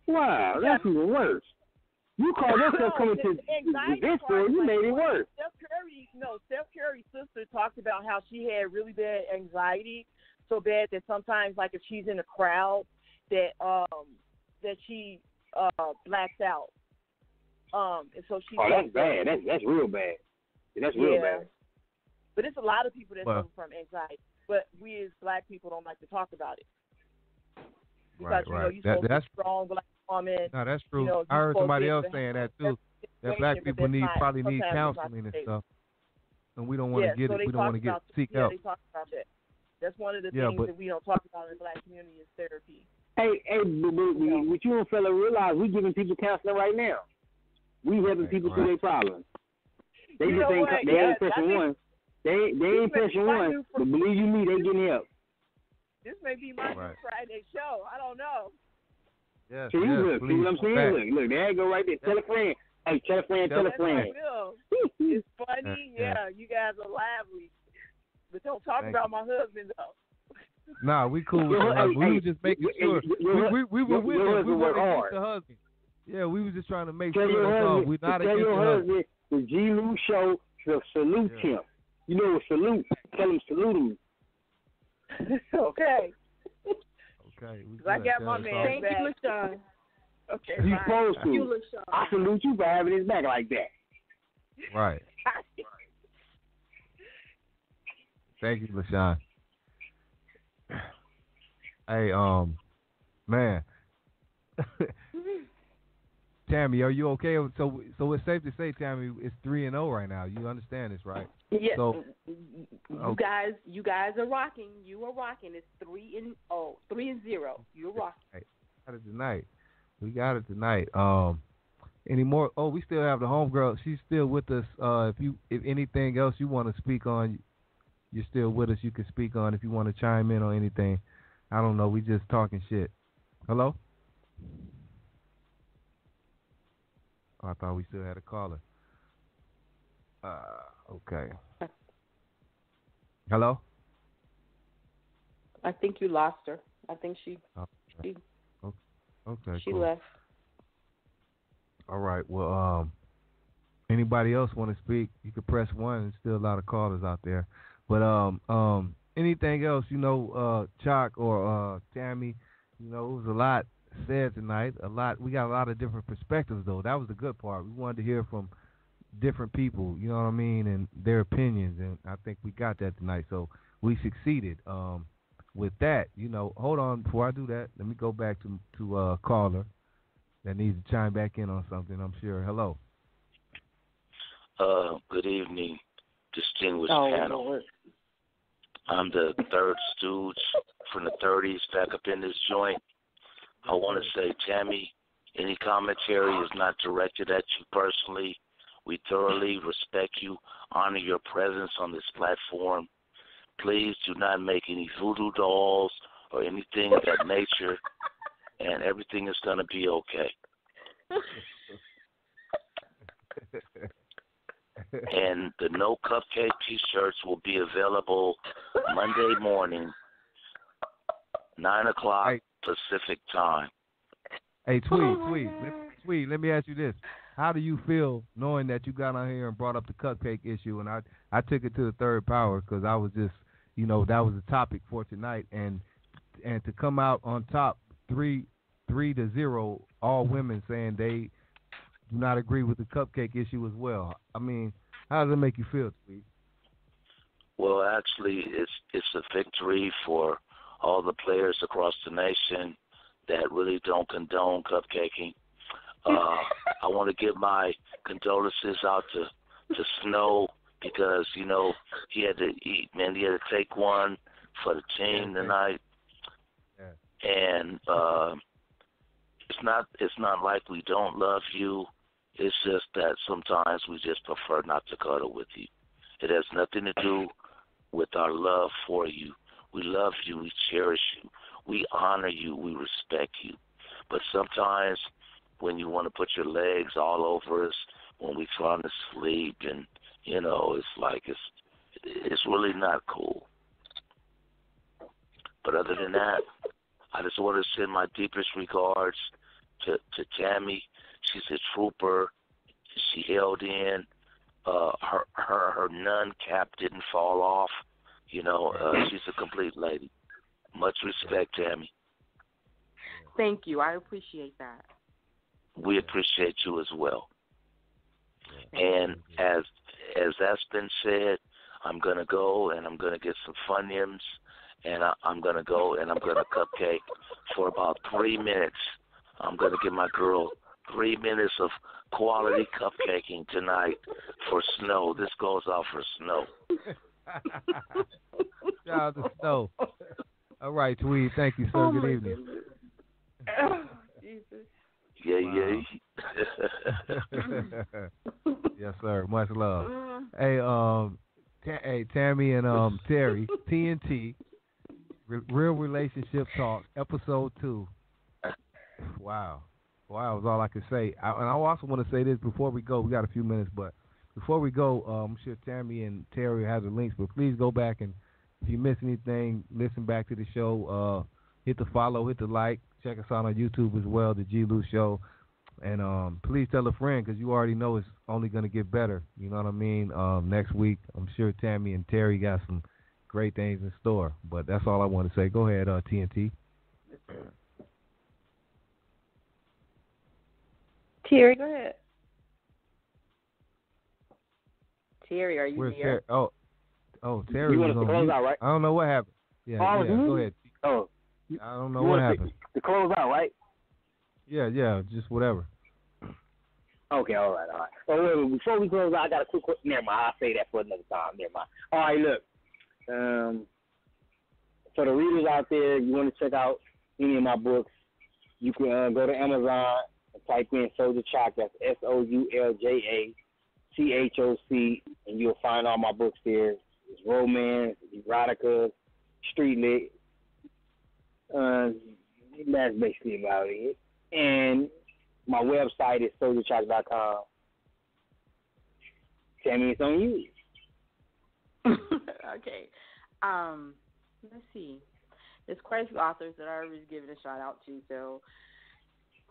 Wow, that's even worse. You called yourself coming to this story, you made it worse. Steph Curry's sister talked about how she had really bad anxiety, so bad that sometimes, like if she's in a crowd, that she blacks out. And so she. Oh, that's bad. That's real bad. That's real bad. But it's a lot of people that suffer from anxiety. But we as black people don't like to talk about it. Because you're supposed to be strong black woman. No, that's true. I heard somebody else saying that too. That black people probably need counseling and stuff. And we don't want to get it. We don't want to seek help. They talk about that. That's one of the things that we don't talk about in the black community is therapy. Hey, what you don't fella realize, we giving people counseling right now. We helping people through their problems. They just ain't pressing one. They ain't pressing one, but believe you me, they getting help. This may be my Friday show. I don't know. Yes, see what I'm saying? Look, there you go right there. Tell a friend. Hey, tell a friend. It's funny. Yeah, you guys are lively. But don't talk about my husband, though. Nah, we cool with her. We were just making sure. We were with her. We weren't against the husband. Yeah, we were just trying to make sure that's all. We're not against the husband. The G-Lew show, salute him. You know what salute? Tell him salute him. Okay. I got my man Thank back. you, LaShawn. Okay, he's supposed to. I salute you for having his back like that. Right. Thank you, LaShawn. Hey, man, Tammy, are you okay? So it's safe to say, Tammy, it's 3-0 right now. You understand this, right? Yeah. So, you guys are rocking. You are rocking. It's 3-0. 3-0. You're rocking. hey, got it tonight. We got it tonight. Any more? Oh, we still have the homegirl. She's still with us. If anything else you want to speak on, you're still with us. You can speak on if you want to chime in on anything. I don't know. We just talking shit. Hello? Oh, I thought we still had a caller. Okay. Hello? I think you lost her. I think she Okay, she cool. left. All right. Well, anybody else want to speak? You could press 1. There's still a lot of callers out there. But anything else, Chalk or Tammy, it was a lot said tonight. We got a lot of different perspectives though. That was the good part. We wanted to hear from different people, you know what I mean, and their opinions, and I think we got that tonight. So we succeeded. With that, hold on before I do that. Let me go back to caller that needs to chime back in on something. I'm sure. Hello. Good evening, distinguished panel. Lord. I'm the third stooge from the 30s back up in this joint. I want to say, Tammy, any commentary is not directed at you personally. We thoroughly respect you, honor your presence on this platform. Please do not make any voodoo dolls or anything of that nature, and everything is going to be okay. And the No Cupcake T-shirts will be available Monday morning, 9 o'clock Pacific time. Hey, Tweet, let me ask you this. How do you feel knowing that you got on here and brought up the cupcake issue, and I took it to the third power because I was just, that was the topic for tonight, and to come out on top 3-0, all women saying they do not agree with the cupcake issue as well. I mean, how does it make you feel, Tweet? Well, actually, it's a victory for all the players across the nation that really don't condone cupcaking. I want to give my condolences out to Snow because, he had to eat, man. He had to take one for the team tonight. Yeah. And it's not like we don't love you. It's just that sometimes we just prefer not to cuddle with you. It has nothing to do with our love for you. We love you. We cherish you. We honor you. We respect you. But sometimes when you want to put your legs all over us, when we're trying to sleep, and, it's like it's really not cool. But other than that, I just want to send my deepest regards to Tammy. She's a trooper. She held in. Her nun cap didn't fall off. She's a complete lady. Much respect, Tammy. Thank you. I appreciate that. We appreciate you as well. And as that's been said, I'm going to go and I'm going to get some Funyuns, and I'm going to go and I'm going to cupcake for about 3 minutes. I'm going to give my girl 3 minutes of quality cupcaking tonight for Snow. This goes out for Snow. Shout out to Snow. All right, Tweed. Thank you, sir. Good evening. Jesus. Yeah. Yes, sir. Much love. Hey, Tammy and Terry, TNT, Real Relationship Talk, Episode 2. Wow, is all I can say. And I also want to say this before we go. We got a few minutes, but before we go, I'm sure Tammy and Terry have the links, but please go back and if you miss anything, listen back to the show. Hit the follow, hit the like. Check us out on YouTube as well, the G-Lew Show. And please tell a friend because you already know it's only going to get better. You know what I mean? Next week, I'm sure Tammy and Terry got some great things in store. But that's all I want to say. Go ahead, TNT. Terry, go ahead. Terry, are you Where's there? Terry? Oh, Terry. You want us to close out, right? I don't know what happened. Yeah, Oh, yeah. Go ahead. Oh, I don't know what happened. To close out, right? Yeah, just whatever. Okay, all right. Oh, wait, before we close out, I got a quick question. Never mind, I'll say that for another time. Never mind. All right, look. For the readers out there, you want to check out any of my books, you can go to Amazon and type in Soldier Chock. That's SOULJACHOC, and you'll find all my books there. It's romance, erotica, street lit. That's basically about it. And my website is soldierchock.com. Tammy, it's on you. Okay. Let's see. There's quite a few authors that I already given a shout out to, so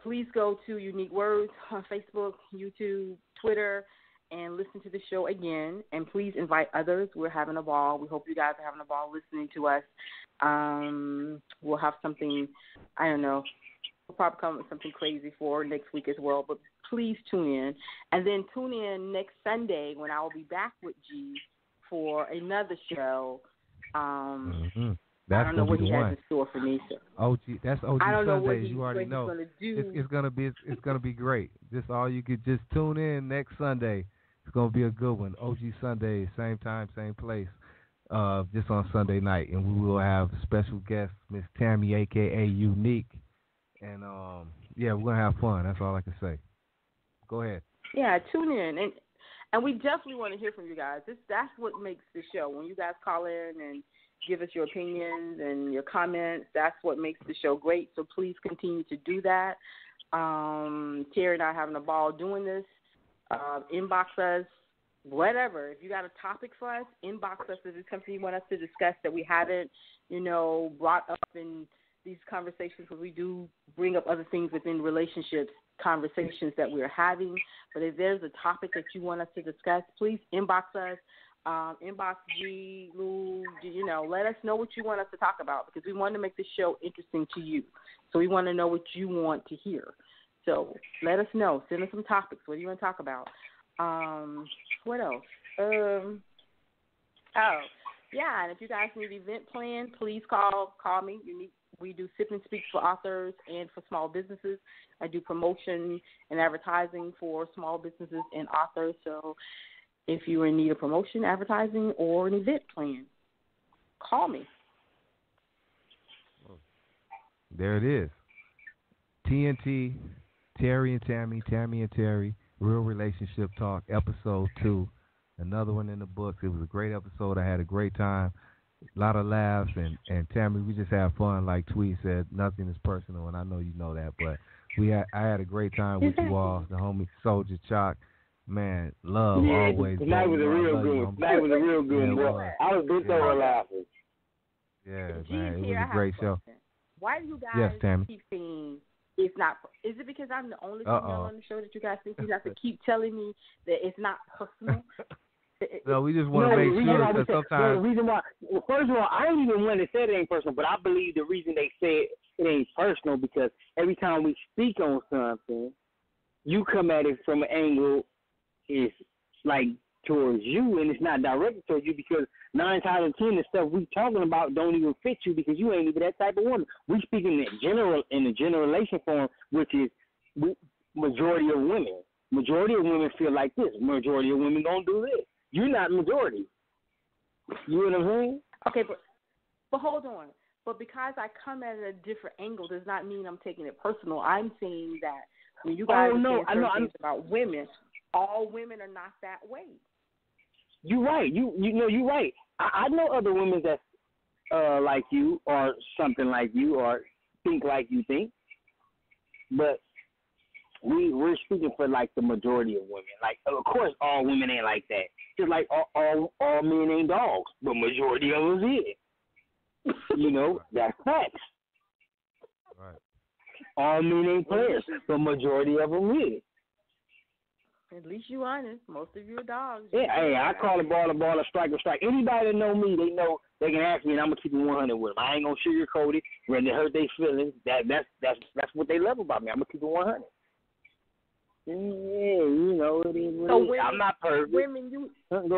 please go to Unique Words on Facebook, YouTube, Twitter, and listen to the show again. And please invite others. We're having a ball. We hope you guys are having a ball listening to us. We'll have something, I don't know, we'll probably come up with something crazy for next week as well, but please tune in. And then tune in next Sunday when I will be back with G for another show. That's I don't know what he one. has in store for Nisha. That's OG I don't know Sundays. what You already know. Gonna do. It's gonna be great. Just all you could just tune in next Sunday. It's gonna be a good one. OG Sundays, same time, same place. Just on Sunday night, and we will have special guest Miss Tammy, aka Unique, and we're gonna have fun. That's all I can say. Go ahead. Yeah, tune in, and we definitely want to hear from you guys. That's what makes the show. When you guys call in and give us your opinions and your comments, that's what makes the show great. So please continue to do that. Terry and I are having a ball doing this. Inbox us, whatever. If you got a topic for us, inbox us if it's something you want us to discuss that we haven't, brought up in these conversations, because we do bring up other things within relationships, conversations that we're having. But if there's a topic that you want us to discuss, please inbox us. Inbox G-Lew, let us know what you want us to talk about, because we want to make this show interesting to you. So we want to know what you want to hear. So let us know. Send us some topics. What do you want to talk about? What else? And if you guys need an event plan, please call me. We do Sip and Speaks for authors and for small businesses. I do promotion and advertising for small businesses and authors. So if you're in need of promotion, advertising, or an event plan, call me. There it is. TNT, Terry and Tammy, Tammy and Terry, Real Relationship Talk, Episode 2. Another one in the books. It was a great episode. I had a great time. A lot of laughs. And Tammy, we just have fun. Like Tweet said, nothing is personal, and I know you know that. But I had a great time with you all, the homie Soldier Chock. Man, love always. That was a real good one. That was a real good one, boy. I was bent over laughing. Yeah, man, it was a great show. Why do you guys keep saying it's not? Is it because I'm the only female on the show that you guys think you have to keep telling me that it's not personal? No, we just want to make sure, because sometimes. The reason why, first of all, I ain't even one that said it ain't personal, but I believe the reason they said it ain't personal because every time we speak on something, you come at it from an angle is like towards you, and it's not directed towards you, because 9 times out of 10 the stuff we talking about don't even fit you, because you ain't even that type of woman. We speak in the generalization form, which is majority of women. Majority of women feel like this. Majority of women gonna do this. You're not majority. You know what I'm saying? Okay, but hold on. But because I come at it at a different angle does not mean I'm taking it personal. I'm saying that when you guys are saying things about women, all women are not that way. You're right. You're right. I know other women that's like you, or something like you, or think like you think. But we're speaking for like the majority of women. Like, of course, all women ain't like that. Just like all men ain't dogs, but majority of us is. That's facts. Right. All men ain't players, but majority of them is. At least you honest. Most of you are dogs. Yeah, hey, I call a ball, a strike. Anybody that know me, they know they can ask me, and I'm gonna keep it 100 with them. I ain't gonna sugarcoat it when they hurt their feelings. That's what they love about me. I'm gonna keep it 100. Yeah, it is what So it is. I'm not perfect. Go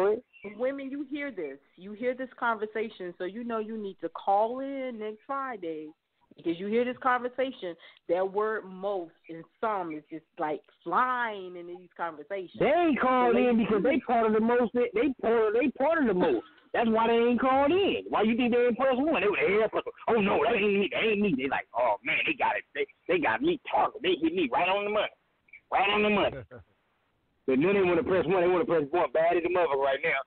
ahead. Women, you hear this. You hear this conversation, so you know you need to call in next Friday because you hear this conversation. Their word most and some is just like flying in these conversations. They ain't called in because they part of the most. They part of the most. That's why they ain't called in. Why you think they ain't plus one? They were oh no, that ain't me. That ain't me. They like, oh man, they got it. They got me talking. They hit me right on the money. Right on the money. But then they want to press one. They want to press one. Bad as the mother right now.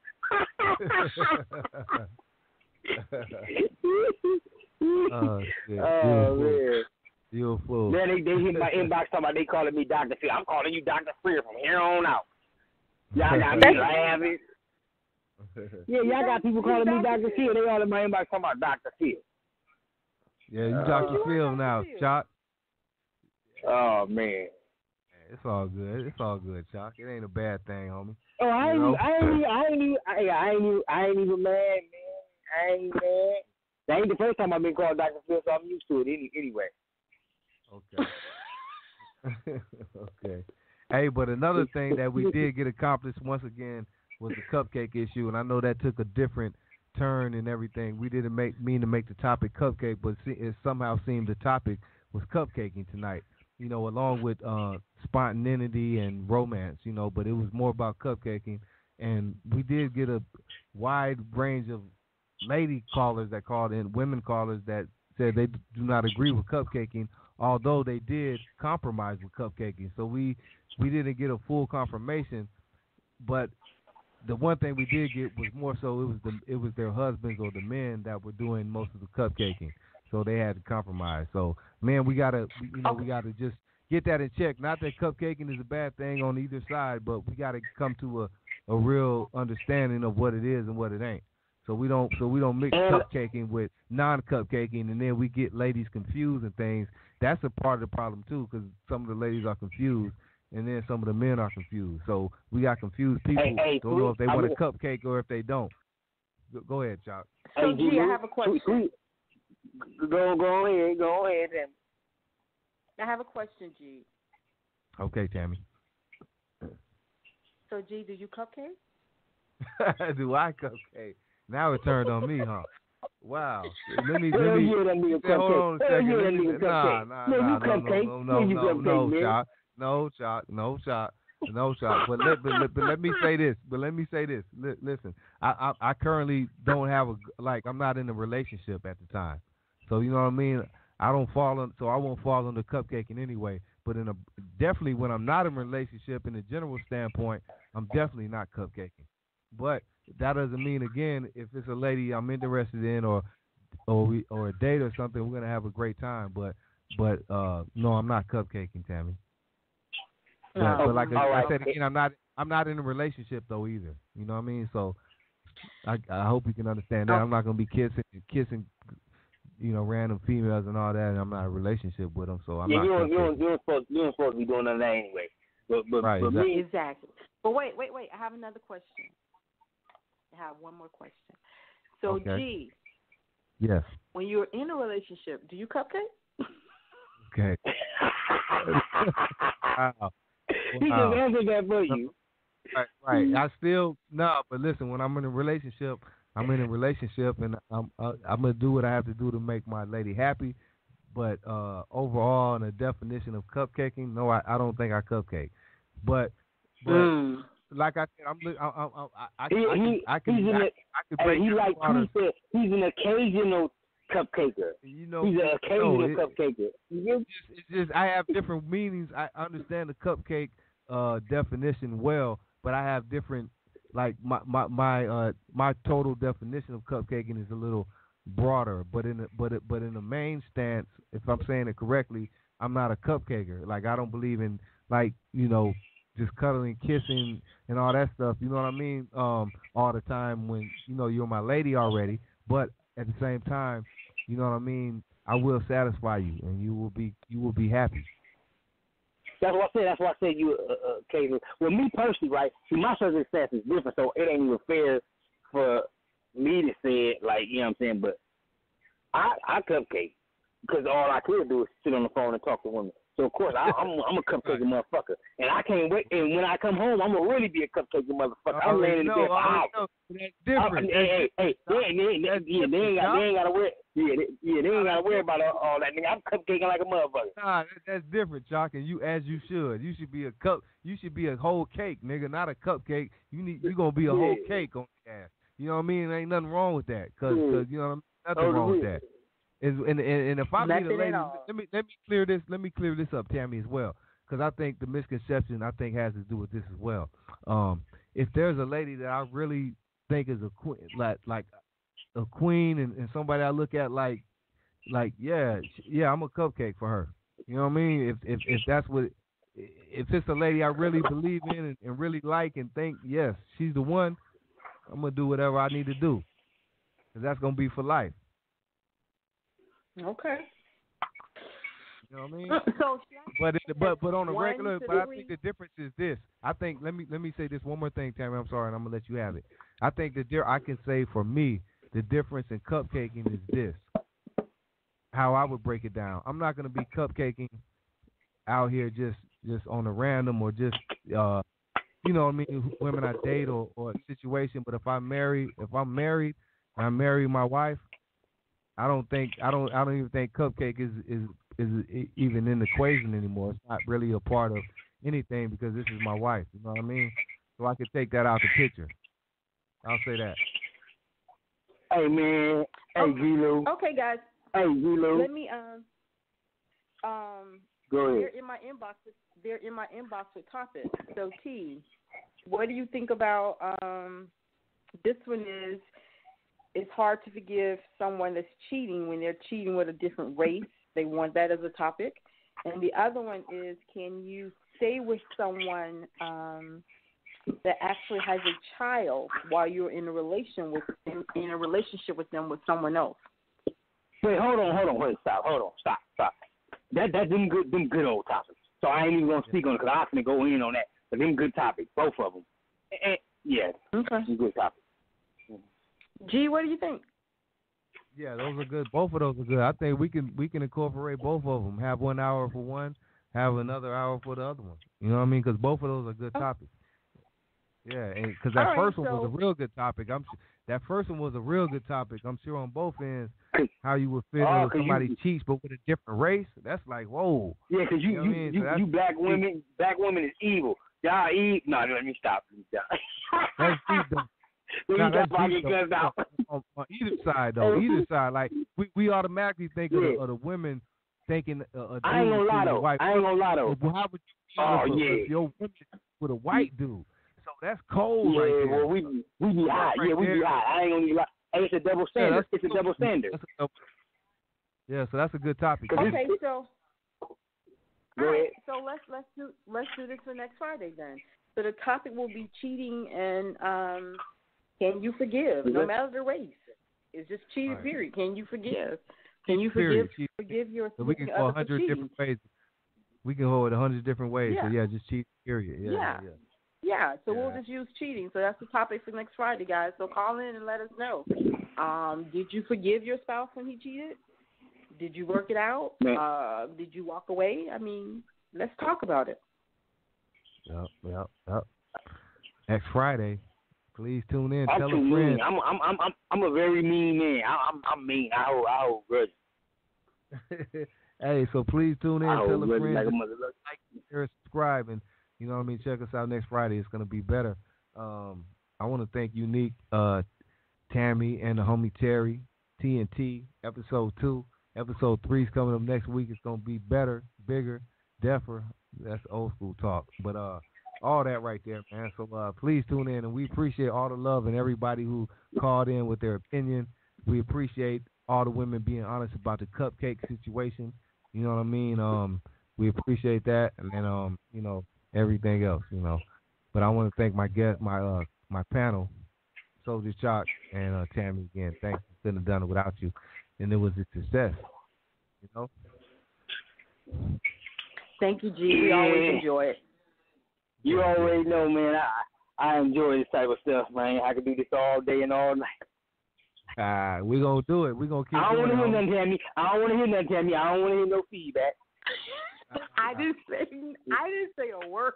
Oh, shit. Man. You're a fool. Then they hit my inbox talking about they calling me Dr. Phil. I'm calling you Dr. Phil from here on out. Y'all got me laughing. Yeah, y'all got people calling me Dr. Phil. They all in my inbox talking about Dr. Phil. Yeah, you Dr. Phil now, Chuck. Oh, man. It's all good. It's all good, Chuck. It ain't a bad thing, homie. Oh, I ain't even mad, man. I ain't mad. That ain't the first time I've been called Dr. Phil, so I'm used to it anyway. Okay. Okay. Hey, but another thing that we did get accomplished once again was the cupcake issue, and I know that took a different turn and everything. We didn't mean to make the topic cupcake, but it somehow seemed the topic was cupcaking tonight. You know, along with spontaneity and romance, you know, but it was more about cupcaking. And we did get a wide range of lady callers that called in, women callers that said they do not agree with cupcaking, although they did compromise with cupcaking. So we didn't get a full confirmation, but the one thing we did get was more so it was their husbands or the men that were doing most of the cupcaking. So they had to compromise. So, man, we gotta just get that in check. Not that cupcaking is a bad thing on either side, but we gotta come to a real understanding of what it is and what it ain't. So we don't mix cupcaking with non-cupcaking, and then we get ladies confused and things. That's a part of the problem too, because some of the ladies are confused, and then some of the men are confused. So we got confused people. Don't know if they want a cupcake or if they don't. Go ahead, Chuck. So, G, I have a question. Go ahead. Then. I have a question, G. Okay, Tammy. So, G, do you cupcake? Do I cupcake? Now it turned on me, huh? Wow. Let me hold on a second. No, Chuck. But let me say this. Listen, I currently don't have I'm not in a relationship at the time. So you know what I mean? I won't fall under cupcaking anyway. But definitely when I'm not in a relationship, in a general standpoint, I'm definitely not cupcaking. But that doesn't mean, again, if it's a lady I'm interested in or a date or something, we're gonna have a great time. But no, I'm not cupcaking, Tammy. But like I said again, I'm not in a relationship though either. You know what I mean? So I hope you can understand that. I'm not gonna be kissing, you know, random females and all that, and I'm not in a relationship with them. So I'm not. You don't supposed to be doing none of that anyway. But right, exactly. But wait. I have another question. I have one more question. So, okay. G. Yes. When you're in a relationship, do you cupcake? Okay. Wow. He just answered that for you. Right. I still but listen. When I'm in a relationship, and I'm gonna do what I have to do to make my lady happy. But overall, in the definition of cupcaking, no, I don't think I cupcake. But like I said, he's an occasional cupcaker. You know, he's an occasional cupcaker. It's just I have different meanings. I understand the cupcake definition well, but I have different. Like my total definition of cupcaking is a little broader. But in the main stance, if I'm saying it correctly, I'm not a cupcaker. Like I don't believe in just cuddling, kissing, and all that stuff. You know what I mean? All the time when you're my lady already. But at the same time, you know what I mean? I will satisfy you, and you will be happy. That's what I said. You occasionally. Well, me personally, right? See, my circumstance is different, so it ain't even fair for me to say it. Like, you know what I'm saying? But I cupcake because all I could do is sit on the phone and talk to women. So of course I'm a cupcake motherfucker, and I can't wait. And when I come home, I'm gonna really be a cupcake motherfucker. I'm laying in the bed for hours. That's different. They ain't gotta worry. They ain't gotta worry about all that. Nigga, I'm cupcaking like a motherfucker. Nah, that's different, Chalk, and you should. You should be a cup. You should be a whole cake, nigga, not a cupcake. You gonna be a whole cake on the ass. You know what I mean? There ain't nothing wrong with that, cause you know what I mean? Nothing wrong with that. And if I meet a lady, let me clear this. Let me clear this up, Tammy, as well, because I think the misconception has to do with this as well. If there's a lady that I really think is a queen, like a queen, and somebody I look at like yeah, I'm a cupcake for her. You know what I mean? If that's what, if it's a lady I really believe in and really like and think, yes, she's the one, I'm gonna do whatever I need to do, because that's gonna be for life. Okay. You know what I mean? So, but on a regular, but I think the difference is this. I think let me say this one more thing, Tammy. I'm sorry, and I'm gonna let you have it. I think that I can say for me, the difference in cupcaking is this. How I would break it down. I'm not gonna be cupcaking out here just on a random or just you know what I mean, women I date or a situation. But if I'm married and I marry my wife, I don't even think cupcake is even in the equation anymore. It's not really a part of anything because this is my wife. You know what I mean? So I could take that out the picture. I'll say that. Hey man, hey G-Lew. Okay, guys. Hey G-Lew. Let me Go ahead. They're in my inbox. They're in my inbox with topics. So T, what do you think about this one? It's hard to forgive someone that's cheating when they're cheating with a different race. They want that as a topic. And the other one is, can you stay with someone that actually has a child while you're in a relationship with them with someone else? Wait, hold on, stop. That them good old topics. So I ain't even gonna speak on it because I'm gonna go in on that. But them good topics, both of them. Yeah, okay, some good topics. G, what do you think? Yeah, those are good. Both of those are good. I think we can incorporate both of them. Have 1 hour for one, have another hour for the other one. You know what I mean? Because both of those are good topics. Yeah, because that first one was a real good topic. That first one was a real good topic. I'm sure on both ends, how you would feel if somebody cheats but with a different race. That's like, whoa. Yeah, because you black women is evil. Y'all evil. No, let me stop. That's deep though. On either side though, like we automatically think of the women thinking a dude I ain't gonna lie though. White I ain't gonna lie though. Well, how would you feel if your woman with a white dude? So that's cold right there. Well, we be hot. Right we be hot. I ain't gonna lie. Hey, it's a double standard. It's a double standard. Yeah, so that's a good topic. Okay, so go ahead. So let's do this for next Friday then. So the topic will be cheating and can you forgive, no matter the race? It's just cheating, period. Can you forgive? Can you forgive your so we can go 100 different ways. We can hold it 100 different ways. Yeah. So yeah, just cheat, period. Yeah. So we'll just use cheating. So that's the topic for next Friday, guys. So call in and let us know. Did you forgive your spouse when he cheated? Did you work it out? Did you walk away? I mean, let's talk about it. Yep. Next Friday. Please tune in. I'm Tell too a friend. mean. I'm a very mean man. I'm mean. I hold grudges. Hey, so please tune in. Tell a friend. Like a mother. Like, share, subscribe, and you know what I mean. Check us out next Friday. It's gonna be better. I want to thank Unique, Tammy, and the homie Terry. TNT episode 2. Episode 3 is coming up next week. It's gonna be better, bigger, deafer. That's old school talk, but all that right there, man. So please tune in, and we appreciate all the love and everybody who called in with their opinion. We appreciate all the women being honest about the cupcake situation. You know what I mean? We appreciate that, and then you know, everything else, you know. But I want to thank my guest, my panel, Soldier Chalk and Tammy again. Thanks. Couldn't have done it without you, and it was a success. You know. Thank you, G. We always enjoy it. You already know, man. I enjoy this type of stuff, man. I can do this all day and all night. We're going to do it. We're going to keep doing it. I don't want to hear nothing, Tammy. I don't want to hear no feedback. I didn't say a word.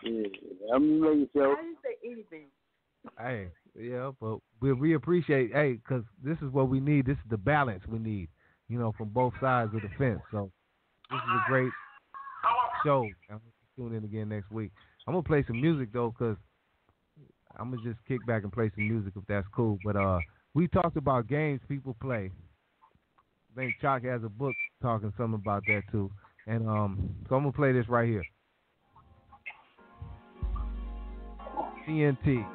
Yeah, I'm making sure. I didn't say anything. Hey, yeah, but we appreciate, because this is what we need. This is the balance we need, from both sides of the fence. So this is a great show. I'm going to tune in again next week. I'm going to play some music, though, because I'm going to just kick back and play some music if that's cool. But we talked about games people play. I think Chalk has a book talking something about that, too. And so I'm going to play this right here. TNT.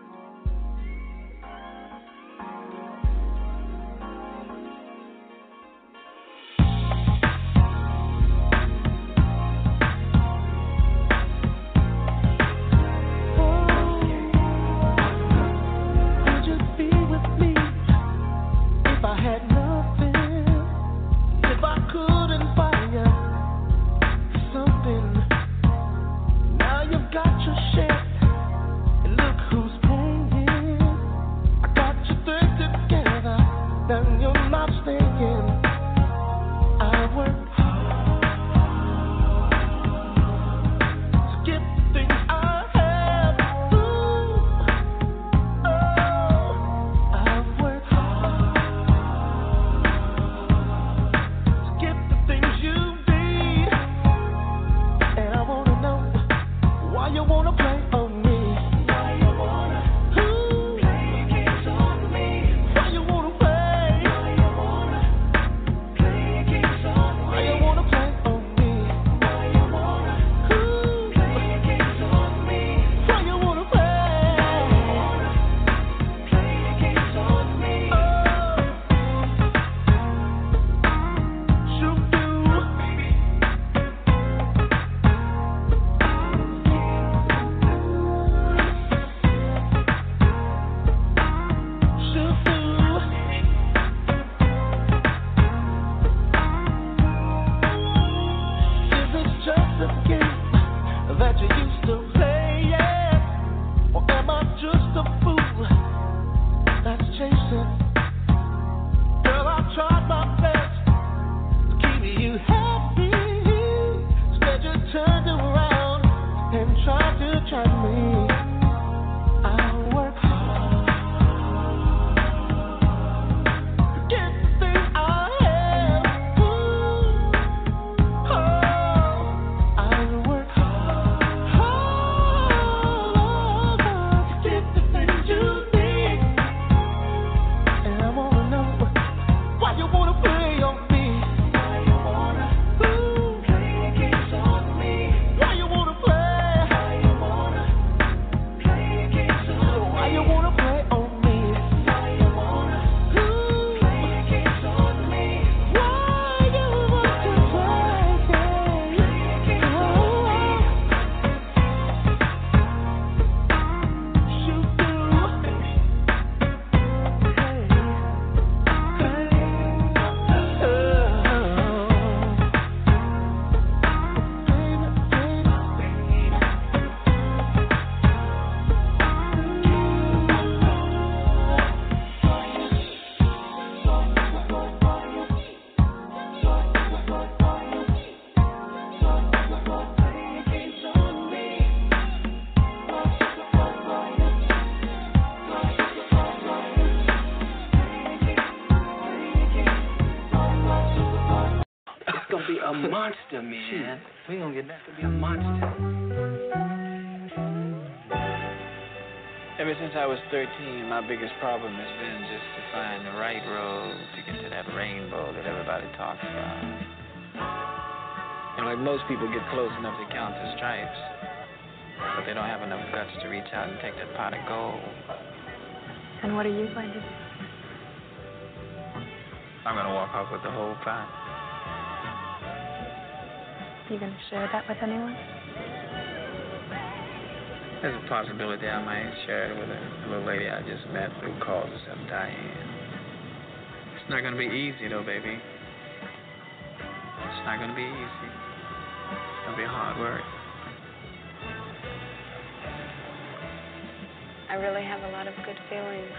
A monster, man. We gonna get that to be a monster. Ever since I was 13, my biggest problem has been just to find the right road to get to that rainbow that everybody talks about. Like most people get close enough to count the stripes, but they don't have enough guts to reach out and take that pot of gold. And what are you going to do? I'm gonna walk off with the whole pot. You gonna share that with anyone? There's a possibility I might share it with a little lady I just met who calls herself Diane. It's not gonna be easy though, baby. It's not gonna be easy. It's gonna be hard work. I really have a lot of good feelings.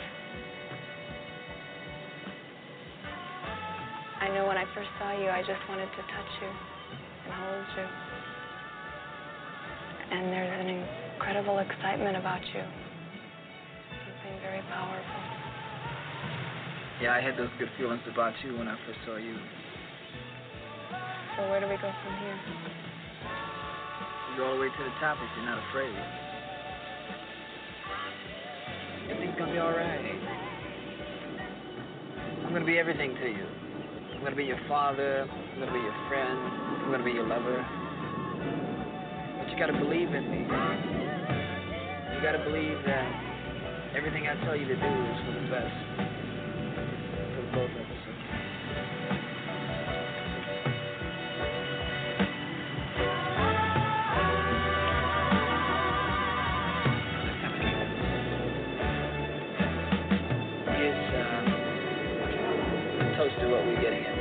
I know when I first saw you, I just wanted to touch you. and holds you. And there's an incredible excitement about you. Something very powerful. Yeah, I had those good feelings about you when I first saw you. So where do we go from here? You go all the way to the top if you're not afraid. Everything's gonna be alright. I'm gonna be everything to you. I'm gonna be your father, I'm gonna be your friend, I'm gonna be your lover. But you gotta believe in me. You gotta believe that everything I tell you to do is for the best. For both of us. Toast to what we're getting into.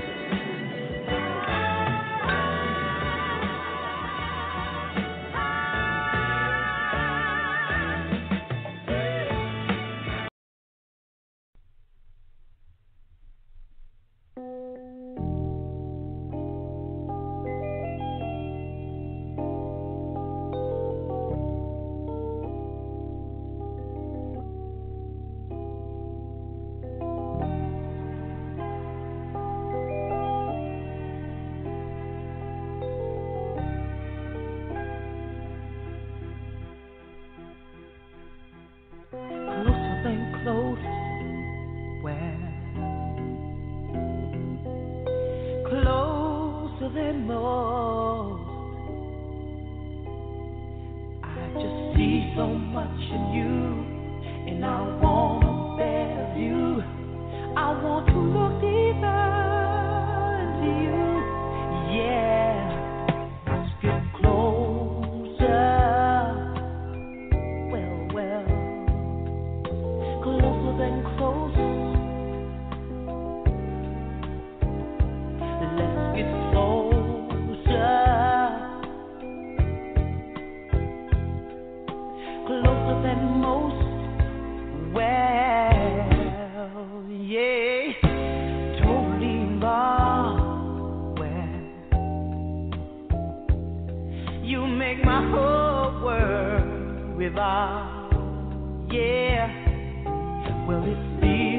Well, it feels